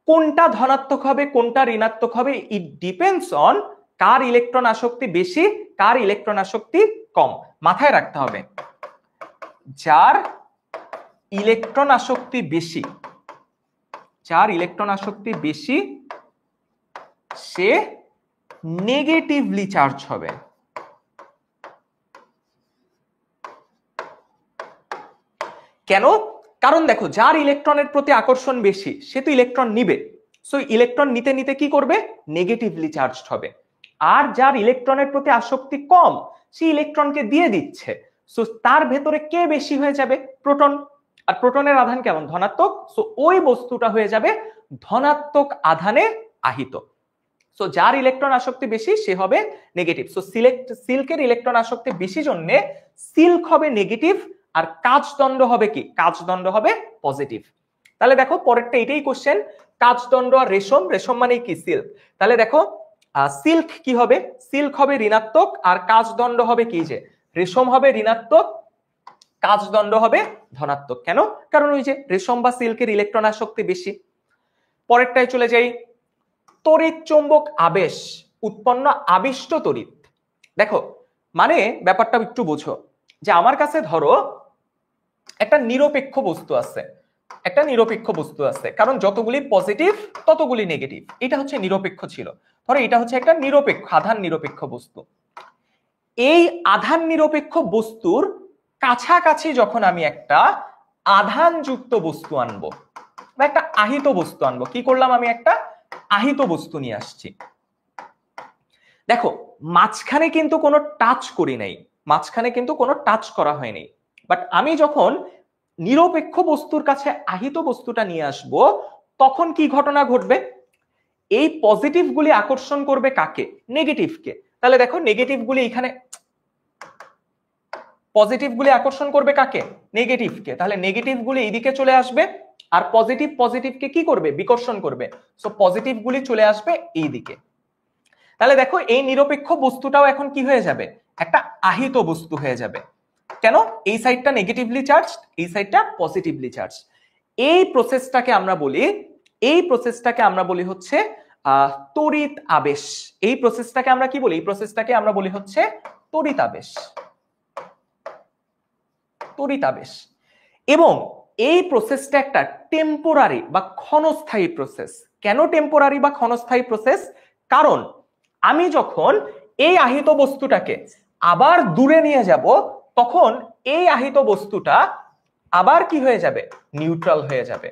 কোনটা ধনাত্মক হবে কোনটা ঋণাত্মক হবে, it depends on car electron আসক্তি বেশি, কার ইলেকট্রন আসক্তি কম। মাথায় রাখতে হবে, যার ইলেকট্রন আসক্তি বেশি সে নেগেটিভলি চার্জ হবে। কেন? কারণ দেখো, যার ইলেকট্রনের প্রতি আকর্ষণ বেশি সে তো ইলেকট্রন নিবে, সো ইলেকট্রন নিতে নিতে কি করবে? নেগেটিভলি চার্জড হবে। আর যার ইলেকট্রনের প্রতি আসক্তি কম সে ইলেকট্রনকে দিয়ে দিচ্ছে, সো তার ভেতরে কে বেশি হয়ে যাবে? প্রোটন। আর প্রোটনের আধান কেমন? ধনাত্মক, সো ওই বস্তুটা হয়ে যাবে ধনাত্মক আধানে আহিত। সো যার ইলেকট্রন আসক্তি বেশি সে হবে নেগেটিভ। সো সিল্কের ইলেকট্রন আসক্তি বেশি জন্য সিল্ক হবে নেগেটিভ, আর কাচদণ্ড হবে কি? কাচদণ্ড হবে পজিটিভ। তাহলে দেখো পরেরটা এটাই কোশ্চেন, কাচদণ্ড আর রেশম, রেশম মানে কি? সিল্ক। তাহলে দেখো সিল্ক কি হবে? সিল্ক হবে ঋণাত্মক, আর কাচদণ্ড হবে কি? যে রেশম হবে ঋণাত্মক, কাচদণ্ড হবে ধনাত্মক। কেন? কারণ ওই যে রেশম বা সিল্কের ইলেকট্রন আসক্তি বেশি। পরেরটায় চলে যাই, তড়িৎ চৌম্বক আবেশ উৎপন্ন আবিষ্ট তড়িৎ। দেখো মানে ব্যাপারটা একটু বোঝো, যে আমার কাছে ধরো একটা নিরপেক্ষ বস্তু আছে, একটা নিরপেক্ষ বস্তু আছে, কারণ যতগুলি পজিটিভ ততগুলি নেগেটিভ, এটা হচ্ছে নিরপেক্ষ ছিল। ধরো এটা হচ্ছে একটা নিরপেক্ষ আধান নিরপেক্ষ বস্তু। এই আধান নিরপেক্ষ বস্তুর কাছাকাছি যখন আমি একটা আধানযুক্ত বস্তু আনবো বা একটা আহিত বস্তু আনবো, কি করলাম? আমি একটা আহিত বস্তু নিয়ে আসছি। দেখো মাঝখানে কিন্তু কোনো টাচ করি নাই, মাঝখানে কিন্তু কোনো টাচ করা হয়নি, বাট আমি যখন নিরপেক্ষ বস্তুর কাছে আহিত বস্তুটা নিয়ে আসব, তখন কি ঘটনা ঘটবে? এই পজিটিভ গুলি আকর্ষণ করবে কাকে? নেগেটিভকে। তাহলে দেখো নেগেটিভ গুলি এখানে, পজিটিভ গুলি আকর্ষণ করবে কাকে? নেগেটিভকে। তাহলে নেগেটিভ গুলি এইদিকে চলে আসবে, আর পজিটিভ পজিটিভকে কি করবে? বিকর্ষণ করবে। সো পজিটিভ গুলি চলে আসবে এইদিকে। তাহলে দেখো এই নিরপেক্ষ বস্তুটাও এখন কি হয়ে যাবে? একটা আহিত বস্তু হয়ে যাবে। কেন? এই সাইডটা নেগেটিভলি চার্জ, এই সাইডটা পজিটিভলি চার্জ। এই প্রসেসটাকে আমরা বলি, এই প্রসেসটাকে আমরা বলি হচ্ছে তড়িৎ আবেশ। এই প্রসেসটাকে আমরা কি বলি? এই প্রসেসটাকে আমরা বলি হচ্ছে তড়িৎ আবেশ, তড়িৎ আবেশ। এবং এই প্রসেসটা একটা টেম্পোরারি বা ক্ষণস্থায়ী প্রসেস। কেন টেম্পোরারি বা ক্ষণস্থায়ী প্রসেস? কারণ আমি যখন এই আহিত বস্তুটাকে আবার দূরে নিয়ে যাব, তখন এই আহিত বস্তুটা আবার কি হয়ে যাবে? নিউট্রাল হয়ে যাবে,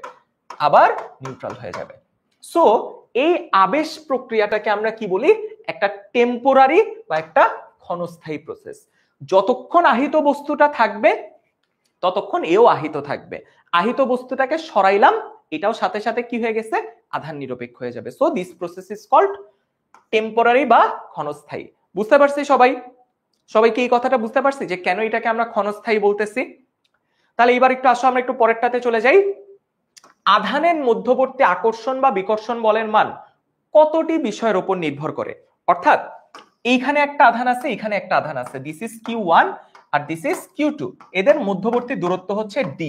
আবার নিউট্রাল হয়ে যাবে। সো এই আবেশ প্রক্রিয়াটাকে আমরা কি বলি? একটা টেম্পোরারি বা একটা ক্ষণস্থায়ী প্রসেস। যতক্ষণ আহিত বস্তুটা থাকবে ততক্ষণ এও আহিত থাকবে। আহিত বস্তুটাকে সরাইলাম, এটাও সাথে সাথে কি হয়ে গেছে? আধান নিরপেক্ষ হয়ে যাবে। So this process is called temporary বা ক্ষণস্থায়ী। বুঝতে পারছি সবাই? সবাইকে এই কথাটা বুঝতে পারছি যে কেন এটাকে আমরা ক্ষণস্থায়ী বলতেছি? তাহলে এবার একটু আসো আমরা একটু পরেরটাতে চলে যাই। আধানের মধ্যবর্তী আকর্ষণ বা বিকর্ষণ বলের মান কতটি বিষয়ের উপর নির্ভর করে? অর্থাৎ এইখানে একটা আধান আছে, এখানে একটা আধান আছে, দিস ইজ Q1 আর দিস ইজ Q2, এদের মধ্যবর্তী দূরত্ব হচ্ছে d।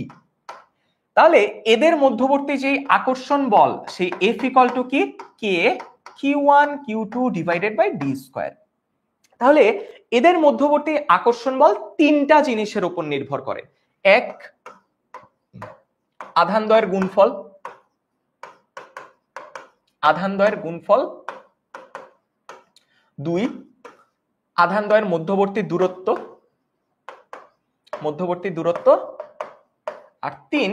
তাহলে এদের মধ্যবর্তী যে আকর্ষণ বল, সেই F ইকুয়াল টু কি? K Q1 Q2 divided by d square. তাহলে এদের মধ্যবর্তী আকর্ষণ বল তিনটা জিনিসের উপর নির্ভর করে। এক, আধানদ্বয়ের গুণফল, আধানদ্বয়ের গুণফল। দুই, আধানদ্বয়ের মধ্যবর্তী দূরত্ব, মধ্যবর্তী দূরত্ব। আর তিন,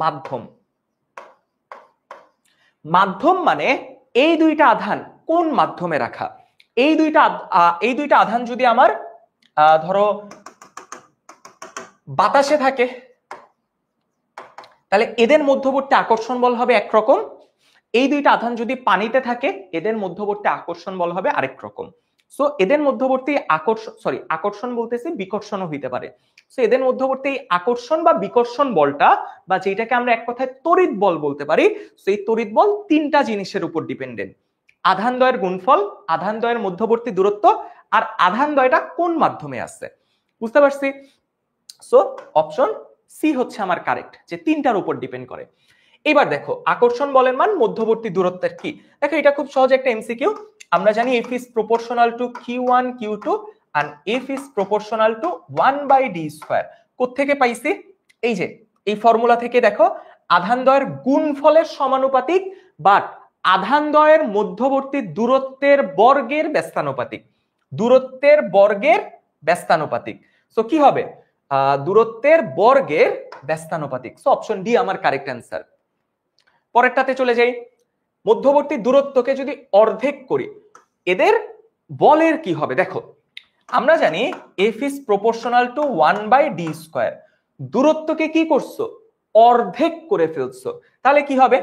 মাধ্যম। মাধ্যম মানে এই দুইটা আধান কোন মাধ্যমে রাখা। এই দুইটা আধান যদি আমার ধরো বাতাসে থাকে, তাহলে এদের মধ্যবর্তী আকর্ষণ বল হবে একরকম। এই দুইটা আধান যদি পানিতে থাকে, এদের মধ্যবর্তী আকর্ষণ বল হবে আরেক রকম। সো এদের মধ্যবর্তী আকর্ষণ বলতেছি, বিকর্ষণও হইতে পারে। সো এদের মধ্যবর্তী আকর্ষণ বা বিকর্ষণ বলটা, বা যেটাকে আমরা এক কথায় তড়িৎ বল বলতে পারি, সেই তড়িৎ বল তিনটা জিনিসের উপর ডিপেন্ডেন্ট। আধানদ্বয়ের গুণফল, আধানদ্বয়ের মধ্যবর্তী দূরত্ব, আর আধানদ্বয়টা কোন মাধ্যমে আছে। বুঝতে পারছি? সো অপশন সি হচ্ছে আমার কারেক্ট, যে তিনটার উপর ডিপেন্ড করে। এবার দেখো আকর্ষণ বলের মান মধ্যবর্তী দূরত্বের কি। দেখো এটা খুব সহজ একটা এমসিকিউ। আমরা জানি F is proportional to Q1 Q2 and F is proportional to 1/d square. কোত্থেকে পাইছি? এই যে এই ফর্মুলা থেকে। দেখো আধানদ্বয়ের গুণফলের সমানুপাতিক, বাট আধানদ্বয়ের মধ্যবর্তী দূরত্বের বর্গের ব্যস্তানুপাতিক, দূরত্বের বর্গের ব্যস্তানুপাতিক। সো কি হবে? দূরত্বের বর্গের ব্যস্তানুপাতিক। সো অপশন ডি আমার কারেক্ট অ্যান্সার। পরেরটাতে চলে যাই। মধ্যবর্তী দূরত্বকে যদি অর্ধেক করি, এদের বলের কি হবে? দেখো আমরা জানি F is proportional to 1/d square. দূরত্বকে কি করছো? অর্ধেক করে ফেলছো। তাহলে কি হবে?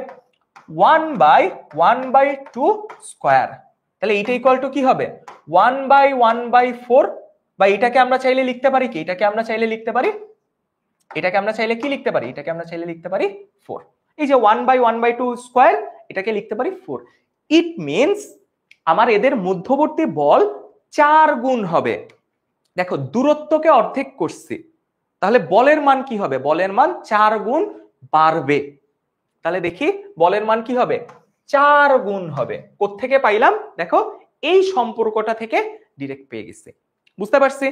1/2 স্কয়ার। তাহলে এইটা ইকুয়াল টু কি হবে 1/1/4, বা এটাকে আমরা চাইলে লিখতে পারি কি, এটাকে আমরা চাইলে লিখতে পারি, এটাকে আমরা চাইলে কি লিখতে পারি, এটাকে আমরা চাইলে লিখতে পারি 4। এই যে 1/1/2 স্কয়ার, এটাকে লিখতে পারি 4। ইট মিনস আমার এদের মধ্যবর্তী বল 4 গুণ হবে। দেখো দূরত্বকে অর্ধেক করছি, তাহলে বলের মান কি হবে, বলের মান 4 গুণ বাড়বে। তাহলে দেখি বলের মান কি হবে, 4 গুণ হবে। কোত্থেকে পাইলাম, দেখো এই সম্পর্কটা থেকে ডিরেক্ট পেয়ে গেছি। বুঝতে পারছি?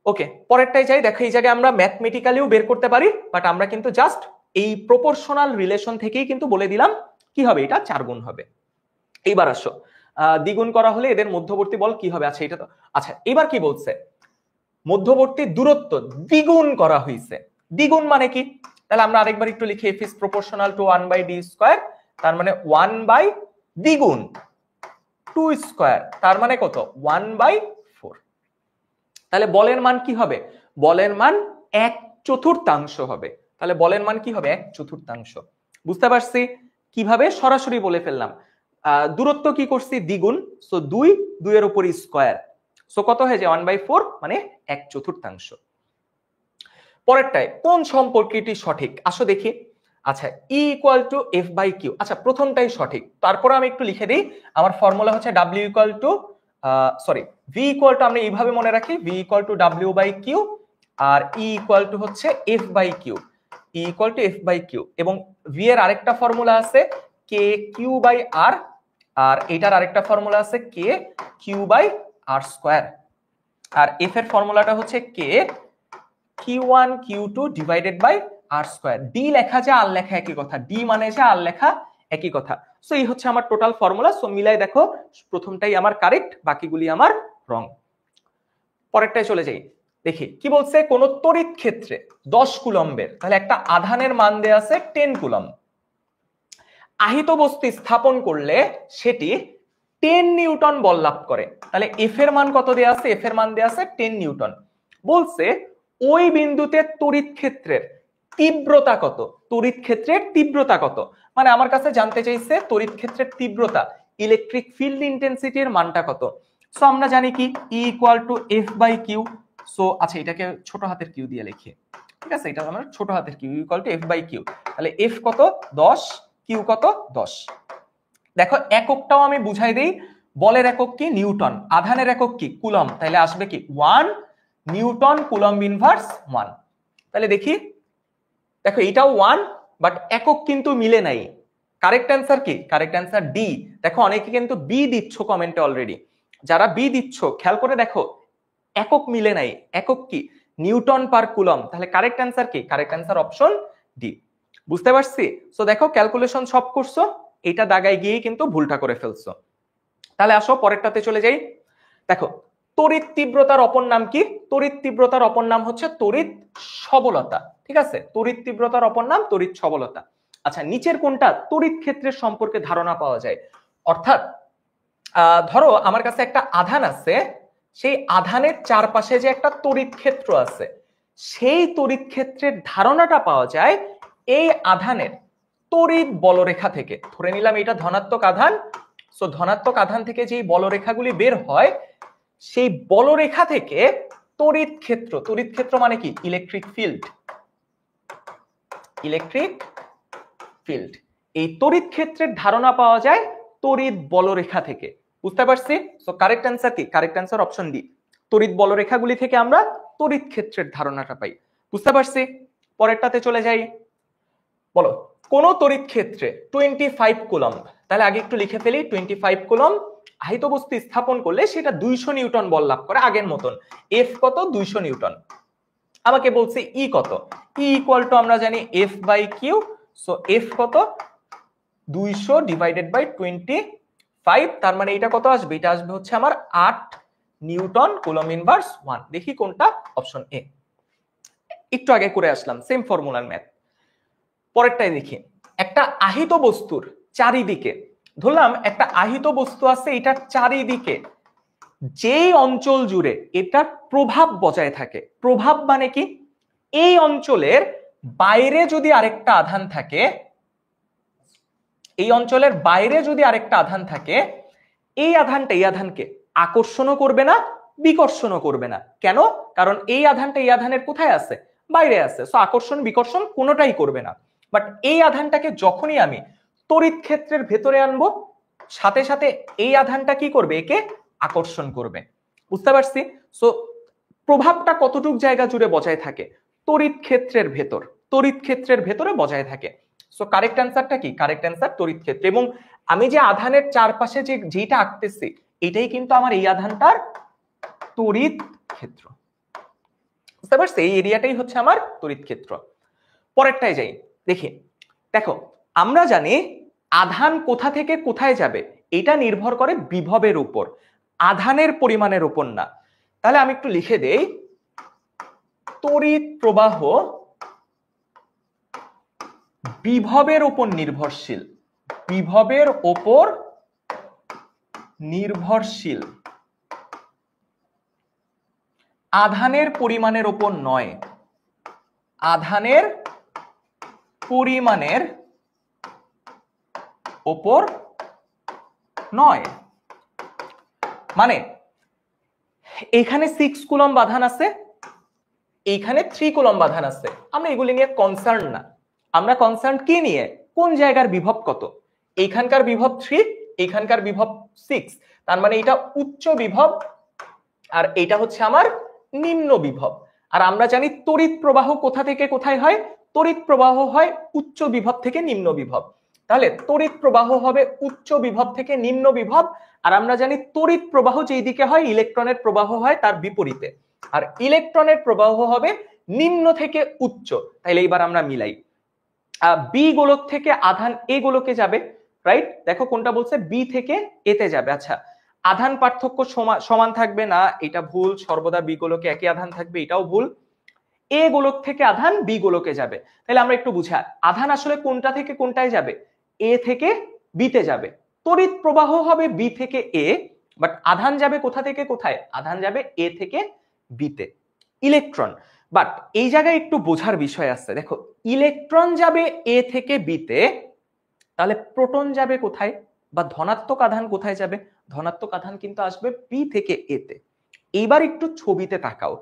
ওকে, পরেরটাই যাই। দেখো এই জায়গায় আমরা ম্যাথমেটিক্যালিও বের করতে পারি, বাট আমরা কিন্তু জাস্ট এই প্রপোর্শনাল রিলেশন থেকেই কিন্তু বলে দিলাম কি হবে, এটা 4 গুণ হবে। এইবার আসো, দ্বিগুণ করা হলে এদের মধ্যবর্তী বল কি হবে। আচ্ছা এটা তো, আচ্ছা এবার কি বলছে, মধ্যবর্তী দূরত্ব দ্বিগুণ করা হয়েছে। দ্বিগুণ মানে কি, তাহলে আমরা আরেকবার একটু লিখি, f is proportional to 1/d square, তার মানে 1 দ্বিগুণ 2 স্কয়ার, তার মানে কত 1/4। তাহলে বলের মান কি হবে, বলের মান 1/4 হবে। তাহলে বলের মান কি হবে, 1/4। বুঝতে পারছি কিভাবে, সরাসরি বলে ফেললাম। দূরত্ব কি করছি, দ্বিগুণ, সো 2 এর উপর স্কয়ার, সো কত হয়ে যায় 1/4, মানে 1/4। পরেরটায় কোন সম্পর্কটি সঠিক, আসো দেখি। আচ্ছা E ইকুয়াল টু F/Q, আচ্ছা প্রথমটাই সঠিক। তারপরে আমি একটু লিখে দিই, আমার ফর্মুলা হচ্ছে W equal to V equal to, আমরা এইভাবে মনে রাখি, V ইকুয়াল টু W/Q, আর E ইকুয়াল টু হচ্ছে F/Q, E equal two F/Q। এবং V এর আরেকটা ফর্মুলা আছে KQ/R, আর এটার আরেকটা ফর্মুলা আছে KQ/R স্কয়ার, আর F এর ফর্মুলাটা হচ্ছে Q1 Q2 divided by R square. D লেখা যায় আর লেখা একই কথা, D মানে যে আর লেখা একই কথা। সো এই হচ্ছে আমার টোটাল ফর্মুলা। সো মিলাই দেখো প্রথমটাই আমার কারেক্ট, বাকিগুলি আমার রং। পরেরটায় চলে যাই, দেখি কি বলছে, কোন তড়িৎ ক্ষেত্রে 10 কুলম্বের, তাহলে একটা আধানের মান দেয়া আছে 10 কুলম্ব, আহিত বস্তু স্থাপন করলে সেটি 10 নিউটন বল লাভ করে। তাহলে F এর মান কত দেয়া আছে, F এর মান দেয়া আছে 10 নিউটন। বলছে ওই বিন্দুতে তড়িৎ ক্ষেত্রের তীব্রতা কত, তড়িৎ ক্ষেত্রের তীব্রতা কত, মানে আমার কাছে জানতে চাইছে তড়িৎ ক্ষেত্রের তীব্রতা, ইলেকট্রিক ফিল্ড ইন্টেন্সিটির মানটা কত। সো আমরা জানি কি E equal two F/Q। So আচ্ছা এটাকে ছোট হাতের কিউ দিয়ে লিখি, ঠিক আছে, এটা আমরা ছোট হাতের কিউ ইকুয়াল টু F/Q। তাহলে F কত 10, কিউ কত 10। দেখো এককটাও আমি বুঝাই দেই, বলের একক কি নিউটন, আধানের একক কি কুলম্ব, তাহলে আসবে কি 1 নিউটন কুলম্ব ইনভার্স 1। তাহলে দেখি, দেখো এটাও 1, বাট একক কিন্তু মিলে নাই। কারেক্ট অ্যান্সার কি, কারেক্ট অ্যান্সার ডি। দেখো অনেকে কিন্তু বি দিচ্ছ কমেন্টে অলরেডি, যারা বি দিচ্ছ খেয়াল করে দেখো একক মিলে নাই। একক কি, নিউটন পার কুলম্ব, তাহলে কারেক্ট অ্যান্সার কি, কারেক্ট অ্যান্সার অপশন ডি। বুঝতে পারছি? সো দেখো ক্যালকুলেশন সব করছো, এটা দাগায় গিয়েই কিন্তু ভুলটা করে ফেলছো। তাহলে আসো পরেরটাতে চলে যাই। দেখো তড়িৎ তীব্রতার অপর নাম কি, তড়িৎ তীব্রতার অপর নাম হচ্ছে তড়িৎ সবলতা, ঠিক আছে, তড়িৎ তীব্রতার অপর নাম তড়িৎ সবলতা। আচ্ছা নিচের কোনটা তড়িৎ ক্ষেত্রের সম্পর্কে ধারণা পাওয়া যায়, অর্থাৎ ধরো আমার কাছে একটা আধান আছে, সেই আধানের চারপাশে যে একটা তড়িৎ ক্ষেত্র আছে, সেই তড়িৎ ক্ষেত্রের ধারণাটা পাওয়া যায় এই আধানের তড়িৎ বলরেখা থেকে। ধরে নিলাম এটা ধনাত্মক আধান, সো ধনাত্মক আধান থেকে যেই বলরেখাগুলি বের হয়, সেই বলরেখা থেকে তড়িৎ ক্ষেত্র, তড়িৎ ক্ষেত্র মানে কি ইলেকট্রিক ফিল্ড, ইলেকট্রিক ফিল্ড, এই তড়িৎ ক্ষেত্রের ধারণা পাওয়া যায় তড়িৎ বলরেখা থেকে। বুঝতে পারছি? সো কারেক্ট অ্যান্সার কি, কারেক্ট অ্যান্সার অপশন ডি, তড়িৎ বলরেখাগুলি থেকে আমরা তড়িৎ ক্ষেত্রের ধারণাটা পাই। বুঝতে পারছি? পরেরটাতে চলে যাই। বলো কোন তড়িৎ ক্ষেত্রে 25 কুলম্ব, তাহলে আগে একটু লিখে ফেলি, 25 কুলম্ব আহিত বস্তু স্থাপন করলে সেটা 200 নিউটন বল লাভ করে, আগের মতন। এফ কত 200 নিউটন। আমাকে বলছে ই কত, ই ইকুয়াল টু আমরা জানি F/Q, সো এফ কত 200 ডিভাইডেড বাই 25, তার মানে এটা কত আসবে, এটা আসবে হচ্ছে আমার 8 নিউটন কুলম্ব ইনভার্স 1। দেখি কোনটা, অপশন এ। একটু আগে করে আসলাম সেম ফর্মুলার ম্যাথ। পরেরটাই দেখি, একটা আহিত বস্তুর চারিদিকে, ধরলাম একটা আহিত বস্তু আছে, এটার চারিদিকে যেই অঞ্চল জুড়ে এটার প্রভাব বজায় থাকে, প্রভাব মানে কি, এই অঞ্চলের বাইরে যদি আরেকটা আধান থাকে, এই অঞ্চলের বাইরে যদি আরেকটা আধান থাকে, এই আধানকে আকর্ষণও করবে না, বিকর্ষণও করবে না। কেন? কারণ এই আধানটা এই আধানের কোথায় আছে? বাইরে আছে। সো আকর্ষণ বিকর্ষণ কোনোটাই করবে না। বাট এই আধানটাকে যখনই আমি তড়িৎ ক্ষেত্রের ভেতরে আনবো, সাথে সাথে এই আধানটা কি করবে? একে আকর্ষণ করবে। বুঝতে পারছি? সো প্রভাবটা কতটুক জায়গা জুড়ে বজায় থাকে? তড়িৎ ক্ষেত্রের ভেতরে বজায় থাকে। সো কারেক্ট অ্যান্সারটা কি? কারেক্ট অ্যান্সার তড়িৎ ক্ষেত্র। এবং আমি যে আধানের চারপাশে যেটা আঁকতেছি, এটাই কিন্তু আমার এই আধানটার তড়িৎ ক্ষেত্র। বুঝতে পারছি? এই এরিয়াটাই হচ্ছে আমার তড়িৎ ক্ষেত্র। পরেরটায় যাই, দেখি। দেখো, আমরা জানি আধান কোথা থেকে কোথায় যাবে এটা নির্ভর করে বিভবের উপর, আধানের পরিমাণের উপর না। তাহলে আমি একটু লিখে দেই, তড়িৎ প্রবাহ বিভবের উপর নির্ভরশীল। বিভবের উপর নির্ভরশীল, আধানের পরিমাণের উপর নয়। আধানের পরিমাণের উপর নয়। মানে এখানে 6 কুলম্ব আধান আছে, এইখানে 3 কুলম্ব আধান আছে। আমরা এগুলি নিয়ে কনসার্ন না। আমরা কনসার্ন কি নিয়ে? কোন জায়গার বিভব কত? এইখানকার বিভব 3, এইখানকার বিভব 6। তার মানে এটা উচ্চ বিভব আর এটা হচ্ছে আমার নিম্ন বিভব। আর আমরা জানি তড়িৎ প্রবাহ কোথা থেকে কোথায় হয়? তড়িৎ প্রবাহ হয় উচ্চ বিভব থেকে নিম্ন বিভব। তাহলে তড়িৎ প্রবাহ হবে উচ্চ বিভব থেকে নিম্ন বিভব। আর আমরা জানি তড়িৎ প্রবাহ যেই দিকে হয়, ইলেকট্রনের প্রবাহ হয় তার বিপরীতে। আর ইলেকট্রনের প্রবাহ হবে নিম্ন থেকে উচ্চ। তাহলে এইবার আমরা মিলাই, বি গোলক থেকে আধান এ গোলকে যাবে, রাইট? দেখো কোনটা বলছে? বি থেকে এতে যাবে। আচ্ছা, আধান পার্থক্য সমান থাকবে না, এটা ভুল। সর্বদা বি গোলকে একই আধান থাকবে, এটাও ভুল। এ গোলক থেকে আধান বি গোলকে যাবে। তাহলে আমরা একটু বুঝাই, আধান আসলে কোনটা থেকে কোনটায় যাবে? এ থেকে বিতে যাবে। তড়িৎ প্রবাহ হবে বি থেকে এ, বাট আধান যাবে কোথা থেকে কোথায়? আধান যাবে এ থেকে বিতে। ইলেকট্রন, বাট এই জায়গায় একটু বোঝার বিষয় আছে। দেখো, ইলেকট্রন যাবে এ থেকে বিতে, তাহলে প্রোটন যাবে কোথায়? বা ধনাত্মক আধান কোথায় যাবে? ধনাত্মক আধান কিন্তু আসবে বি থেকে এতে। এইবার একটু ছবিতে তাকাও।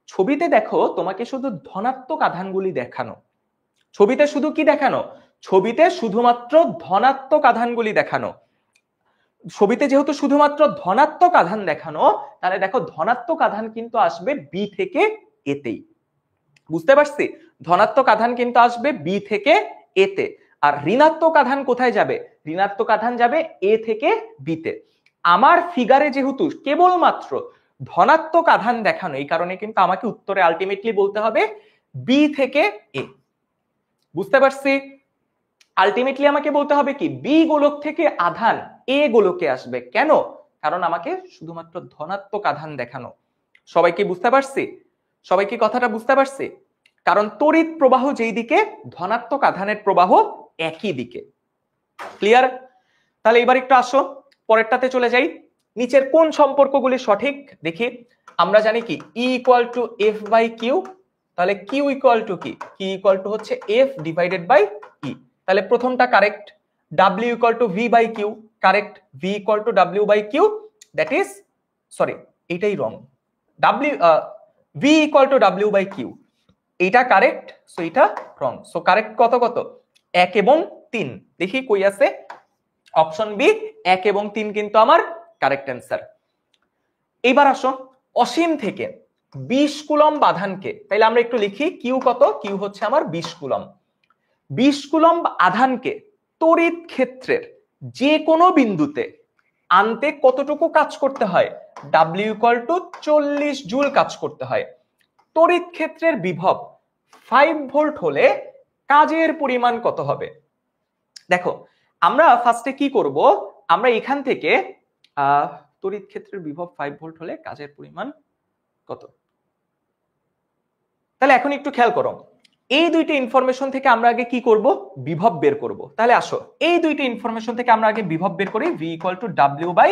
ছবিতে দেখো, তোমাকে শুধু ধনাত্মক আধানগুলি দেখানো। ছবিতে শুধু কি দেখানো? ছবিতে শুধুমাত্র ধনাত্মক আধানগুলি দেখানো। ছবিতে যেহেতু শুধুমাত্র ধনাত্মক আধান দেখানো, তাহলে দেখো ধনাত্মক আধান কিন্তু আসবে বি থেকে এতেই। বুঝতে পারছি? ধনাত্মক আধান কিন্তু আসবে বি থেকে এতে। আর ঋণাত্মক আধান কোথায় যাবে? ঋণাত্মক আধান যাবে এ থেকে বিতে। আমার ফিগারে যেহেতু কেবলমাত্র ধনাত্মক আধান দেখানো, এই কারণে কিন্তু আমাকে উত্তরে আলটিমেটলি বলতে হবে বি থেকে এ। বুঝতে পারছি? আলটিমেটলি আমাকে বলতে হবে কি? বি গোলক থেকে আধান এ গোলকে আসবে। কেন? কারণ আমাকে শুধুমাত্র ধনাত্মক আধান দেখানো। সবাই কি বুঝতে পারছি? সবাই কি কথাটা বুঝতে পারছি? কারণ তড়িৎ প্রবাহ যেই দিকে, ধনাত্মক আধানের প্রবাহ একই দিকে। ক্লিয়ার? তাহলে এবার একটু আসো পরেরটাতে চলে যাই। নিচের কোন সম্পর্কগুলি সঠিক দেখি। আমরা জানি কি E equal to F by Q. তাহলে কিউ ইকুয়াল টু কি? কিউ ইকুয়াল টু হচ্ছে এফ ডিভাইডেড বাই ই। তাহলে প্রথমটা correct. W equal to V by Q, correct. V equal to W by Q, that is, sorry এইটাই wrong. W V equal to W by Q, এইটা correct. So এটা wrong. So correct কত কত? 1 এবং 3। দেখি কই আছে? অপশন বি 1 এবং 3 কিন্তু আমার কারেক্ট অ্যান্সার। এইবার আসো অসীম থেকে 20 কুলম্ব আধানকে, তাইলে আমরা একটু লিখি কিউ কত? কিউ হচ্ছে আমার 20 কুলম্ব। 20 কুলম্ব আধানকে তড়িৎ ক্ষেত্রের যে কোনো বিন্দুতে আনতে কতটুকু কাজ করতে হয়? ডাব্লিউ ইকুয়াল টু 40 জুল কাজ করতে হয়। তড়িৎ ক্ষেত্রের বিভব 5 ভোল্ট হলে কাজের পরিমাণ কত হবে? দেখো, আমরা ফার্স্টে কি করব? আমরা এখান থেকে তড়িৎ ক্ষেত্রের বিভব 5 ভোল্ট হলে কাজের পরিমাণ কত? তাহলে এখন একটু খেয়াল করো, এই দুইটা ইনফরমেশন থেকে আমরা আগে কি করব? বিভব বের করব। তাহলে আসো এই দুইটা ইনফরমেশন থেকে আমরা আগে বিভব বের করি। V equal to W by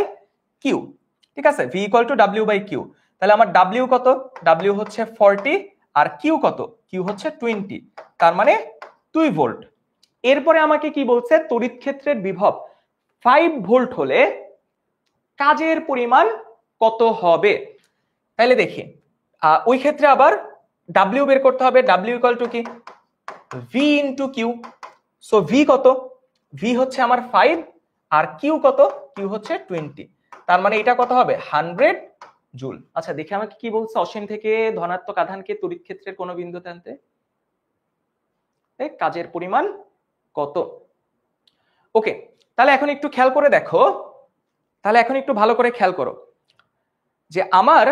Q. ঠিক আছে? V equal to W by Q. তাহলে আমার ডাব্লিউ কত? ডাব্লিউ হচ্ছে 40 আর কিউ কত? কিউ হচ্ছে 20, তার মানে 2 ভোল্ট। এরপরে আমাকে কি বলছে? তড়িৎ ক্ষেত্রের বিভব 5 ভোল্ট হলে কাজের পরিমাণ কত হবে। তাহলে দেখি ওই ক্ষেত্রে আবার ডাব্লিউ বের করতে হবে। ডাব্লিউ ইকুয়াল টু কি V into Q. So V কত, ভি হচ্ছে আমার 5 আর কিউ কত, কিউ হচ্ছে 20। তার মানে এটা কত হবে 100 জুল। আচ্ছা দেখি আমাকে কি বলছে, অসীম থেকে ধনাত্মক আধানকে তড়িৎ ক্ষেত্রের কোন বিন্দুতে আনতে কাজের পরিমাণ কত। ওকে, তাহলে এখন একটু খেয়াল করে দেখো, তাহলে এখন একটু ভালো করে খেয়াল করো যে আমার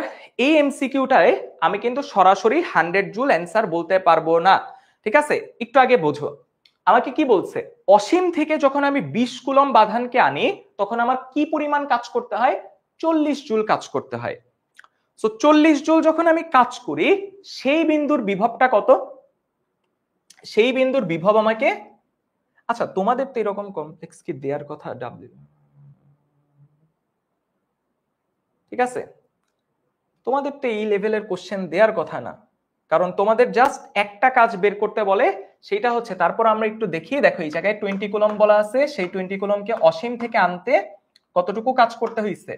এই এমসিকিউটায় আমি কিন্তু সরাসরি 100 জুল অ্যান্সার বলতে পারবো না, ঠিক আছে। একটু আগে বোঝো আমাকে কি বলছে, অসীম থেকে যখন আমি 20 কুলম্ব আধানকে আনি তখন আমার কি পরিমাণ কাজ করতে হয়, 40 জুল কাজ করতে হয়। সো 40 জুল যখন আমি কাজ করি সেই বিন্দুর বিভবটা কত, সেই বিন্দুর বিভব আমাকে, আচ্ছা তোমাদের তো এরকম কমপ্লেক্স কি দেওয়ার কথা ডাব্লিউ, ঠিক আছে, তোমাদের তো এই লেভেলের কোশ্চেন দেওয়ার কথা না, কারণ তোমাদের জাস্ট একটা কাজ বের করতে বলে, সেটা হচ্ছে তারপর আমরা একটু দেখিয়ে দেখো এই জায়গায় 20 কুলম্ব বলা আছে, সেই 20 কুলম্বকে অসীম থেকে আনতে কতটুকু কাজ করতে হয়েছে,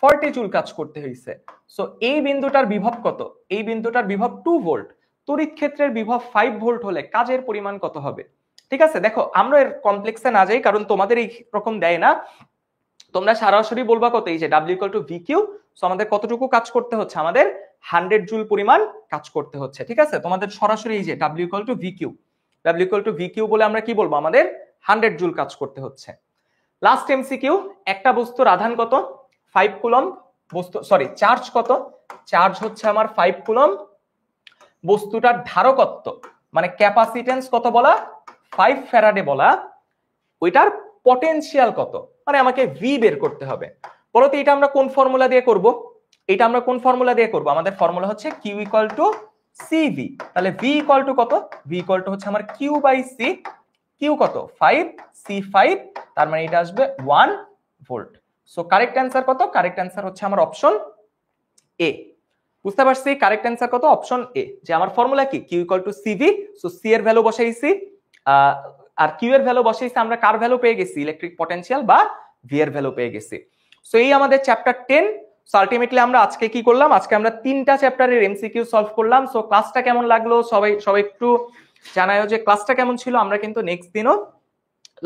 40 জুল কাজ করতে হয়েছে। সো এই বিন্দুটার বিভব কত, এই বিন্দুটার বিভব 2 ভোল্ট, তড়িৎ ক্ষেত্রের বিভব 5 ভোল্ট হলে কাজের পরিমাণ কত হবে। ঠিক আছে, দেখো আমরা এর কমপ্লেক্সে না যাই কারণ তোমাদের এই রকম দেয় না, তোমরা সরাসরি বলবা কত, এই যে W equal to V Q. So আমাদের কতটুকু কাজ করতে হচ্ছে, আমাদের 100 জুল পরিমাণ কাজ করতে হচ্ছে, ঠিক আছে। তোমাদের সরাসরি এই যে W equal to V Q, W equal to V Q বলে আমরা কি বলবো, আমাদের 100 জুল কাজ করতে হচ্ছে। লাস্ট এমসিকিউ, একটা বস্তুর আধান কত, 5 কুলম্ব, বস্তু সরি চার্জ কত, চার্জ হচ্ছে আমার 5 কুলম্ব, বস্তুটার ধারকত্ব মানে ক্যাপাসিটেন্স কত বলা, 5 ফ্যারাডে বলা, ওইটার পটেনশিয়াল কত, মানে আমাকে ভি বের করতে হবে। বলতো এটা আমরা কোন ফর্মুলা দিয়ে করব, এটা আমরা কোন ফর্মুলা দিয়ে করব, আমাদের ফর্মুলা হচ্ছে কিউ ইকুয়াল টু সিভি। তাহলে ভি ইকুয়াল টু কত, ভি ইকুয়াল টু হচ্ছে আমার কিউ বাই সি, কিউ কত 5, সি 5, তার মানে এটা আসবে 1 ভোল্ট। সো কারেক্ট অ্যান্সার কত, কারেক্ট অ্যান্সার হচ্ছে আমার অপশন এ। বুঝতে পারছি কারেক্ট অ্যান্সার কত, অপশন এ। যে আমার ফর্মুলা কি Q equal to CV, so C এর ভ্যালু বসাইছি আর কিউ এর ভ্যালু বসাইছি, আমরা কার ভ্যালু পেয়ে গেছি, ইলেকট্রিক পটেনশিয়াল বা ভি এর ভ্যালু পেয়ে গেছি। সো এই আমাদের চ্যাপ্টার 10। সো আলটিমেটলি আমরা আজকে কি করলাম, আজকে আমরা 3টা চ্যাপ্টারের এমসিকিউ সলভ করলাম। সো ক্লাসটা কেমন লাগলো সবাই একটু জানায়ও যে ক্লাসটা কেমন ছিল। আমরা কিন্তু নেক্সট দিনও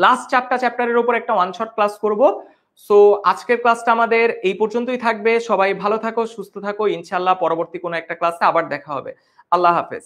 লাস্ট 4টা চ্যাপ্টারের উপর একটা ওয়ান শট ক্লাস করব। সো আজকের ক্লাসটা আমাদের এই পর্যন্তই থাকবে। সবাই ভালো থাকো, সুস্থ থাকো, ইনশাআল্লাহ পরবর্তী কোনো একটা ক্লাসে আবার দেখা হবে। আল্লাহ হাফেজ।